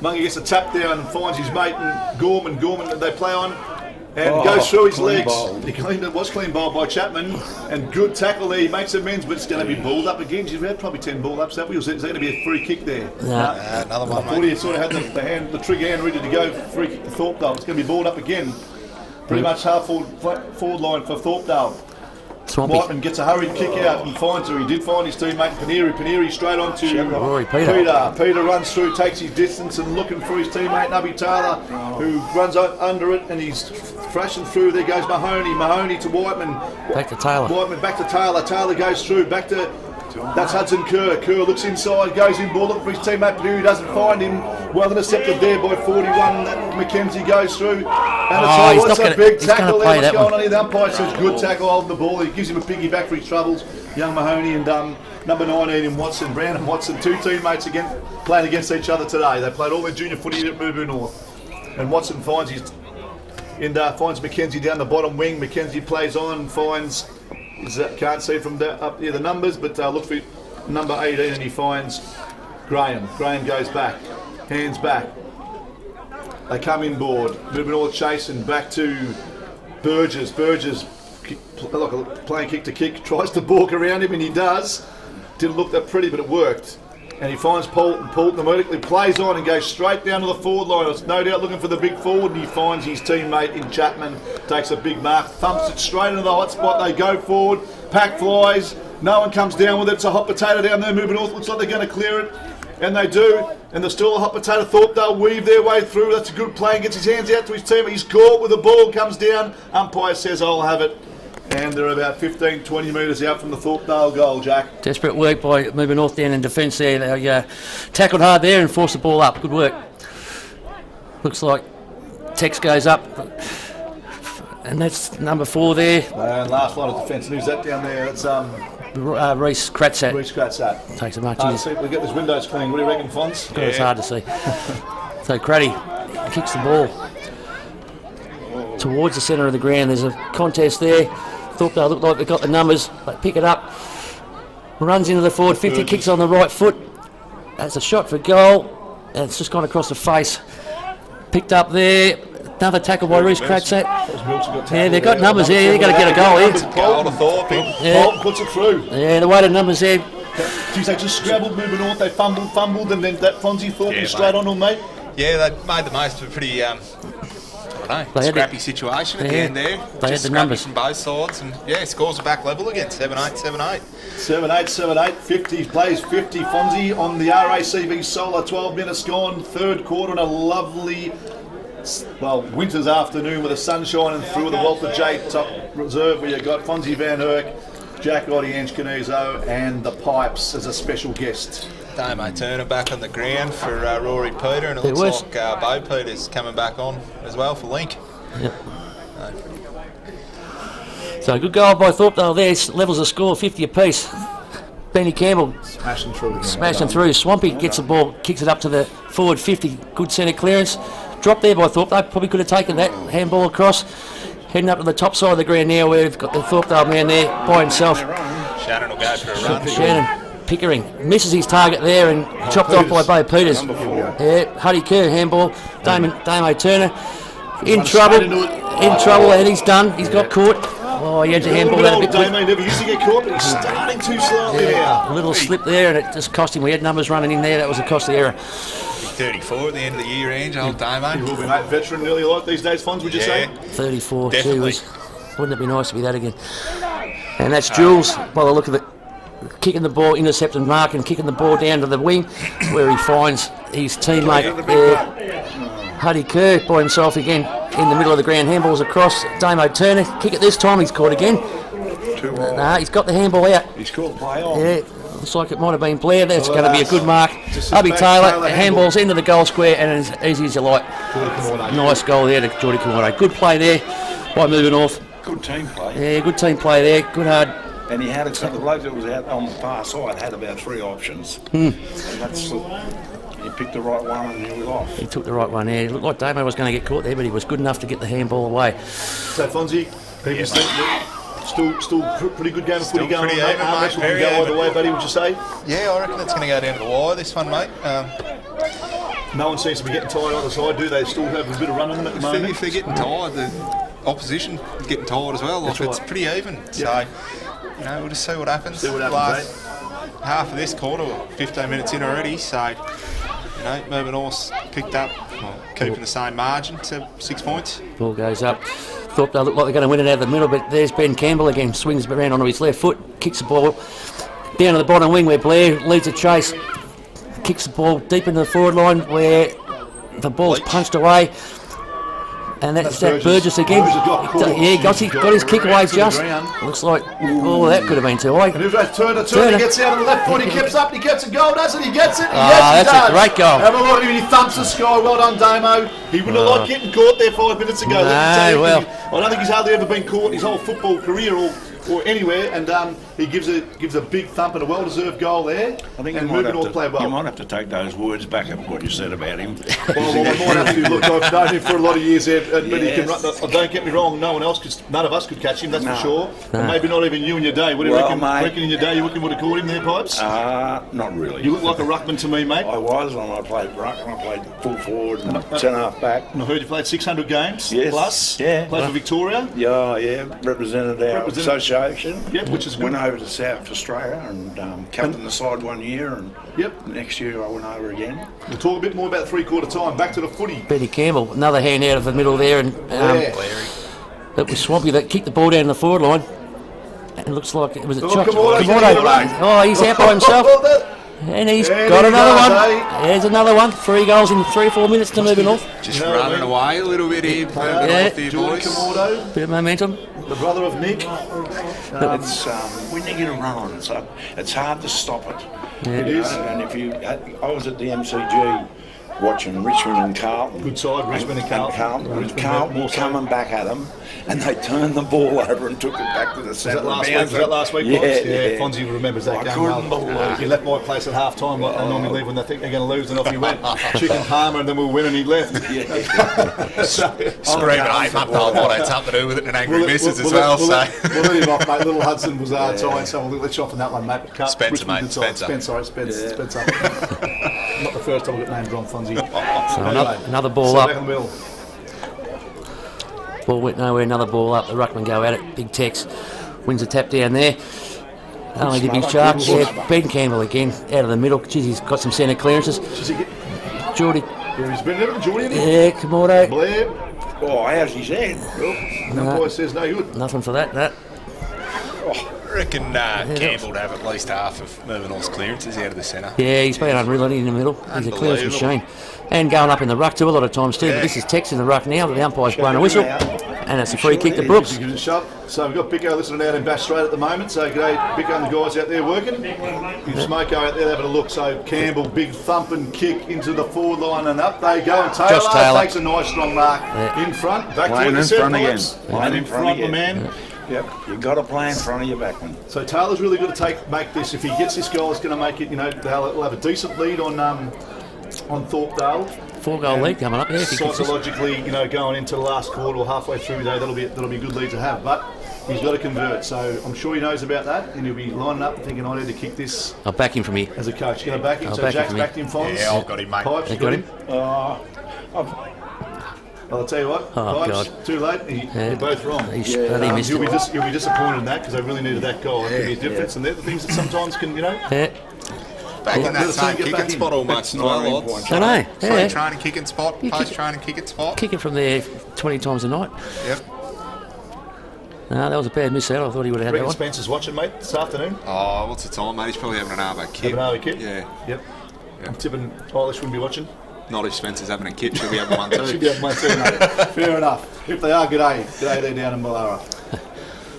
Munga gets a tap down and finds his mate, and Gorman, they play on. And goes through his legs. It was clean bowled by Chapman, and good tackle there. He makes amends, but it's going to be balled up again. You've had probably 10 ball ups. Is there going to be a free kick there? Another one, I thought he sort of had the trigger hand ready to go. Free kick to Thorpdale. It's going to be balled up again. Pretty much half forward line for Thorpdale. Whiteman gets a hurried kick out and finds her. He did find his teammate Paneri straight on to Rory Peter. Peter runs through, takes his distance and looking for his teammate Nubby Taylor, who runs under it, and he's thrashing through. There goes Mahoney to Whiteman. Back to Taylor. Whiteman back to Taylor. Taylor goes through, back to... That's Hudson Kerr. Kerr looks inside, goes in, ball looking for his teammate Paneri, doesn't find him. Well intercepted there by 41. Mackenzie goes through. And it's a big tackle there. What's going on here? The umpire says good tackle, holding the ball. He gives him a piggyback for his troubles. Young Mahoney and number 19 in Watson, Brandon Watson, two teammates playing against each other today. They played all their junior footy at Mirboo North. And Watson finds Mackenzie down the bottom wing. Mackenzie plays on, finds... can't see from up here the numbers, but look for number 18 and he finds Graham. Graham goes back, hands back. They come inboard, moving all chasing back to Burgess. Burgess, like a playing kick to kick, tries to balk around him and he does. Didn't look that pretty, but it worked. And he finds Poulton. Poulton immediately plays on and goes straight down to the forward line. It's no doubt looking for the big forward, and he finds his teammate in Chapman. Takes a big mark, thumps it straight into the hot spot. They go forward, pack flies. No one comes down with it. It's a hot potato down there moving north. Looks like they're going to clear it. And they do. And there's still a hot potato. Thorpdale weave their way through. That's a good play. And gets his hands out to his team. He's caught with the ball, comes down. Umpire says, I'll have it. And they're about 15, 20 metres out from the Thorpdale goal, Jack. Desperate work by Mirboo North down in defence there. They tackled hard there and forced the ball up. Good work. Looks like Tex goes up. And that's number 4 there. And last line of defence. And who's that down there? It's Reece Kratzat. Reece Kratzat. Takes a much. We get those windows clean. What do you reckon, Fons? It's hard to see. So Craddy kicks the ball towards the centre of the ground. There's a contest there. Thorpdale look like they've got the numbers. They pick it up. Runs into the forward 50, kicks on the right foot. That's a shot for goal. And it's just gone across the face. Picked up there. Another tackle by Reece Kratzat. Yeah, they've got numbers there. They've got to get a goal here. Goal to Thorpe. Bolton puts it through. Yeah, the way the numbers there. Geez, they just scrabbled moving north. They fumbled, and then that Fonzie Thorpe was straight on them, mate. Yeah, they made the most of a pretty... scrappy situation at the end there. They had the numbers from both sides, and scores are back level again. 7-8, 7-8. 7-8, 50 plays 50. Fonzie on the RACV Solar. 12 minutes gone. Third quarter, and a lovely, winter's afternoon with the sun shining through the Walter J Top Reserve, where you got Fonzie Van Herk, Jack Oddie Ange-Canizo, and the Pipes as a special guest. Damo Turner back on the ground for Rory Peter, and it looks like Bo Peter's coming back on as well for Link. Yep. So good goal by Thorpdale there, levels the score 50 apiece. Benny Campbell smashing through. Swampy gets the ball, kicks it up to the forward 50, good centre clearance. Dropped there by Thorpdale, probably could have taken that handball across. Heading up to the top side of the ground now, where we've got the Thorpdale man there by himself. Shannon will go for a run. Shannon Pickering misses his target there and chopped off by Bo Peters. Yeah, Huddy Kerr handball. Damo Turner in trouble, and he's done. He's got caught. Oh, he had to handball that a bit quick. Damo never used to get caught, but he's starting too slowly now. A little slip there, and it just cost him. We had numbers running in there. That was a costly error. 34 at the end of the year, Ange, old Damo. He will be a veteran nearly like these days, Fonz, would you say? 34, definitely. Wouldn't it be nice to be that again? And that's Jules, by the look of it, kicking the ball, intercepting mark and kicking the ball down to the wing, where he finds his teammate there, Huddy Kerr, by himself again in the middle of the ground. Handballs across, Damo Turner, kick it this time, he's caught again. He's got the handball out. He's caught play on. Yeah. Looks like it might have been Blair. That's going to be a good mark. Abby Taylor, handballs into the goal square, and as easy as you like. Nice goal there to Geordie Kamore. Good play there by Mirboo North. Good team play. Yeah, good team play there. Good hard And he had the bloke that was out on the far side had about 3 options. And that's he picked the right one and he was off. He took the right one there. It looked like Damo was going to get caught there, but he was good enough to get the handball away. So, Fonzie, people think that still pretty good game of footy going on. Pretty even, mate. Very Go even. either way, buddy, would you say? Yeah, I reckon it's going to go down to the wire, this one, mate. No one seems to be getting tired either side, do they? Still have a bit of run in them at the moment? If they're getting tired, the opposition is getting tired as well. Like, it's pretty even. So, you know, we'll just see what happens. Last half of this quarter, 15 minutes in already, so, you know, Mirboo North picked up, keeping the same margin to 6 points. Ball goes up. Thought they look like they're going to win it out of the middle, but there's Ben Campbell again. Swings around onto his left foot, kicks the ball down to the bottom wing where Blair leads the chase. Kicks the ball deep into the forward line where the ball's punched away. And that's that Burgess again. He got his kick away just. Looks like, that could have been too high. And who's that? Turner gets out on the left foot, he gets up, he gets a goal, doesn't he? He gets it, that's a great goal. Have a look at him, he thumps the sky, well done Damo. He wouldn't have liked getting caught there 5 minutes ago. I don't think he's hardly ever been caught in his whole football career or anywhere, and he gives a big thump and a well-deserved goal there. I think and Mirboo North played well. You might have to take those words back of what you said about him. Well, I might have to. Look, I've known him for a lot of years, Ed, but he can run. Don't get me wrong, none of us could catch him, that's for sure. And maybe not even you in your day. What do you reckon in your day you would have caught him there, Pipes? Not really. You look like a ruckman to me, mate. I was when I played ruck, and I played full forward and centre-half back. And I heard you played 600 games plus. Yeah. Played for Victoria. Yeah, represented our association. Yep, which is good. Went over to South Australia and captained the side 1 year, and next year I went over again. We'll talk a bit more about 3/4 time. Back to the footy. Benny Campbell, another hand out of the middle there, and it was Swampy that kicked the ball down the forward line. And it looks like it was a Kamordo. He's out by himself. And he's got another one. There's another one. 3 goals in 3 or 4 minutes to Mirboo North. Just running away a little bit here. Julie Kamordo, bit of momentum. the brother of Nick. It's when you get a run on, it's hard to stop it. It is. And I was at the MCG watching Richmond and Carlton. Good side, Richmond and Carlton. Carlton were coming back at them, and they turned the ball over and took it back to the centre. Was that last week? Yeah. Fonzie remembers that game well. He left my place at half time. I normally leave when they think they're going to lose, and off he went. Chicken Palmer, and then we were winning, he left. Screaming 8-month-old what had something to do with it and angry misses as well. We'll let him off, mate. Little Hudson was tied, so we'll let you off on that one, mate. Spencer, mate. Spencer. Spencer. Not the first time we got named wrong, Fonzie. So another ball up. Back in the middle. Ball went nowhere, another ball up. The ruckman go at it. Big Tex wins a tap down there. Only the big shark. Ben Campbell again out of the middle. Jeez, he's got some centre clearances. Geordie. He's been there, Geordie, isn't he? Yeah, Kamordo. Blair. Oh, how's his head? No boy says no good. Nothing for that. I reckon Campbell would have at least half of Mirboo North's clearances out of the centre. Yeah, he's been unreal in the middle. He's a clearance machine. And going up in the ruck too a lot of times too. But this is Tex in the ruck now. The umpire's blown a whistle. And it's a free kick to Brooks. Give it a shot. So we've got Bicko listening out in Bass Strait at the moment. So g'day Bicko and the guys out there working. Smoko out there having a look. So Campbell, big thumping kick into the forward line and up they go. And Taylor takes a nice strong mark in front. Back to the front again. Line in front, my man. Yep, you've got to play in front of your backman. So Taylor's really got to make this. If he gets this goal, it's going to make it. They'll have a decent lead on Thorpdale. 4-goal lead coming up. Yeah, psychologically, going into the last quarter or halfway through, that'll be a good lead to have. But he's got to convert. So I'm sure he knows about that, and he'll be lining up and thinking, I need to kick this. I'll back him from here. As a coach, going to back him. So Jack's backed him, Fonz. Yeah, I've got him, mate. Pipes, got him. I'll tell you what, Pipes, too late. You're both wrong. You'll be disappointed in that because they really needed that goal. It could be a difference, and they're the things that sometimes can, Back in that same kicking spot almost as well, odds. I know. Same training kicking spot, post-training kicking spot. Kicking from there 20 times a night. Yep. No, that was a bad miss out. I thought he would have had that one. Spencer's watching, mate, this afternoon. Oh, what's the time, mate? He's probably having an arvo kit. Having an arvo kit? Yeah. Yep. I'm tipping Eilish wouldn't be watching. Not if Spencer's having a kit, she'll be having one too. She'll be having one too, mate. Fair enough. If they are, g'day. G'day there down in Mallara.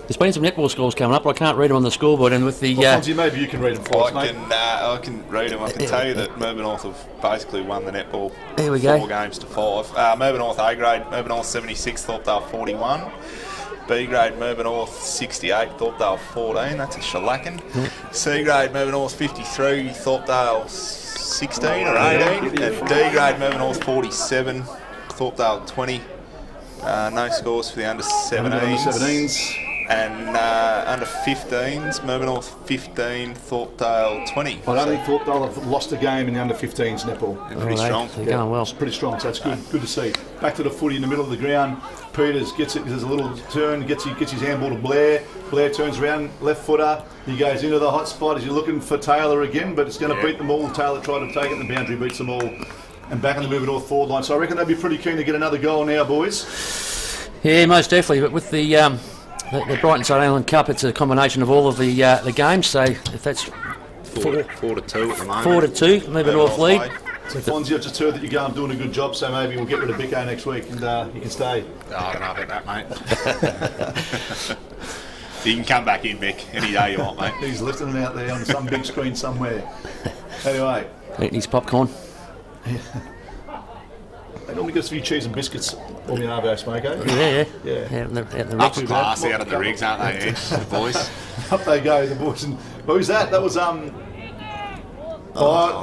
There's been some netball scores coming up, but I can't read them on the scoreboard. And with the Fonzie, maybe you can read them for us, mate. I can read them. I can tell you that Mirboo North have basically won the netball 4 games to 5. Mirboo North A grade, Mirboo North 76, Thorpdale 41. B grade Mirboo North 68, Thorpdale 14. That's a shellacking. C grade Mirboo North 53, Thorpdale 16 or 18. And D grade Mirboo North 47, Thorpdale 20. No scores for the under 17s. And under 15s, Mirboo North 15, Thorpdale 20. I don't think Thorpdale have lost a game in the under 15s netball. They're pretty strong. They're going well. It's pretty strong, so that's good to see. Back to the footy in the middle of the ground. Peters gets it, there's a little turn, gets his handball to Blair. Blair turns around, left footer. He goes into the hot spot. He's looking for Taylor again, but it's going to beat them all. Taylor tried to take it, and the boundary beats them all. And back on the Mirboo North forward line. So I reckon they'll be pretty keen to get another goal now, boys. Yeah, most definitely. But with the Brighton South Island Cup, it's a combination of all of the games. So if that's 4 to 2 at the moment. 4 to 2, Mirboo North lead. So Fonzie, I've just heard that you're doing a good job, so maybe we'll get rid of Bicko next week and you can stay. Oh, I don't know about that, mate. You can come back in, Mick, any day you want, mate. He's lifting them out there on some big screen somewhere. Anyway. Eating his popcorn. They normally get a few cheese and biscuits on the Arvo Smoko. Yeah. Out in the Up class out of the rigs, aren't they, the boys? Up they go, the boys. And who's that? That was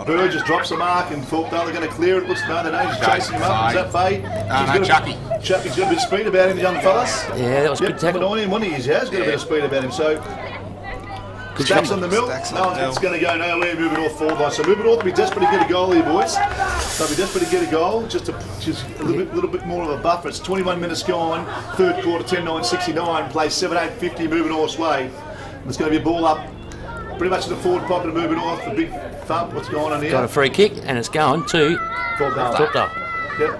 Burgess drops the mark and Thorpdale are going to clear it. Looks no, they know he's chasing him up. Is that Faye? No, Chucky. Chucky's got a bit of speed about him, the young fellas. Yeah, that was good tackle. On him, he's got a bit of speed about him. So Stacks on the mill. No, it's going to go nowhere. Mirboo North forward line. So Mirboo North will be desperate to get a goal here, boys. They'll be desperate to get a goal. Just a little bit more of a buffer. It's 21 minutes gone. Third quarter, 10-9-69. Plays 7-8-50 Mirboo North's way. There's going to be a ball up pretty much in the forward pocket of Mirboo North. The big thump. What's going on here? Got a free kick and it's going to Thorpdale. Yep.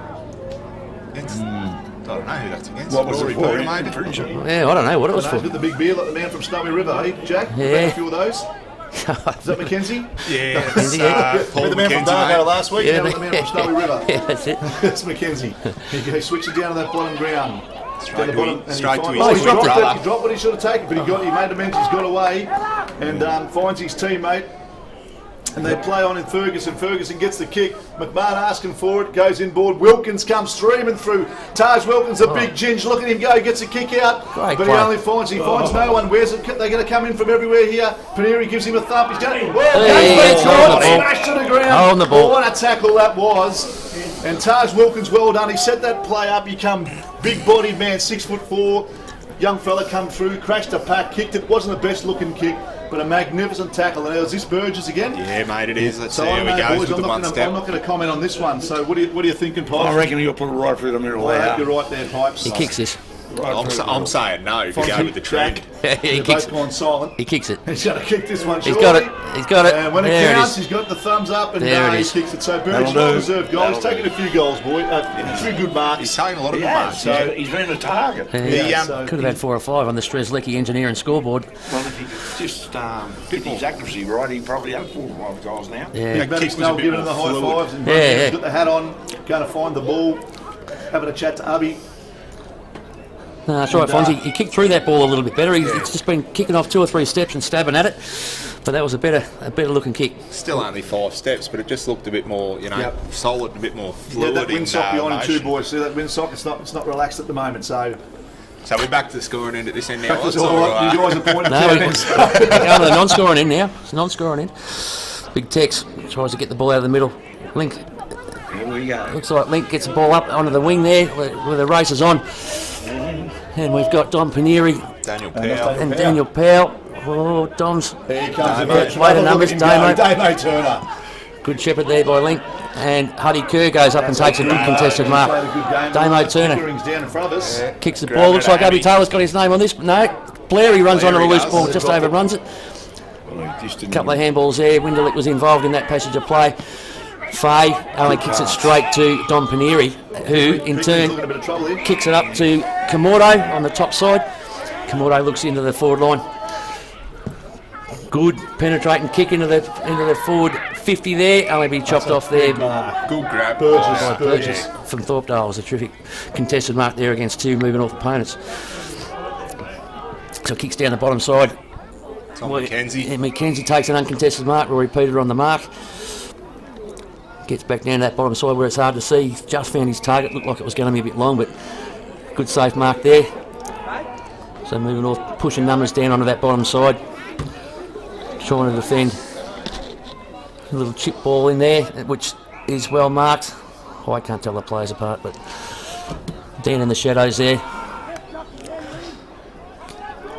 I don't know who that's against. What was it for? Yeah, I don't know what it was for. Got the big beer like the man from Snowy River, eh, Jack? Yeah. A few of those. Is that Mackenzie? Yeah, Paul the man from Dargo last week. Yeah, Now the man from Snowy River. Yeah, that's it. That's Mackenzie. He switches down to that bottom ground. Straight to his he brother. dropped what he should have taken, but he made amends. He's got away and finds his teammate. And they play on in Ferguson. Ferguson gets the kick. McMahon asking for it. Goes inboard. Wilkins comes streaming through. Taj Wilkins, a big ginge. Look at him go. He gets a kick out. Great but play. He only finds no one. Where's it? They're going to come in from everywhere here. Paneri gives him a thump. He's going to... Smashed to the ground. On the ball. What a tackle that was. And Taj Wilkins, well done. He set that play up. He come big-bodied man, 6'4". Young fella come through, crashed a pack, kicked it. Wasn't the best looking kick, but a magnificent tackle. And is this Burgess again? Yeah, mate, it is. Let's so see how he goes boys, with the one step. I'm not going to comment on this one. So what are you thinking, Pipes? I reckon you'll put it right through the middle I there. hope you're right there, Pipes. He kicks this. I'm saying no if you go with the trend. He They're kicks both gone silent. He kicks it. He's going to kick this one, He's surely. got it. He's got it. And when it There counts, it is. he's got the thumbs up and There it he is. kicks it. So Burgess, well-deserved goal. He's taken a few goals, boy. A few good marks. He's taking a lot of good Yeah, marks. so he's been a target. Could have had 4 or 5 on the Strzelecki engineering scoreboard. Well, if he just get his accuracy right, he probably had 4 or 5 goals now. Yeah. Big Snell giving him the high fives. And Yeah. got the hat on, going to find the ball, having a chat to Abby. No, that's right, Fonzie. He kicked through that ball a little bit better. He's just been kicking off 2 or 3 steps and stabbing at it. But that was a better looking kick. Still only 5 steps, but it just looked a bit more, solid, a bit more fluid. Yeah, that windsock behind him too, motion. boys. See that windsock? It's not relaxed at the moment. So we're back to the scoring end at this end now. that's all right. You guys are pointing No, we're to going to the non-scoring end now. It's non-scoring end. Big Tex tries to get the ball out of the middle. Link. Here we go. Looks like Link gets the ball up onto the wing there where the race is on. And we've got Dom Paneri Daniel Powell. and Daniel Powell. Oh, Dom's Here he comes. later numbers. Damo Turner. Good shepherd there by Link. And Huddy Kerr goes up and takes a big contested mark. Damo Turner Down in front of us. kicks the ball. Looks like Abby Taylor's got his name on this. But no, Blairy runs onto the loose ball, just overruns it. A couple of handballs there. Winderlick was involved in that passage of play. Faye only kicks it straight to Dom Paneri, who in turn kicks it up to Kamordo on the top side. Kamordo looks into the forward line. Good penetrating kick into the forward 50 there. Only be chopped off there. Good grab. Burgess from Thorpdale. It was a terrific contested mark there against 2 moving off opponents. So kicks down the bottom side. Tom McKenzie. Yeah, McKenzie takes an uncontested mark. Rory Peter on the mark. Gets back down to that bottom side where it's hard to see. He's just found his target. Looked like it was going to be a bit long, but good safe mark there. So moving off, pushing numbers down onto that bottom side, trying to defend. A little chip ball in there, which is well marked. Oh, I can't tell the players apart, but down in the shadows there.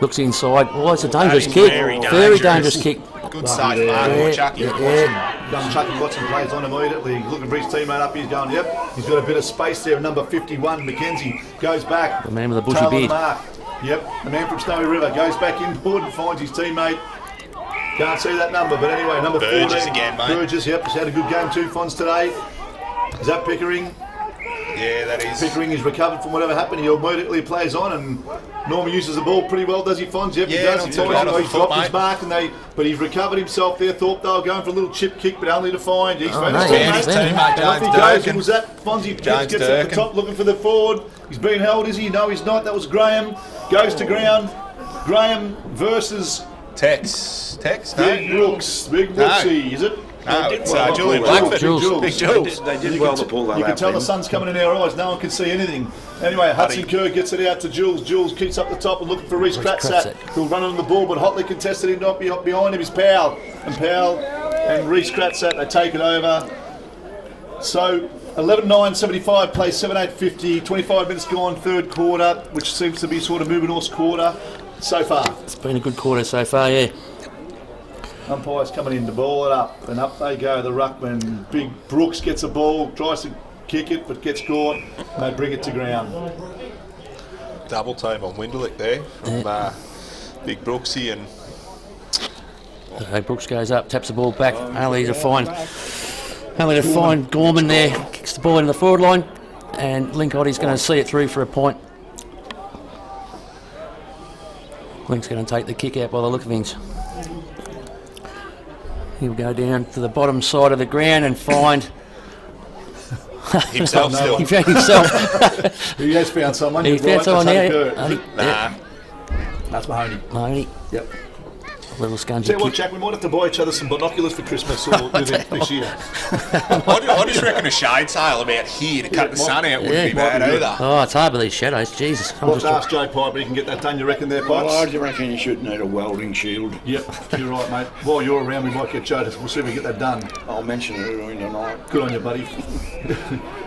Looks inside. Oh, it's a dangerous kick. Very dangerous kick. Good save, Mark. Chucky. Young Chucky Watson plays on immediately. Looking for his teammate up. He's going, yep. He's got a bit of space there. Number 51, Mackenzie, goes back. The man with the bushy Tail of the beard. mark. Yep, the man from Snowy River goes back inboard and finds his teammate. Can't see that number, but anyway, number Burgess 14. again, mate. Burgess, yep, he's had a good game too, Fons, today. Is that Pickering? Yeah, that is. Pickering is recovered from whatever happened. He immediately plays on, and Norman uses the ball pretty well, does he, Fons? Yep, Yeah, he does. not He's too bad off he's the foot, dropped his mate. mark, but he's recovered himself there. Thorpdale going for a little chip kick, but only to find his no, teammate. Yeah, his teammate, And off he James goes. Durkin. And was that Fonzie James gets at the Durkin. top looking for the forward. He's been held, is he? No, he's not. That was Graham. Goes to ground. Graham versus Tex, Big no? Brooks. Big Brooksy, is it? No, it's Well, Julian Jules. Blackford. Jules. Big Jules. They did You well can to pull that You can up tell the then. sun's coming in our eyes. No one can see anything. Anyway, Hudson Kerr gets it out to Jules. Jules keeps up the top and looking for Reece Kratzat, who'll run on the ball, but hotly contested. Him not behind him is Powell. And Powell and Reece Kratzat, they take it over. So 11-9-75 plays 7-8-50. 25 minutes gone, third quarter, which seems to be sort of moving North's quarter so far. It's been a good quarter so far, yeah. Umpires coming in to ball it up, and up they go, the ruckman. Big Brooks gets a ball, tries to kick it, but gets caught, and they bring it to ground. Double team on Winderlick there from Big Brooksy and So Brooks goes up, taps the ball back, only to find Gorman there, kicks the ball in the forward line, and Linkotti's going to see it through for a point. Link's going to take the kick out by the look of things. He'll go down to the bottom side of the ground and find himself still. he found himself. He has found someone. He you're found right, someone that's there. Honey Kerr. Nah. That's Mahoney. Mahoney, Yep. little scungy Tell you what, kick. Jack, we might have to buy each other some binoculars for Christmas or this year. I just reckon a shade sail about here to cut the sun out wouldn't be might bad be good. either. Oh, it's hard with these shadows, Jesus. I'm We'll have just to ask Joe Piper, he can get that done, you reckon there, Well, I Pipes? reckon you should need a welding shield. Yep, you're right, mate. While you're around, we might get Joe to, we'll see if we can get that done. I'll mention it during the night. Good on you, buddy.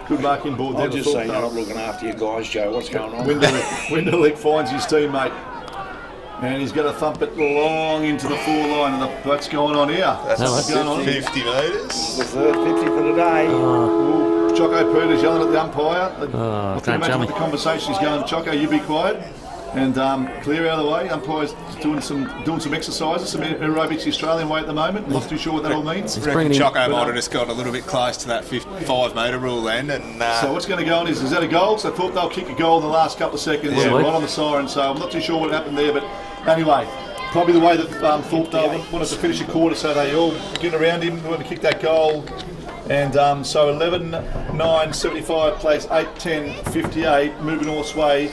Good mark in board there. I'll just say you're not looking after your guys, Joe. What's going on? Winderlick finds his teammate. And he's going to thump it long into the four line. And what's going on here? That's What's going on here? 50 metres. The third 50 for the day. Ooh, Choco Peters yelling at the umpire. I can don't tell imagine me. the conversation. He's going, Choco, you be quiet. And clear out of the way. Umpire's doing some exercises, some aerobics the Australian way at the moment. Not too sure what that all means. He's Reckon bringing in, Choco might have just got a little bit close to that 5 metre rule then. And So what's going to go on is that a goal? So I thought they'll kick a goal in the last couple of seconds, Yeah. right on the siren. So I'm not too sure what happened there, but anyway, probably the way that Thorpdale wanted to finish a quarter, so they all get around him, wanted to kick that goal. And so 11-9-75 plays 8-10-58, moving North's way.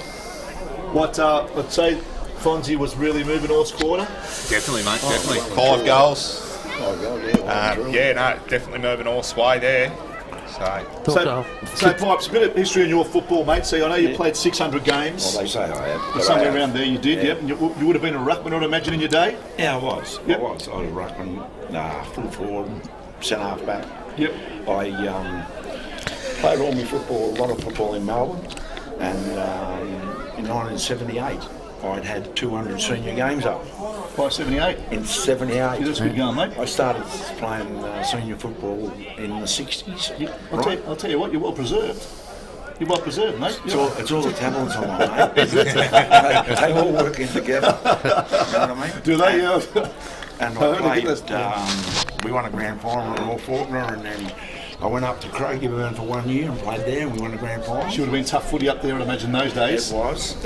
What let's say Fonzie was really moving North's quarter. definitely, mate, definitely. 5 goals. Oh, God, yeah. Yeah, no, definitely moving all sway there. So, So Pipes, a bit of history in your football, mate. See, I know you played 600 games. Well, they say I have. but Somewhere I have. around there you did, yep. And you would have been a ruckman, I would imagine, in your day. Yeah, I was. Yep. I was a ruckman, full forward, centre half back. Yep. I played all my football, a lot of football in Melbourne, and in 1978 I'd had 200 senior games up. 578. In 78, Yeah, that's good going, mate. I started playing senior football in the 60s. Yeah, I'll tell you what, you're well preserved. You're well preserved, mate. It's all the talents on my mate. They all working together. You know what I mean? Do they? And I I only played, get we won a grand final at North Faulkner, and then I went up to Craigieburn for 1 year and played there, and we won a grand final. She would have been tough footy up there, I'd imagine, those days. It was,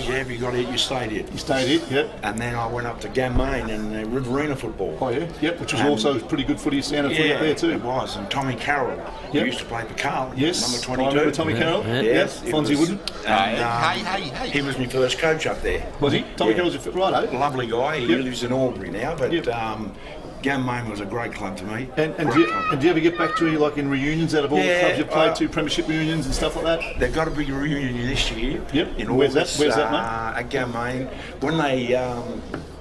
yeah, if you got it, you stayed it. You stayed it, yep. And then I went up to Gammane and Riverina football. Oh, yeah, yep, which was also pretty good footy, standard footy up there too. It was, and Tommy Carroll, who Yep. used to play for Carlton, Yes, number I 22. remember Tommy Carroll. Yeah. Yes, Yep, Fonzie wouldn't. And, he was my first coach up there. Was he? Tommy Yeah. Carroll's a fit, right, eh? Lovely guy. He Yep. lives in Albury now, but Yep. Gammane was a great club to me. And do you ever get back to like in reunions out of all the clubs you've played to, premiership reunions and stuff like that? They've got a big reunion this year. Yep. In Where's August, that? Where's that, mate? At Gammane. When they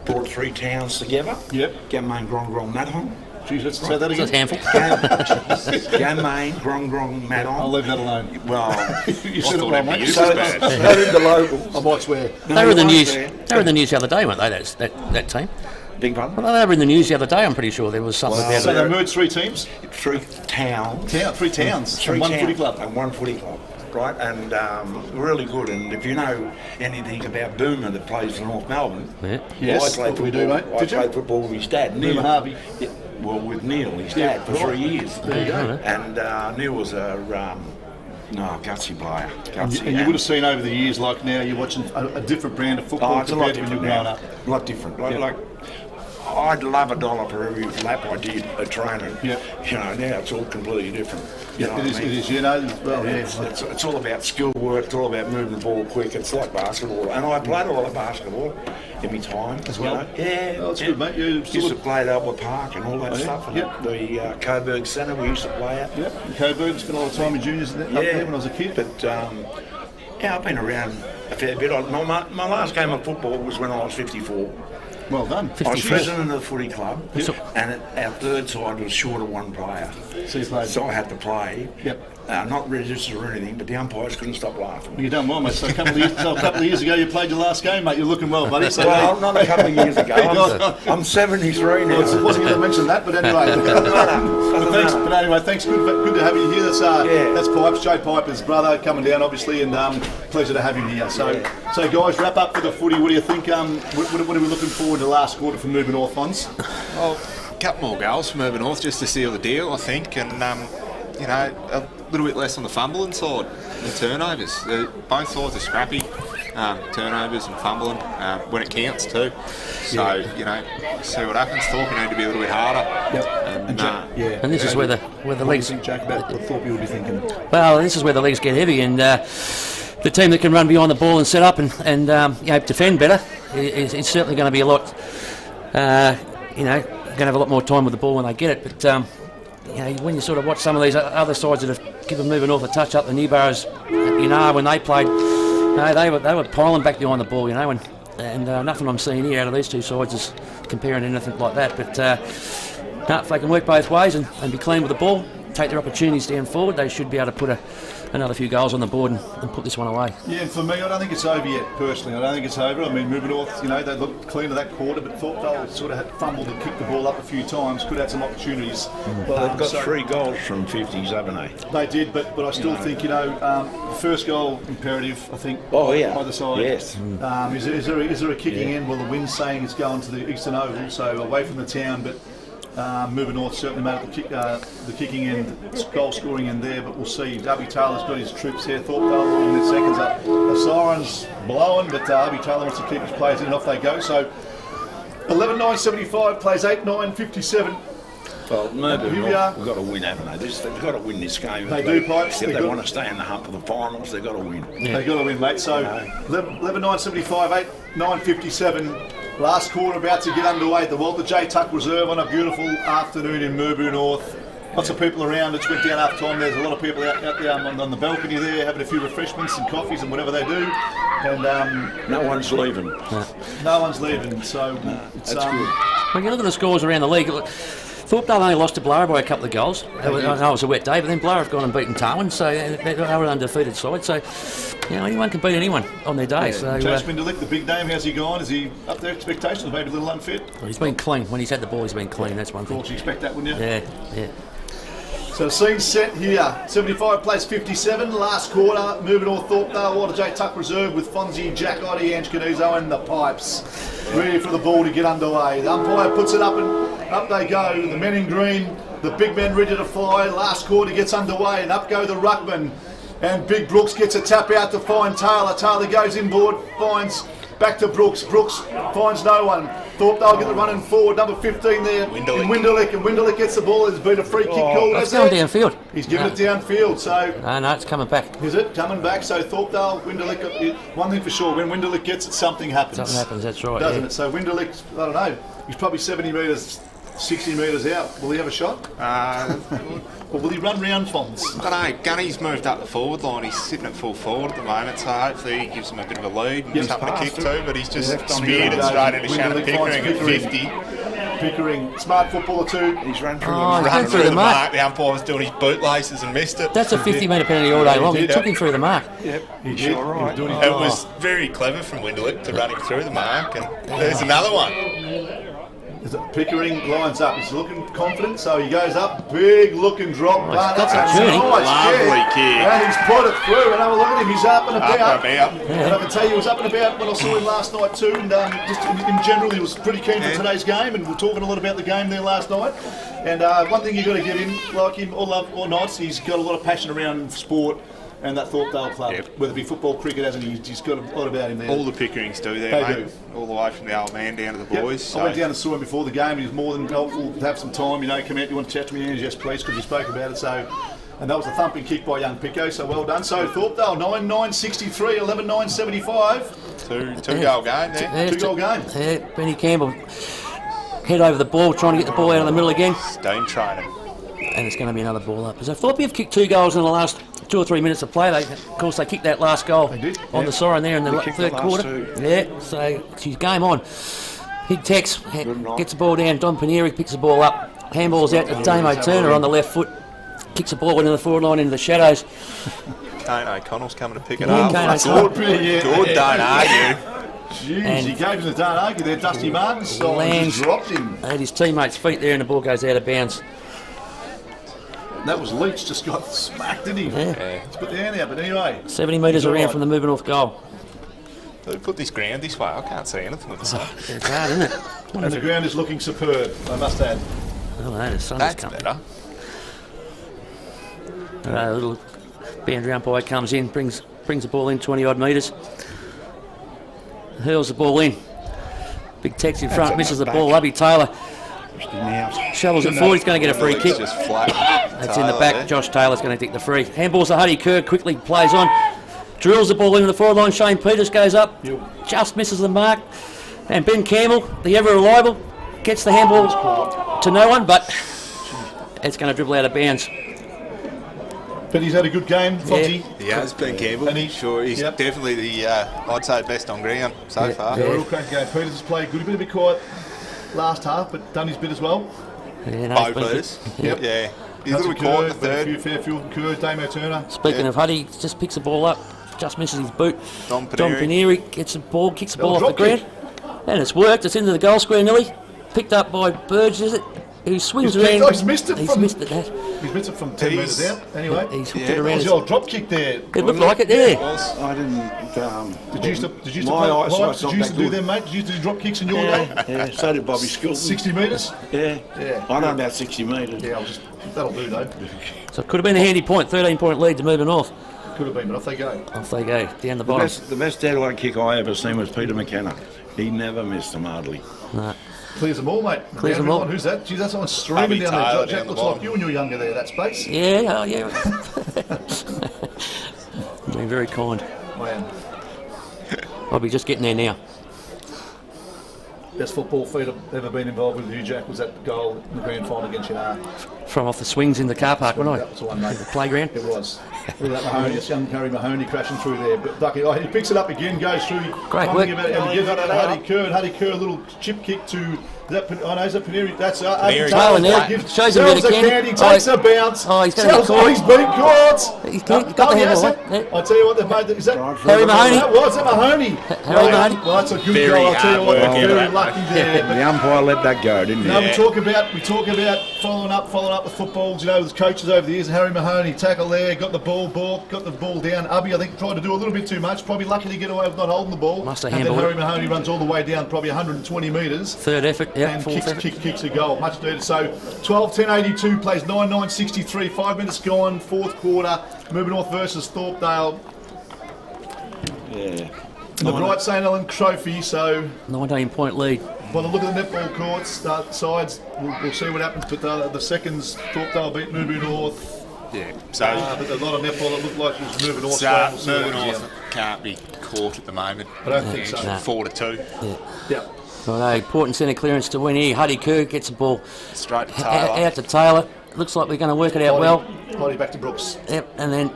brought 3 towns together. Yep. Gammane, Grong, Madon. Jeez, let's say that again. That's a handful. Gammane, Grong, Madon. I'll leave that alone. Well, You said it well, mate. so they're in the local. I might swear. They were in the news. They were in the news the other day, weren't they? That team. Big one. Well, they were in the news the other day. I'm pretty sure there was something about So it. they merged 3 teams? 3 towns. 3 towns. 3 and 1 towns footy club. And 1 footy club. Right, and really good. And if you know anything about Boomer that plays for North Melbourne, Yes, I played what do we football. do, mate? I Did you? played football with his dad, Neil. Boomer Harvey. Yeah, well, with Neil, his dad, for 3 years. There you go. And Neil was a gutsy player. Gutsy. And you would have seen over the years, like now, you're watching a different brand of football it's a lot compared to when you were different growing now. up. A lot different. Like I'd love $1 for every lap I did at training. Yep. You know, now it's all completely different. You know It what is, I mean? it is, you know. Well, yeah. It's all about skill work, it's all about moving the ball quick. It's like basketball. And I played a lot of basketball in my time. As well? You know? Yeah. Oh, that's good, mate. You Used to play at Albert Park and all that stuff. And Yep. the Coburg Centre we used to play at. Yeah, Coburg, spent a lot of time in juniors up there when I was a kid. But, yeah, I've been around a fair bit. My last game of football was when I was 54. Well done. I was president of the footy club, and our third side was short of 1 player. So I had to play. Yep. Not register or anything, but the umpires couldn't stop laughing. You've done well, mate. So a couple of years ago, you played your last game, mate. You're looking well, buddy. So, Well, not a couple of years ago. I'm 73 now. I wasn't going to mention that, but anyway. Thanks. Good to have you here. That's Pipes, Jay Piper's brother, coming down, obviously, and pleasure to have him here. So guys, wrap up for the footy. What do you think? What are we looking forward to last quarter for Mirboo North Funds? Well, a couple more goals from Mirboo North just to seal the deal, I think, and you know, a little bit less on the fumbling side and turnovers. Both sides are scrappy, turnovers and fumbling when it counts too. So you know, see what happens. Thorpe need to be a little bit harder. Yep. And this is where the legs. What do you think, Jack, about what Thorpe would be thinking? Well, this is where the legs get heavy, and the team that can run behind the ball and set up and defend better is certainly going to be a lot. Going to have a lot more time with the ball when they get it. But when you sort of watch some of these other sides that have given Mirboo North a touch up, the New Boroughs, when they played, they were piling back behind the ball, and nothing I'm seeing here out of these two sides is comparing anything like that. But if they can work both ways and be clean with the ball, take their opportunities down forward, they should be able to put another few goals on the board and put this one away. Yeah, and for me, I don't think it's over yet, personally. I don't think it's over. I mean, Mirboo North, they looked clean to that quarter, but Thorpdale sort of had fumbled and kicked the ball up a few times, could have had some opportunities. Well, they've got 3 goals from 50s, haven't they? They did, but I still think, the first goal imperative, I think, either side. Yes. Is there a kicking end? Well, the wind's saying it's going to the Eastern Oval, so away from the town, but Mirboo North certainly made it the kicking end, goal scoring end there, but we'll see. Darby Taylor's got his troops here. Thorpdale in the seconds up. The siren's blowing, but Darby Taylor wants to keep his players in and off they go. So 11-9-75 plays 8-9-57. Well, Mirboo Here we North, are. we've got to win, haven't they? They've got to win this game. They do, Pipes. If they want to stay in the hunt for the finals, they've got to win. They've got to win, mate. So 11-9-75, 8-9-57. Last quarter about to get underway at the Walter J. Tuck Reserve on a beautiful afternoon in Mirboo North. Lots of people around. It's went down half time. There's a lot of people out there on the balcony there having a few refreshments and coffees and whatever they do. And no one's leaving. No one's leaving. So it's that's good. When you look at the scores around the league, Thorpdale only lost to Blara by a couple of goals. I know it was a wet day, but then Blara have gone and beaten Tarwin, so they were an undefeated side. So, anyone can beat anyone on their day. So, James Mindelick, the big name, how's he gone? Is he up to expectations? Maybe a little unfit? Well, he's been clean. When he's had the ball, he's been clean. That's one Of thing. course, you expect that, wouldn't you? Yeah. So scene set here, 75 plays 57, last quarter, Mirboo North Thorpdale, Walter J. Tuck Reserve with Fonzie, Jack Oddie, Ange Canuzo and the Pipes. Ready for the ball to get underway. The umpire puts it up and up they go. The men in green, the big men ready to fly. Last quarter gets underway and up go the ruckman. And Big Brooks gets a tap out to find Taylor. Taylor goes inboard, finds back to Brooks. Brooks finds no one. Thorpdale get the running forward, number 15 there in Winderlick, and Winderlick gets the ball. There's been a free kick called. It's going downfield. He's given it downfield, so... No, it's coming back. Is it? Coming back, so Thorpdale, Winderlick, one thing for sure, when Winderlick gets it, something happens. Something happens, that's right. Doesn't it? So Winderlick, I don't know, he's probably 70 metres 60 metres out. Will he have a shot? Or will he run round Fonz? I don't know. Gunny's moved up the forward line. He's sitting at full forward at the moment, so hopefully he gives him a bit of a lead and something to kick to. But he's just speared it straight into Shannon Pickering at 50. Pickering, smart footballer too. He's run through Ran through the mark. The umpire was doing his bootlaces and missed it. That's a 50-metre penalty all day long. He took him through the mark. Yep, he's did. sure right. It was very clever from Winderlick to run him through the mark, and there's another one. Pickering lines up. He's looking confident, so he goes up. Big looking drop. That's a That's journey. Lovely kick. And he's put it through. And have a look at him. He's up and about. Up and about. And I can tell you, he was up and about when I saw him last night too. And just in general, he was pretty keen for today's game. And we're talking a lot about the game there last night. And one thing you've got to give him, like him or not, he's got a lot of passion around sport. And that Thorpdale club, whether it be football, cricket, hasn't he? He's got a lot about him there. All the Pickerings do there, They mate. All the way from the old man down to the boys. I went down and saw him before the game. He was more than helpful to have some time. You know, come out, you want to chat to me? Yes, please, because we spoke about it. So, and that was a thumping kick by young Pico. So well done. So Thorpdale 9-9-63, 11-9-75. Two goal game there. 2 goal game. Yeah, Benny Campbell head over the ball, trying to get the ball out of the middle again. Steam training. And it's going to be another ball up. So Thorpe have kicked 2 goals in the last 2 or 3 minutes of play. Of course, they kicked that last goal on the siren there in the third quarter. Yeah, so she's game on. Big Tex gets the ball down. Don Paneri picks the ball up. Handball's out to Damo Turner on the left foot. Kicks the ball into the forward line into the shadows. Kane O'Connell's coming to pick it Yeah, up. Kane O'Connell. Good, don't argue. Jeez, And he gave him the don't argue there. Dusty Martin style and lands just dropped him. at his teammate's feet there, and the ball goes out of bounds. That was Leach just got smacked, didn't he? Yeah. He's put the hand out, but anyway. 70 metres around from the Mirboo North goal. Who put this ground this way? I can't see anything with this. It's hard, isn't it? And the ground is looking superb, I must add. Oh, no, the sun's That's coming. better. A little boundary umpire comes in, brings the ball in 20 odd metres, hurls the ball in. Big Tex in front, misses the ball. Lovey Taylor shovels it forward. He's going to get a free kick. Just flat. That's in the back. Josh Taylor's going to take the free. Handballs to Huddy Kerr, quickly plays on, drills the ball into the forward line. Shane Peters goes up, just misses the mark, and Ben Campbell, the ever reliable, gets the handball to no one, but it's going to dribble out of bounds. But he's had a good game, Fonzie. He has been Campbell. And He's definitely the, I'd say, best on ground so far. Yeah, real crack game. Peters has played good. A bit quiet last half, but done his bit as well. Yeah, no, Both Peters. Yep. Yeah. He's a little bit quiet in the third. Fairfield and Kerr, Damo Turner. Speaking of Huddy, just picks the ball up, just misses his boot. Don Paneri gets the ball, kicks the ball off the drop ground, and it's worked. It's into the goal square nearly. Picked up by Burge, is it? Who swings around. He's missed it. He's missed it. He's missed it from 10 metres out. Anyway, He's hooked it around. That was His, the old drop kick there. it looked like it there. I didn't. Did you used to my play, eyesight's Mike, did not you used to that do good. them, mate? Did you used to do drop kicks in your day? Yeah, so did Bobby Skilton. 60 metres? Yeah. Yeah. I know about 60 metres. Yeah, that'll do though. So it could have been a handy point, 13-point lead to Mirboo North. Could have been, but off they go. Off they go, down the The bottom. best deadline kick I ever seen was Peter McKenna. He never missed them hardly. No. Clears them all, mate. Clears them all. Who's that? Geez, that's someone streaming down Taylor there. down Jack the looks bottom. like you when you were younger there, that space. Yeah, oh yeah. Been very kind. Man, I'll be just getting there now. best football feat I've ever been involved with you, Jack, was that goal in the grand final against Yannar. From off the swings in the car park, wasn't I? That was the one, mate. The playground. It was. Look at that Mahoney, it's young Harry Mahoney crashing through there. But Ducky, he picks it up again, goes through. Great trying work. to give it, and he gives it to Huddy Kerr, a little chip kick to. Is that Paneri? That's Taylor now shows him a bit of candy. Takes a bounce. Oh, he's going to get caught. He's been caught. He's got the handle. Yeah. I tell you what, they've made. Is that Harry Mahoney. That was it, Mahoney. Harry Mahoney. Well, that's a good Very goal. I'll tell you what, hard work, very yeah. lucky there. The umpire let that go, didn't he? No, we talk about following up the footballs. You know, with coaches over the years. Harry Mahoney tackle there, got the ball down. Ubby, I think, tried to do a little bit too much. Probably lucky to get away with not holding the ball. Must have and then handballed Harry Mahoney runs all the way down, probably 120 metres. Third effort, yeah, And fourth effort. kicks a goal. Much needed. So 12-10-82 plays 9-9-63. 5 minutes gone. Fourth quarter. Mirboo North versus Thorpdale. Yeah. The Bright St Helens Trophy. So 19-point lead. by the look of the netball courts, sides, we'll see what happens. But the seconds, Thorpdale beat Mirboo North. Yeah. So, But a lot of netball, it looked like it was Mirboo North. Mirboo North can't be caught at the moment. I don't think so. No. 4-2. Yeah. Right, important centre clearance to win here. Huddy Kerr gets the ball Straight to Taylor. out to Taylor. Looks like we're going to work it out well. Body back to Brooks. Yep, and then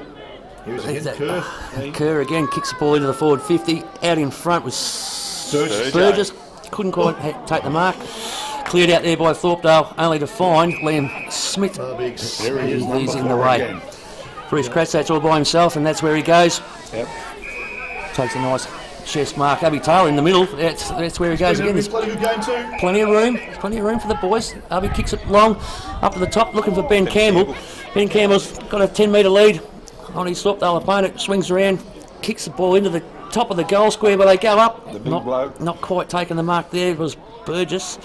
Here's again, Kerr. Kerr again kicks the ball into the forward 50. Out in front was Burgess. Couldn't quite take the mark. Cleared out there by Thorpdale, only to find Liam Smith. He's in the way. Again. Bruce Kratz, that's all by himself, and that's where he goes. Yep. Takes a nice chest mark. Abby Taylor in the middle. That's where he goes again. There's Plenty good game too. plenty of room for the boys. Abby kicks it long, up to the top, looking for Ben Campbell. Ben Campbell's got a 10-metre lead on his Thorpdale opponent. Swings around, kicks the ball into the top of the goal square, but they go up. The big bloke. Not quite taking the mark there. It was Burgess,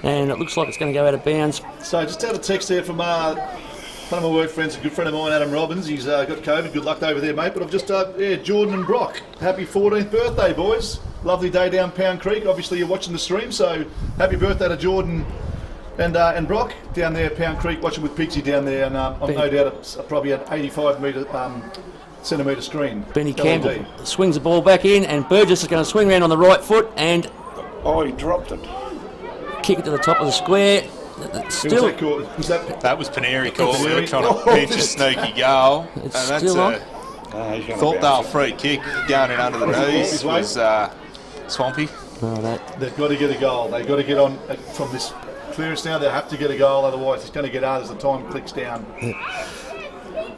and it looks like it's going to go out of bounds. So just had a text there from one of my work friends, a good friend of mine, Adam Robbins. He's got COVID. Good luck over there, mate. But I've just, Jordan and Brock. Happy 14th birthday, boys. Lovely day down Pound Creek. Obviously, you're watching the stream, so happy birthday to Jordan and Brock down there, Pound Creek, watching with Pixie down there. And I'm no doubt it's probably an 85 centimetre screen. Benny LED. Campbell swings the ball back in, and Burgess is going to swing around on the right foot and Oh, he dropped it. kick it to the top of the square. Still, That was Paneri call. They were trying to pitch a sneaky goal. It's And that's still on. a He's gonna Thorpdale bounce free kick going in under the knees was Swampy. They've got to get a goal. They've got to get on from this clearance now. They have to get a goal, otherwise it's going to get hard as the time clicks down.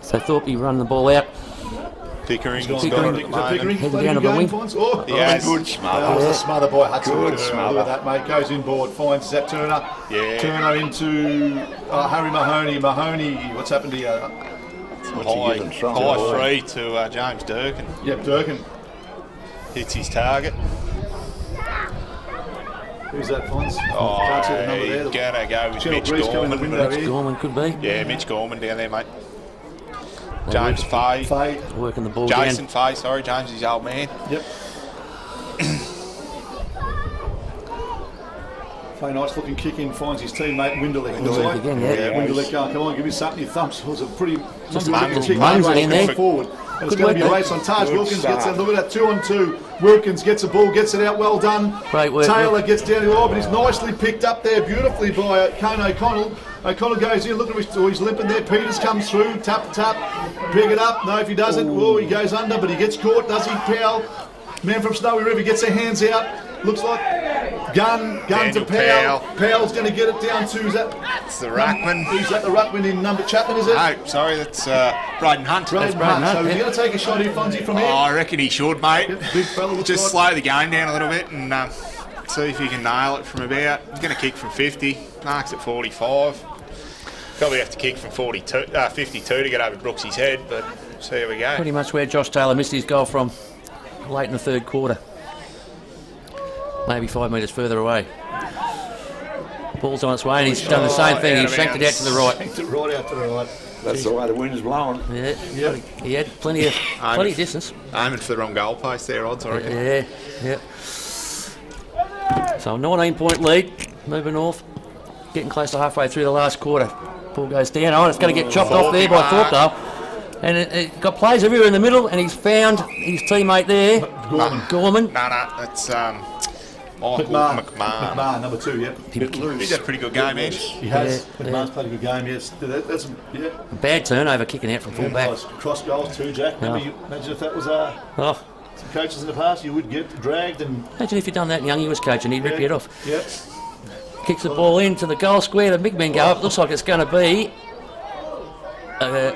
so Thorpe run the ball out. Pickering's Pickering, got it at the is that Pickering? moment. Heading down to the wing. Oh, Yes. Good smother. that was a smother by Hudson. Good Look smother. at that, mate. Goes inboard, finds Zap Turner. Yeah. Turner into Harry Mahoney. Mahoney, what's happened here? What's he giving? High free to James Durkin. Yep, Durkin. Hits his target. Who's that, Fons? Oh, Can't see the number there. he's gonna go with Channel Mitch breeze coming in the Gorman. window here. Gorman could be Yeah, Mitch Gorman down there, mate. James Fay. Fay. working the ball Jason down. Fay, sorry, James is the old man. Yep. Fay, nice looking kick in, finds his teammate Winderlick. Winderlick again, yeah. Winderlick going, come on, give me something, your thumps. It was a pretty Just good kick lungs it in going there. forward. And it's Good going to be a work, race on Taj. Good Wilkins gets start. it. Look at that, 2-on-2. Wilkins gets the ball, gets it out, well done. Great work, Taylor Nick. gets down to the but he's nicely picked up there beautifully by Cone O'Connell. O'Connell goes in, look at him, he's limping there. Peters comes through, tap, pick it up. No, if he doesn't, oh, he goes under, but he gets caught, does he? Powell, man from Snowy River, gets their hands out. Looks like gun to Daniel Powell. Powell. Powell's going to get it down to, is that? It's the Ruckman. Who's that, the Ruckman in number Chapman, is it? No, sorry, that's Braden Hunt. Braden Braden Hunt. Hunt, So yeah. he's going to take a shot here, Fonzie, from Oh, here. I reckon he should, mate. Big fella looks Just like. slow the game down a little bit and see if he can nail it from about. He's going to kick from 50, marks at 45. Probably have to kick from 52 to get over Brooksy's head, but see how we go. Pretty much where Josh Taylor missed his goal from late in the third quarter. Maybe 5 metres further away. Ball's on its way, and he's done the same thing. He shanked it out to the right. Shanked it right out to the right. That's the way the wind's blowing. Yeah, Yep. he had plenty of distance. Aiming for the wrong goalpost there, odds, I reckon. Yeah. So a 19-point lead, moving north, getting close to halfway through the last quarter. Ball goes down. Oh, it's going to get chopped off there by Thorpdale. And it got players everywhere in the middle, and he's found his teammate there, Gorman. No, that's Michael McMahon. McMahon. McMahon, number 2, yep. He's had a pretty good game, man. He has. Yeah, McMahon's played a good game, yes. That's, yeah. Bad turnover kicking out from fullback. Nice. Cross goals too, Jack. Imagine if that was Oh, some coaches in the past, you would get dragged and... imagine if you'd done that young, you was coaching, he'd rip you head off. Yep. Kicks the ball into the goal square, the big men go up. Looks like it's going to be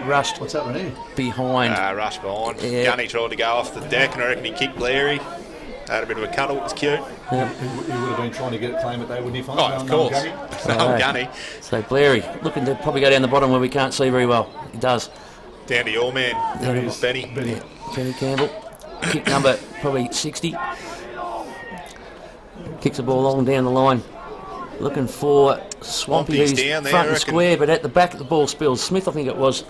rushed What's happening here? behind. Rush behind. Yeah. Gunny tried to go off the deck, and I reckon he kicked Larry. Had a bit of a cuddle, it was cute. He would have been trying to get it claim it, though, wouldn't he? Fine? Oh, of course. No, Gunny. So Blairy looking to probably go down the bottom where we can't see very well. He does. Down to your man, Benny. Benny Campbell, kick number probably 60. Kicks the ball long down the line. Looking for Swampy, Swampy's who's down there, front I and reckon. square, but at the back the ball spills. Smith, I think it was,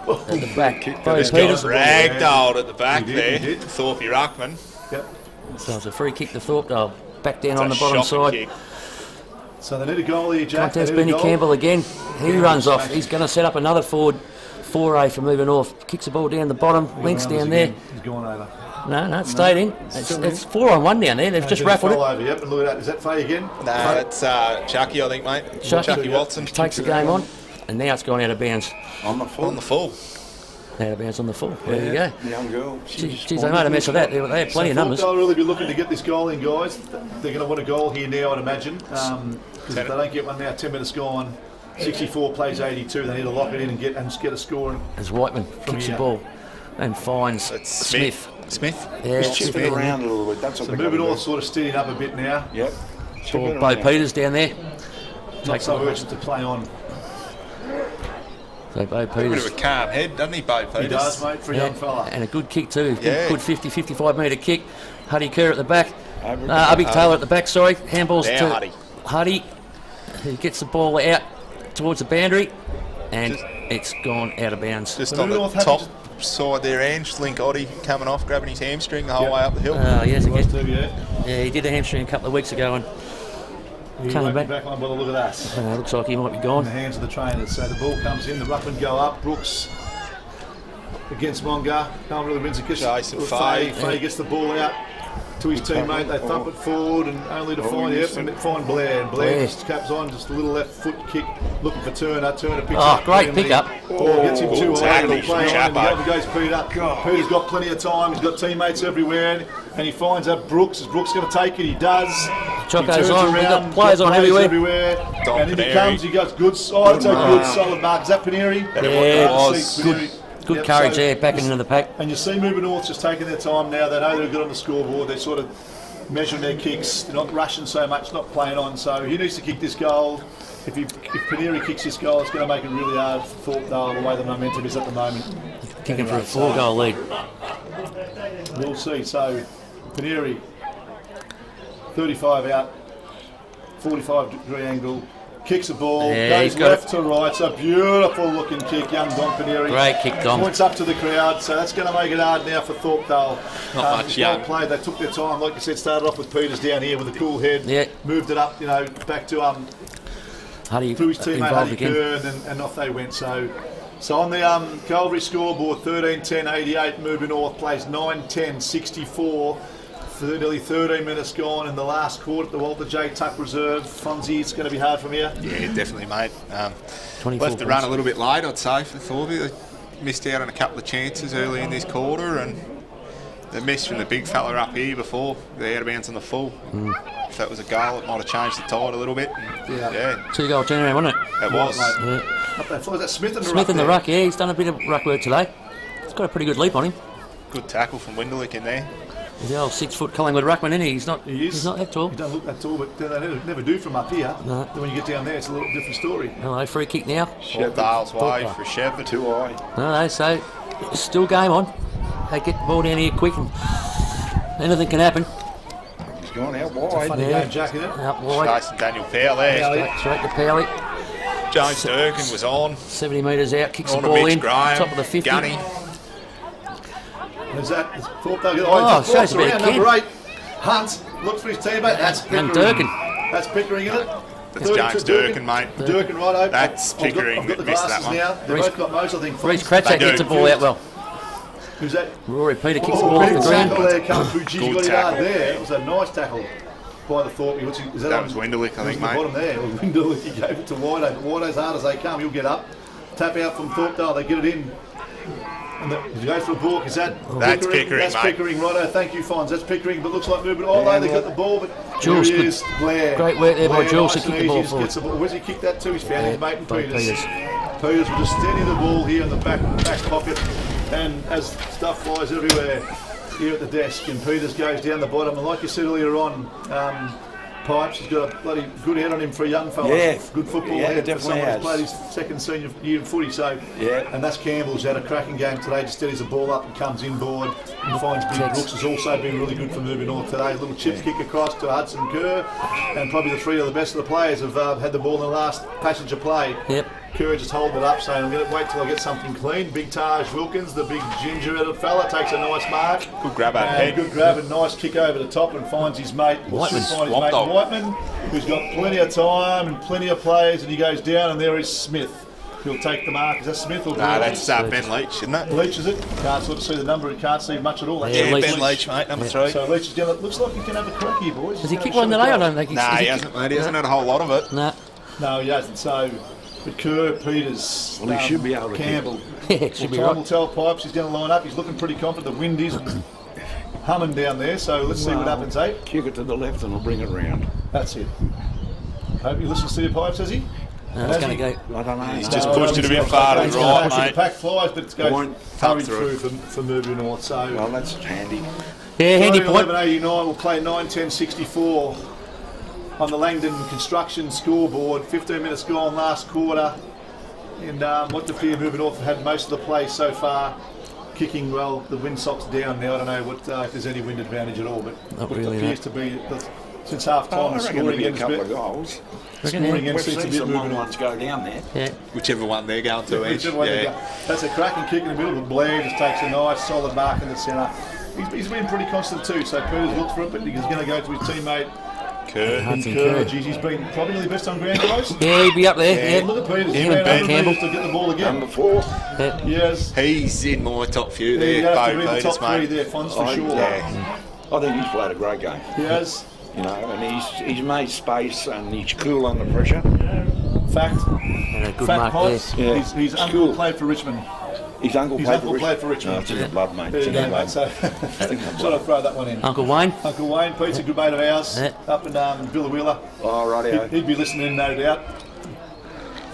at the back. Bo He's Peters. got ragdolled at the back He there. did. Thorpe Ruckman. Yep. So it's a free kick to Thorpdale. Back down It's on a the bottom shocking side. kick. So they need a goal here, Jack. Contest They need a Benny goal. Campbell again. He runs off. He's going to set up another forward foray for moving north. Kicks the ball down the bottom. Links Rounders down there. again. He's gone over. No, it stayed in. It's 4 on 1 down there. They've just raffled it. Over, yep, and look at that. Is that Faye again? No, that's Chucky, I think, mate. Chucky Watson. Takes the game on, and now it's gone out of bounds. On the full. On the full. Out of bounds on the full. There you go. Young girl. Geez, they made a mess of that. They had plenty of numbers. They'll really be looking to get this goal in, guys. They're going to want a goal here now, I'd imagine. Because if they don't get one now, 10 minutes gone, 64 plays 82. They need to lock it in and get a score. As Whiteman kicks the ball and finds Smith. Yeah, Just chip it around a little bit. That's what So moving all sort of steadying up a bit now. Yep. Poor Bo Peters down there. Not so urgent to play on. So Bo A bit of Peters. a calm head, doesn't he, Bo Peters? He does, mate, for a young fella. And a good kick too. Yeah. Good 50, 55 metre kick. Huddy Kerr at the back. Abby Taylor at the back, sorry. Handballs Now to Huddy. He gets the ball out towards the boundary. And it's gone out of bounds. Just on the top side there, Ange, Link Oddie coming off, grabbing his hamstring the whole way up the hill. Yes, again. Yeah. Yeah, he did a hamstring a couple of weeks ago and He coming won't be back. back on by the look of that. Looks like he might be In gone. the hands of the trainers. So the ball comes in, the ruckman go up. Brooks against Monga. No one really wins a kiss. Jason Faye. Faye. Faye gets the ball out to his teammate. They thump it forward and only to find Blair. And Blair just caps on, just a little left foot kick, looking for Turner. Turner picks up. Great brilliantly. pick-up. Ball gets him too high. tackle He'll play from on, and the Chapo. over goes Peter. Peter's got plenty of time. He's got teammates everywhere. And he finds out Brooks. Is Brooks going to take it? He does. Choco's He turns on. We've got around, players on everywhere. Dom And then he Paneri. comes, he goes, good, it's a good solid mark. Is that Paneri? Yeah, it was. Good courage there, backing into the pack. And you see Mirboo North just taking their time now. They know they're good on the scoreboard. They're sort of measuring their kicks. They're not rushing so much, not playing on. So he needs to kick this goal. If Paneri kicks this goal, it's going to make it really hard for Thorpdale the way the momentum is at the moment. Kicking for a 4-goal lead. We'll see. So Paneri, 35 out, 45-degree angle. Kicks the ball, Yeah, he's goes got left to right. So beautiful looking kick, young Dom Paneri. Great kick, Dom. Points up to the crowd, so that's going to make it hard now for Thorpdale. Not much well young. played. They took their time, like you said. Started off with Peters down here with a cool head. Yeah. Moved it up, back to Huddy through his teammate involved Huddy again. Kerr, and off they went. So on the Calvary scoreboard, 13-10-88. Mirboo North plays 9-10-64. Nearly 13 minutes gone in the last quarter at the Walter J. Tuck Reserve. Fonzie, it's going to be hard from here. Yeah, definitely, mate. 24 Left the run points. a little bit late, I'd say, for Thorpdale. They missed out on a couple of chances early in this quarter, and the miss from the big fella up here before the out of bounds on the full. If that was a goal, it might have changed the tide a little bit. Yeah, 2-goal turnaround, wasn't it? it was. Yeah. Up that far, is that Smith in the Smith in the there? ruck, yeah, he's done a bit of ruck work today. He's got a pretty good leap on him. Good tackle from Windelick in there. He's the old 6-foot Collingwood ruckman, isn't he? He's not, He is. he's not that tall. He doesn't look that tall, but they never do from up here. No. Then when you get down there, it's a little different story. Hello, free kick now. Thorpdale's way for Shepherd. Too high. No, so still game on. They get the ball down here quick and anything can happen. He's gone out Funny wide. Yeah. game, Jack, isn't it? Out wide, Jason Daniel Powell there. straight to Powley. Jones Durkin was on. 70 metres out, kicks the On to ball Mitch in. Graham. Top of the 50. Gunny. Is that Thorpdale? Oh, just shows a walks bit of around, kid. number 8. Hunt looks for his teammate. That's Pickering. And Durkin. That's Pickering, isn't it? That's James Durkin, mate. Durkin, right over. That's Pickering I've got the that missed that glasses one. now. They've both got most, I think. Reece Fonz. Cratchit They do. gets the ball out well. Who's that? Rory Peter kicks the ball off big the tackle ground. there coming through. Geez, you Good got him hard tackle. there. It was a nice tackle by the Thorpe. Is That on- was Windelick, I think, it was the bottom mate. there. It was Windelick. He gave it to Wido. But Wido's hard as they come. He'll get up. Tap out from Thorpdale. They get it in. And he goes for a balk. Is that That's Pickering, That's mate. Pickering, righto. Thank you, Fonz. That's Pickering, but looks like moving. Oh, no, they've got the ball, but Jules, here he good- is, Blair. great work there by Blair, Jules to nice kick and the ball easy, just forward. gets the ball. Where's he kicked that to? He's found his mate and by Peters. Peters. Peters will just steady the ball here in the back pocket, and as stuff flies everywhere here at the desk, and Peters goes down the bottom. And like you said earlier on, Pipes has got a bloody good head on him for a young fella. Yeah. Good football Yeah, head for definitely someone who's has. played his second senior year of footy. So, Yeah. and that's Campbell's had a cracking game today. Just steadies the ball up and comes inboard and finds Big Brooks. Has also been really good for Mirboo North today. A little chips kick across to Hudson Kerr, and probably the three of the best of the players have had the ball in the last passage of play. Yep. Kerr just holding it up, saying, I'm going to wait till I get something clean. Big Taj Wilkins, the big ginger-headed fella, takes a nice mark. Good grab up And head. good grab and nice kick over the top and finds his mate. Whiteman. Should find his Swamp mate dog. Whiteman, who's got plenty of time and plenty of plays, and he goes down, and there is Smith. He'll take the mark. Is that Smith or No, Gordon? that's Ben Leach, isn't it? Leach, is it? Can't sort of see the number. He can't see much at all. That's Yeah, Leach. Ben Leach, mate, number 3. So Leach is going to... Looks like he can have a crack here, boys. Has he kicked one today? I don't think he's... Nah, has he hasn't, mate. He hasn't had a whole lot of it. No. No, he hasn't. So, but Kerr, Peters, Well, he should be able to Campbell. Yeah, should be Time right. will tell. Pipes, he's going to line up. He's looking pretty confident. The wind is humming down there, so let's see what happens, eh? Kick it to the left and I'll bring it round. That's it. Hope he listens to your Pipes, has he? No, it's going to go... I don't know. He's just pushed it a bit far to the right, The mate. pack flies, but it's going Won't hurried through. through for Mirboo North. So, Well, that's handy. Yeah, handy point. 11:89 will play 9:10:64 on the Langdon Construction scoreboard. 15 minutes gone last quarter. And what the Fear Mirboo North have had most of the play so far. Kicking, well, the windsock's down now. I don't know if there's any wind advantage at all, but Not what really, appears to be since half time, I the reckon scoring there'll be a ends a couple bit. of goals. Scoring ends We've seems a seen bit some moving on. 1-1s go down there. Yeah. Whichever one they're going to, Edge. Whichever way they Yeah. go. That's a cracking kick in the middle, but Blair just takes a nice solid mark in the centre. He's been pretty constant too, so Peters looks for it, but he's going to go to his teammate. Kerr. Hudson Kerr. Kerr. Geez, he's been probably the best on ground, guys. Yeah, he'd be up there. Yeah. Look at Peters. Him He and ran Ben 100 Campbell. metres to get the ball again. Number 4. Yeah. Yes. He's in my top few He there, has to be Bo the Peters, top three mate. there, Fons, for I- sure. Yeah. I think he's played a great game. He has. You know, and he's made space and he's cool under pressure. Fact. And a good Fact, mark Pipes. there. Yeah. His It's uncle cool. played for Richmond. His uncle His played uncle played for Richmond. No, it's in the blood, mate. There It's you in the go, mate. blood. So, sort of throw that one in. Uncle Wayne. Uncle Wayne, Pete's a good mate of ours, Yeah. up in Billawheeler. Oh, rightio. He'd be listening, no doubt.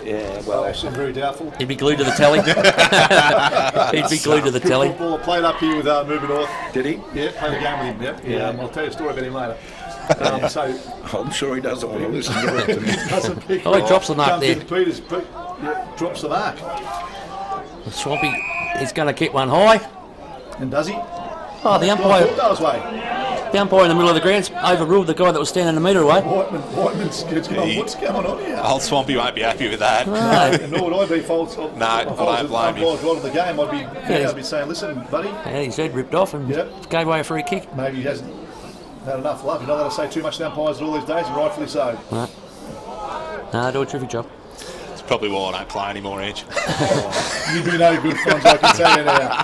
Yeah, well, Actually, I'm very doubtful. He'd be glued to the telly. He'd be glued to the Good telly. footballer, played up here with Mirboo North. did he? Yeah, played a game with him. Yep. Yeah. I'll tell you a story about him later. So I'm sure he doesn't want to listen to it. doesn't pick. Oh, he drops the mark Comes there. in Peters, drops the mark, Swampy, he's going to kick one high. and does he? Oh, the umpire, Thorpdale's way. the umpire in the middle of the ground overruled the guy that was standing a metre away. Whiteman's going, what's going on here? Old Swampy won't be happy with that. No. And nor would I be false. No, I don't blame you. Right of the game, I'd be saying, listen, buddy, Yeah, his head ripped off and Yep. gave away a free kick. maybe he hasn't had enough love. You're not allowed to say too much to umpires all these days, and rightfully so. No, do a terrific job. It's probably why I don't play anymore, Edge. You've been no good friends, I can tell you now.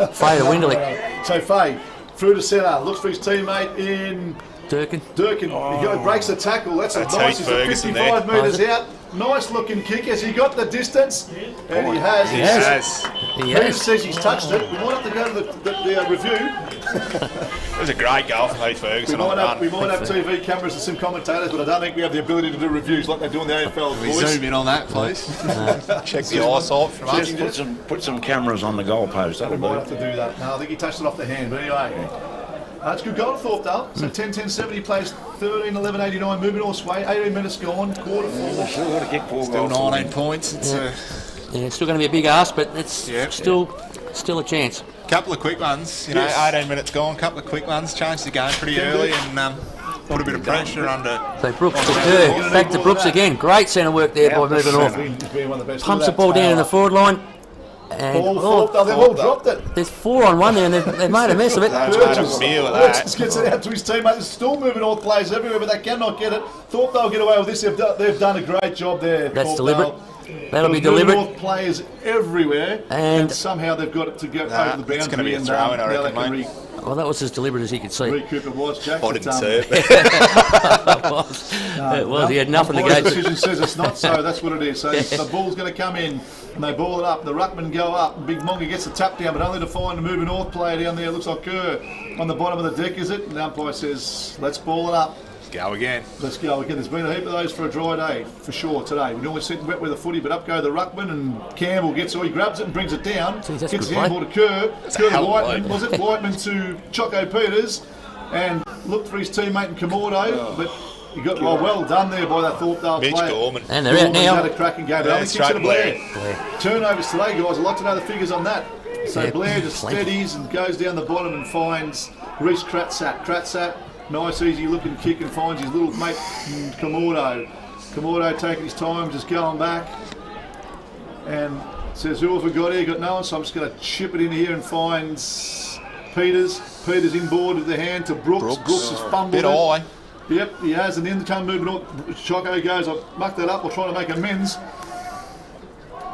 Faye to Winderley. So Faye, through to centre, looks for his teammate in Durkin. Durkin. He breaks the tackle. That's That's nice. Heath He's at Ferguson 55 there. metres out. Nice looking kick. Has he got the distance? And he has. Yes. He Peter has. says he's touched it. We might have to go to the review. It was a great goal from Heath Ferguson on the We run. might have TV cameras and some commentators, but I don't think we have the ability to do reviews like they do in the AFL. We boys. zoom in on that, please. Check the eyesight from us. Just put some cameras on the goalpost. We That'll might have do. to do that. No, I think he touched it off the hand. But anyway, it's a good goal, Thorpdale. So 10-10-70 plays 13-11-89. Moving North's way. 18 minutes gone. Quarter four. Still got to kick 4 Still goals. 19 points. It's Yeah, it's still going to be a big ask, but it's Yeah. still a chance. a couple of quick ones. You know, Yes. 18 minutes gone. Couple of quick ones. Changed the game pretty early and put a bit of pressure under. So Brooks to Kerr. Back to Brooks again. Great centre work there by moving off. He's been one of the best. Pumps the Look at ball that down in the power. forward line. And Ball Thorpdale, they've all dropped it. there's 4 on 1 there, and they've made a mess of it. That's made a meal of that. Burgess gets it out to his teammate. There's still moving all players everywhere, but they cannot get it. Thorpdale get away with this. They've done a great job there. That's Thorpdale. deliberate. That'll be Moving deliberate. North players everywhere, And- and somehow they've got it to get Nah, over the boundary. it's gonna be a and, throw-in, I now reckon, they mate. Well, that was as deliberate as he could see. recoup it was, Jack. I but, didn't see it. It was. He had nothing to Umpire's go to. decision says it's not so. That's what it is. So the ball's going to come in, and they ball it up. The ruckman go up. Big Monga gets the tap down, but only to find the moving North player down there. Looks like Kerr on the bottom of the deck, is it? And the umpire says, "Let's ball it up. Go again. Let's go again." There's been a heap of those for a dry day, for sure, today. We normally sit wet with a footy, but up go the ruckman, and Campbell gets it. He grabs it and brings it down. Geez, that's Gets good the handball to Kerr. Kerr to hell of a Whiteman. load. Was it Whiteman to Choco Peters? And looked for his teammate in Komodo, but he got well done there by that Thorpdale Mitch player. Gorman. And they're out Gorman's had now. a cracking game. Yeah, Only kicks straight it to Blair. Blair. Turnovers today, guys. I'd like to know the figures on that. So Yeah, Blair just plenty. steadies and goes down the bottom and finds Reece Kratzat. Kratzat, nice easy looking kick, and finds his little mate Komodo. Komodo taking his time, just going back. And says, who have we got here? Got no one, so I'm just going to chip it in here and finds Peters. Peters inboard with the hand to Brooks. Brooks has fumbled Bit it. high. Yep, he has, and in the come moving up. Choco goes, I mucked that up, we're trying to make amends.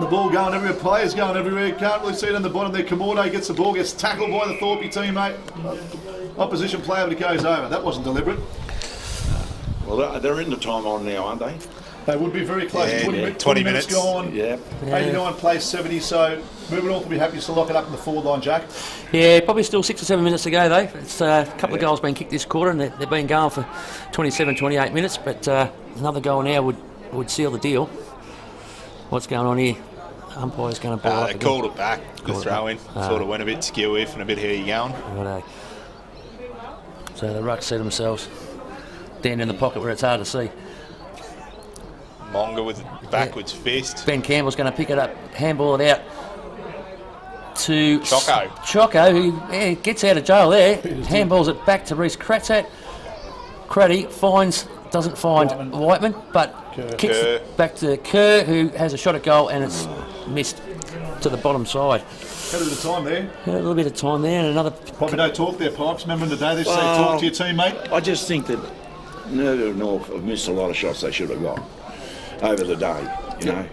The ball going everywhere, players going everywhere. Can't really see it on the bottom there. Kamordo gets the ball, gets tackled by the Thorpe teammate. Opposition player, but it goes over. That wasn't deliberate. Well, they're in the time on now, aren't they? They would be very close. Yeah, 20 minutes gone. Yeah. 89 plays 70, so Mirboo North will be happy to lock it up in the forward line, Jack. Yeah, probably still 6 or 7 minutes to go though. It's a couple of goals been kicked this quarter, and they've been going for 27, 28 minutes. But another goal now would seal the deal. What's going on here? Umpire's going to ball up They again. called it back, the throw in. Sort of went a bit skew if and a bit how you going. Righto. So the Rucks see themselves down in the pocket where it's hard to see. Monga with a backwards fist. Ben Campbell's going to pick it up, handball it out to Choco, who gets out of jail there. Handballs it back to Reece Kratzat. Craddy doesn't find Whiteman, but kicks it back to Kerr, who has a shot at goal, and it's missed to the bottom side. Had a bit of time there. Yeah, a little bit of time there, and another. Probably no talk there, Pipes. Remember in the day they say talk to your teammate? I just think that North have missed a lot of shots they should have got over the day, you know.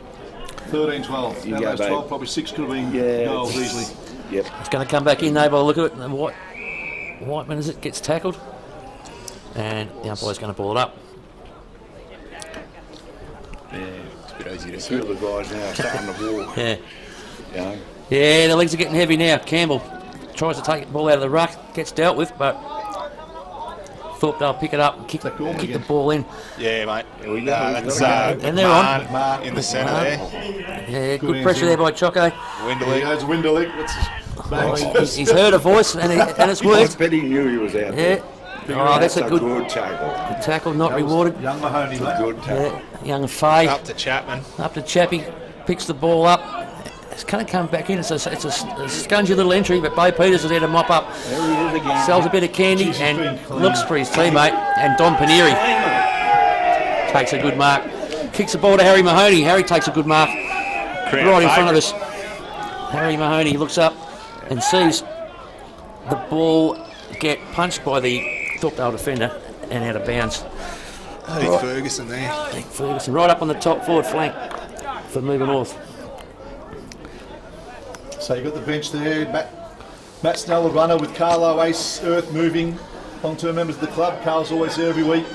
13, 12. You Out go, of those 12, babe. probably 6 could have been goals easily. Yep. It's going to come back in though by the look of it. And Whiteman, as it gets tackled, and the umpire's going to ball it up. Yeah. It's a bit easy to Two see. of the guys now starting to walk, Yeah. you know. Yeah, the legs are getting heavy now. Campbell tries to take the ball out of the ruck, gets dealt with, but Thorpdale pick it up and kick the ball in. Yeah, mate. Here we go. That's And they're on. Marn in the centre there. Yeah, good hands pressure in. there by Choco. Windley. Goes Winderlick. He's heard a voice and it's I worked. bet he knew he was out there. Yeah. Oh, that's a good tackle. tackle, not rewarded. Young Mahoney, mate. Good tackle. Yeah, young Fay Up to Chapman. up to Chappie, picks the ball up. It's kind of come back in. It's a scungy little entry, but Bo Peters is there to mop up. There he is again. Sells a bit of candy Jeez, he's been and clean. looks for his teammate. And Don Paneri takes a good mark. Kicks the ball to Harry Mahoney. Harry takes a good mark right in front of us. Harry Mahoney looks up and sees the ball get punched by the Thorpdale defender and out of bounds. Heath Ferguson there. Nick Ferguson right up on the top forward flank for Mirboo North. So you've got the bench there. Matt Snell, the runner, with Carlo, Ace, Earth moving. Long-term members of the club. Carl's always there every week.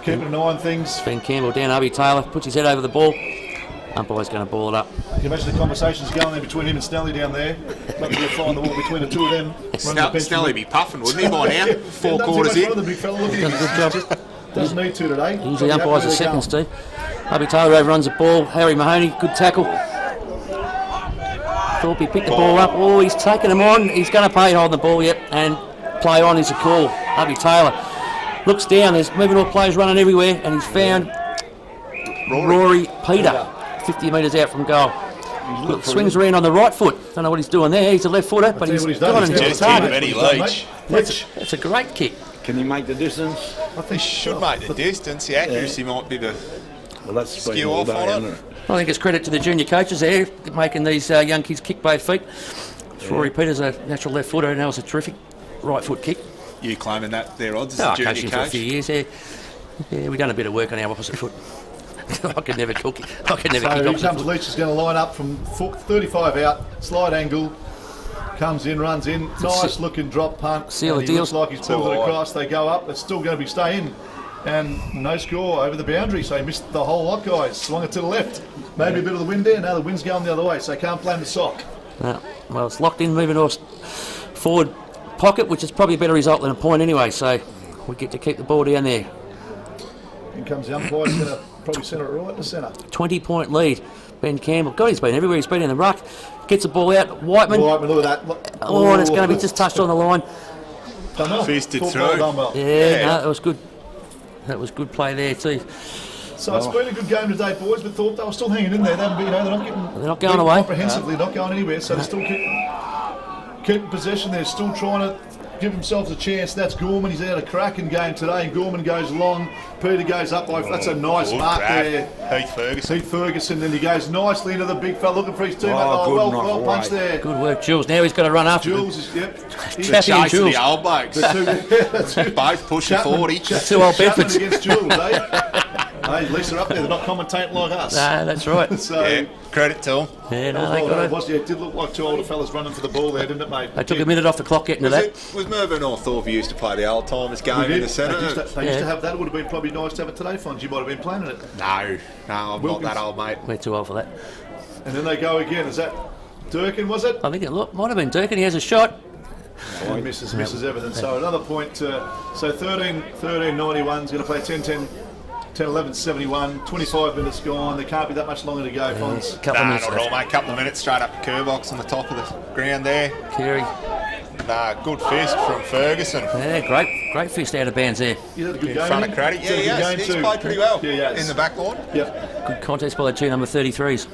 Keeping an eye on things. Ben Campbell down, Obi Taylor puts his head over the ball. Umpire's going to ball it up. You can imagine the conversations going there between him and Snelly down there. Lucky to find the wall between the two of them. Snelly be puffing, wouldn't he, by now? 4 Not too quarters much fun in. of the big fella. Look at him. Does a good job. Doesn't need to today. Usually Probably umpires happy are to seconds go. too. Obi Taylor overruns the ball. Harry Mahoney, good tackle. Thorpe picked the ball up. Oh, he's taken him on. He's going to play holding the ball, yep. And play on is a call. Obi Taylor looks down. There's moving all players running everywhere, and he's found Rory Peter, 50 metres out from goal. Swings around on the right foot. Don't know what he's doing there. He's a left footer, but tell you he's what he's done. gone and He's hit Just the hit target. Benny He's done, Leach. mate. That's a great kick. Can he make the distance? I He think should make the distance. The accuracy might be the Well, that's skew been all off day, on hasn't it. it? I think it's credit to the junior coaches there, making these young kids kick both feet. Rory Peters, a natural left footer, and that was a terrific right foot kick. You claiming that their odds as Oh, a I junior coached him for a few coach? years. Yeah, we've done a bit of work on our opposite foot. I could never cook it. I could never so. kick Here opposite comes foot. Leach. Is going to line up from 35 out, slide angle. Comes in, runs in. Nice looking drop punt. Seal and the he looks deal. like he's pulled it Too across. They go up. It's still going to be staying. And no score over the boundary, so he missed the whole lot, guys. Swung it to the left. Maybe a bit of the wind there. Now the wind's going the other way, so can't blame the sock. No, well, it's locked in, moving off forward pocket, which is probably a better result than a point anyway. So we get to keep the ball down there. In comes the umpire. He's going to probably centre it right in the centre. 20-point lead. Ben Campbell. God, he's been everywhere. He's been in the ruck. Gets the ball out. Whiteman. Whiteman, look at that. Oh, and it's going to be just touched on the line. Done well. Fisted Thorpdale through. done well. Yeah, no, that was good. That was good play there too. So it's been a good game today, boys, but Thorpdale still hanging in there. They haven't been, they're not getting. They're not going away. Comprehensively, not going anywhere. So they're still keeping possession. They're still trying to give themselves a chance. That's Gorman. He's had a cracking game today, and Gorman goes long. Peter goes up by. That's a nice Good mark grab. there. Heath Ferguson. Heath Ferguson, then he goes nicely into the big fella, looking for his teammate. Oh, good knock well away. punched there. Good work, Jules. Now he's got to run after them. Jules is, yep. He's Chappie and Chase of Jules. the old blokes. the two, Both pushing 40. Two old Chapman Bedfords. against Jules, eh? Hey, at least they're up there. They're not commentating like us. Nah, that's right. So, Yeah, credit to them. Yeah, no, well they done. got it. It did look like two older fellas running for the ball there, didn't it, mate? They took a minute off the clock getting to that. Was Mirboo or Thorpdale used to play the old timers game They in did. the centre? They used to have that. It would have been probably nice to have it today, Fonz. You might have been playing it. No, I'm not that old, mate. We're too old for that. And then they go again. Is that Durkin, was it? I think it might have been Durkin. He has a shot. Oh, he misses everything. So another point. So 13-91 is going to play 10-11-71. 25 minutes gone. There can't be that much longer to go, Fonz. Couple of minutes Not at all, left. mate. Couple of minutes straight up the curb box on the top of the ground there. Kerry. Good fist from Ferguson. Yeah, great fist out of bounds there. You had a good In game. front of didn't Craddock. he? Yeah, He's had a good he's game too. played pretty well Yeah, in the back line. Yep. Good contest by the two number 33s.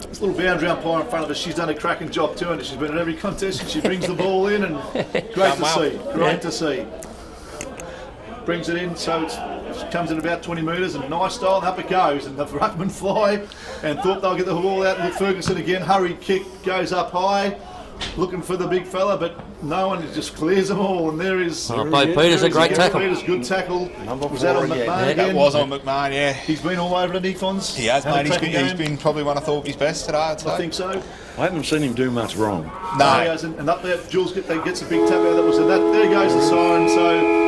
This little boundary umpire in front of us, she's done a cracking job too, and she's been at every contest and she brings the ball in, and great to see. Great to see. Brings it in, so it comes in about 20 metres, and nice style, and up it goes, and the ruckman fly, and thought they'll get the ball out, and Ferguson again, hurried kick, goes up high, looking for the big fella, but no one, just clears them all, and there is... Oh, Bo Peters, a great tackle. Peters, good tackle. Was that on McMahon again? That was on McMahon, yeah. He's been all over the Fonz. He has, mate. Taken He's game. been probably one of Thorpe's best today, I'd say. I think so. I haven't seen him do much wrong. No, he hasn't. And up there, Jules gets a big tap out. That was that. There goes the siren. So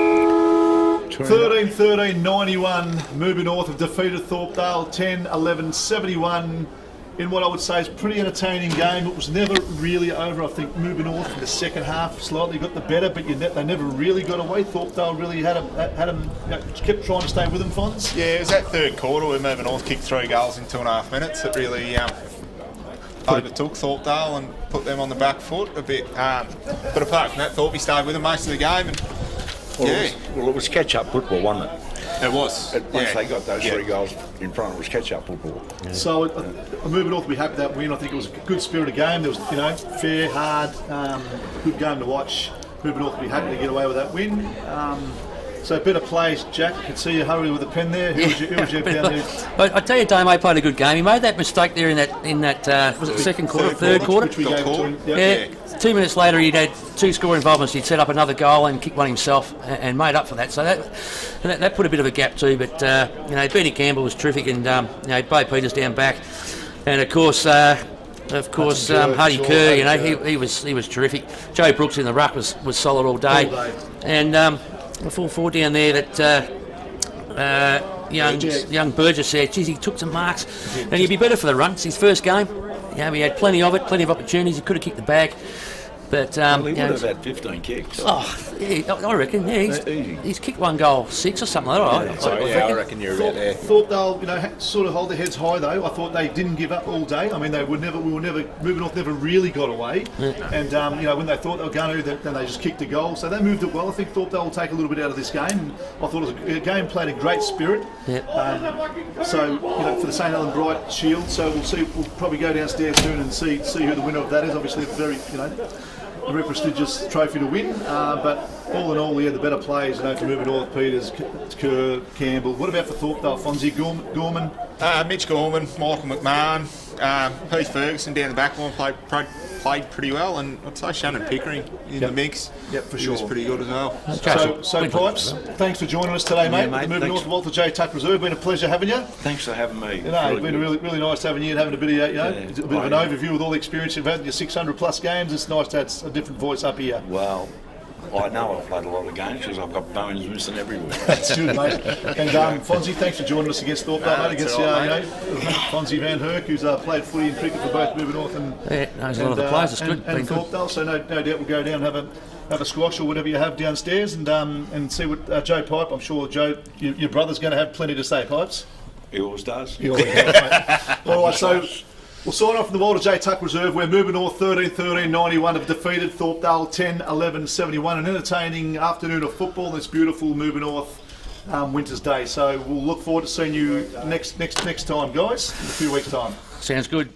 13-91, Mirboo North have defeated Thorpdale 10-11-71 in what I would say is a pretty entertaining game. It was never really over. I think Mirboo North in the second half slightly got the better, but they never really got away. Thorpdale really had them, kept trying to stay with them, Fonz. Yeah, it was that third quarter where Mirboo North kicked 3 goals in 2.5 minutes that really overtook Thorpdale and put them on the back foot a bit. But apart from that, Thorpe stayed with them most of the game. And It was catch-up football, wasn't it? it was. Once they got those 3 goals in front, it was catch-up football. So Mirboo North will be happy with that win. I think it was a good spirited game. There was, fair, hard, good game to watch. Mirboo North will be happy to get away with that win. So better plays, Jack. I could see you hurry with a pen there. Who was your down there? I tell you, Damo played a good game. He made that mistake there in that was it the second quarter, third quarter? Which we gave to him. Yeah. 2 minutes later, he'd had 2 score involvements. He'd set up another goal and kicked one himself and made up for that. So that put a bit of a gap too. But Benny Campbell was terrific, and Bo Peters down back, and of course Hardy Kerr. He was terrific. Joe Brooks in the ruck was solid all day. And the full forward down there that young Burgess there. Geez, he took some marks, and he'd be better for the run. It's his first game. He had plenty of opportunities. He could have kicked the bag, but He would have had 15 kicks. Oh, yeah, I reckon. Yeah, he's kicked 1 goal 6 or something like that. I reckon you're about there. Thorpdale, sort of hold their heads high though. I thought they didn't give up all day. I mean, Mirboo North never really got away. And when they thought they were going to, then they just kicked a goal. So they moved it well. I think Thorpdale will take a little bit out of this game. And I thought it was a game played in great spirit. So for the St Helens Bright Shield. So we'll see. We'll probably go downstairs soon and see who the winner of that is. Obviously, it's very a very prestigious trophy to win, but all in all, the better players, for Mirboo North, Peters, Kerr, Campbell. What about for Thorpdale, Fonzie, Gorman? Mitch Gorman, Michael McMahon, Pete Ferguson down the back line played pretty well, and I'd say Shannon Pickering in the mix. Yep, for He sure. was pretty good as well. So Pipes, thanks for joining us today, mate. mate, Mirboo thanks. North, Walter J. Tuck Reserve. Been a pleasure having you. Thanks for having me. It's been really, really nice having you and having a bit of, a bit of an overview with all the experience you've had in your 600 plus games. It's nice to have a different voice up here. Well, I know I've played a lot of games because I've got bones missing everywhere. That's good, mate. And Fonzie, thanks for joining us against Thorpdale, mate. Against Fonzie Van Herk, who's played footy and cricket for both Mirboo North and knows a lot of the players. It's good. And Thorpdale. So no doubt we'll go down and have a squash or whatever you have downstairs and see what Joe Pipe. I'm sure Joe, your brother's going to have plenty to say, Pipes. He always does. All right, so we'll sign off from the Walter J. Tuck Reserve, where Mirboo North 13-91 have defeated Thorpdale 10-11-71. An entertaining afternoon of football this beautiful Mirboo North winter's day. So we'll look forward to seeing you next time, guys, in a few weeks' time. Sounds good.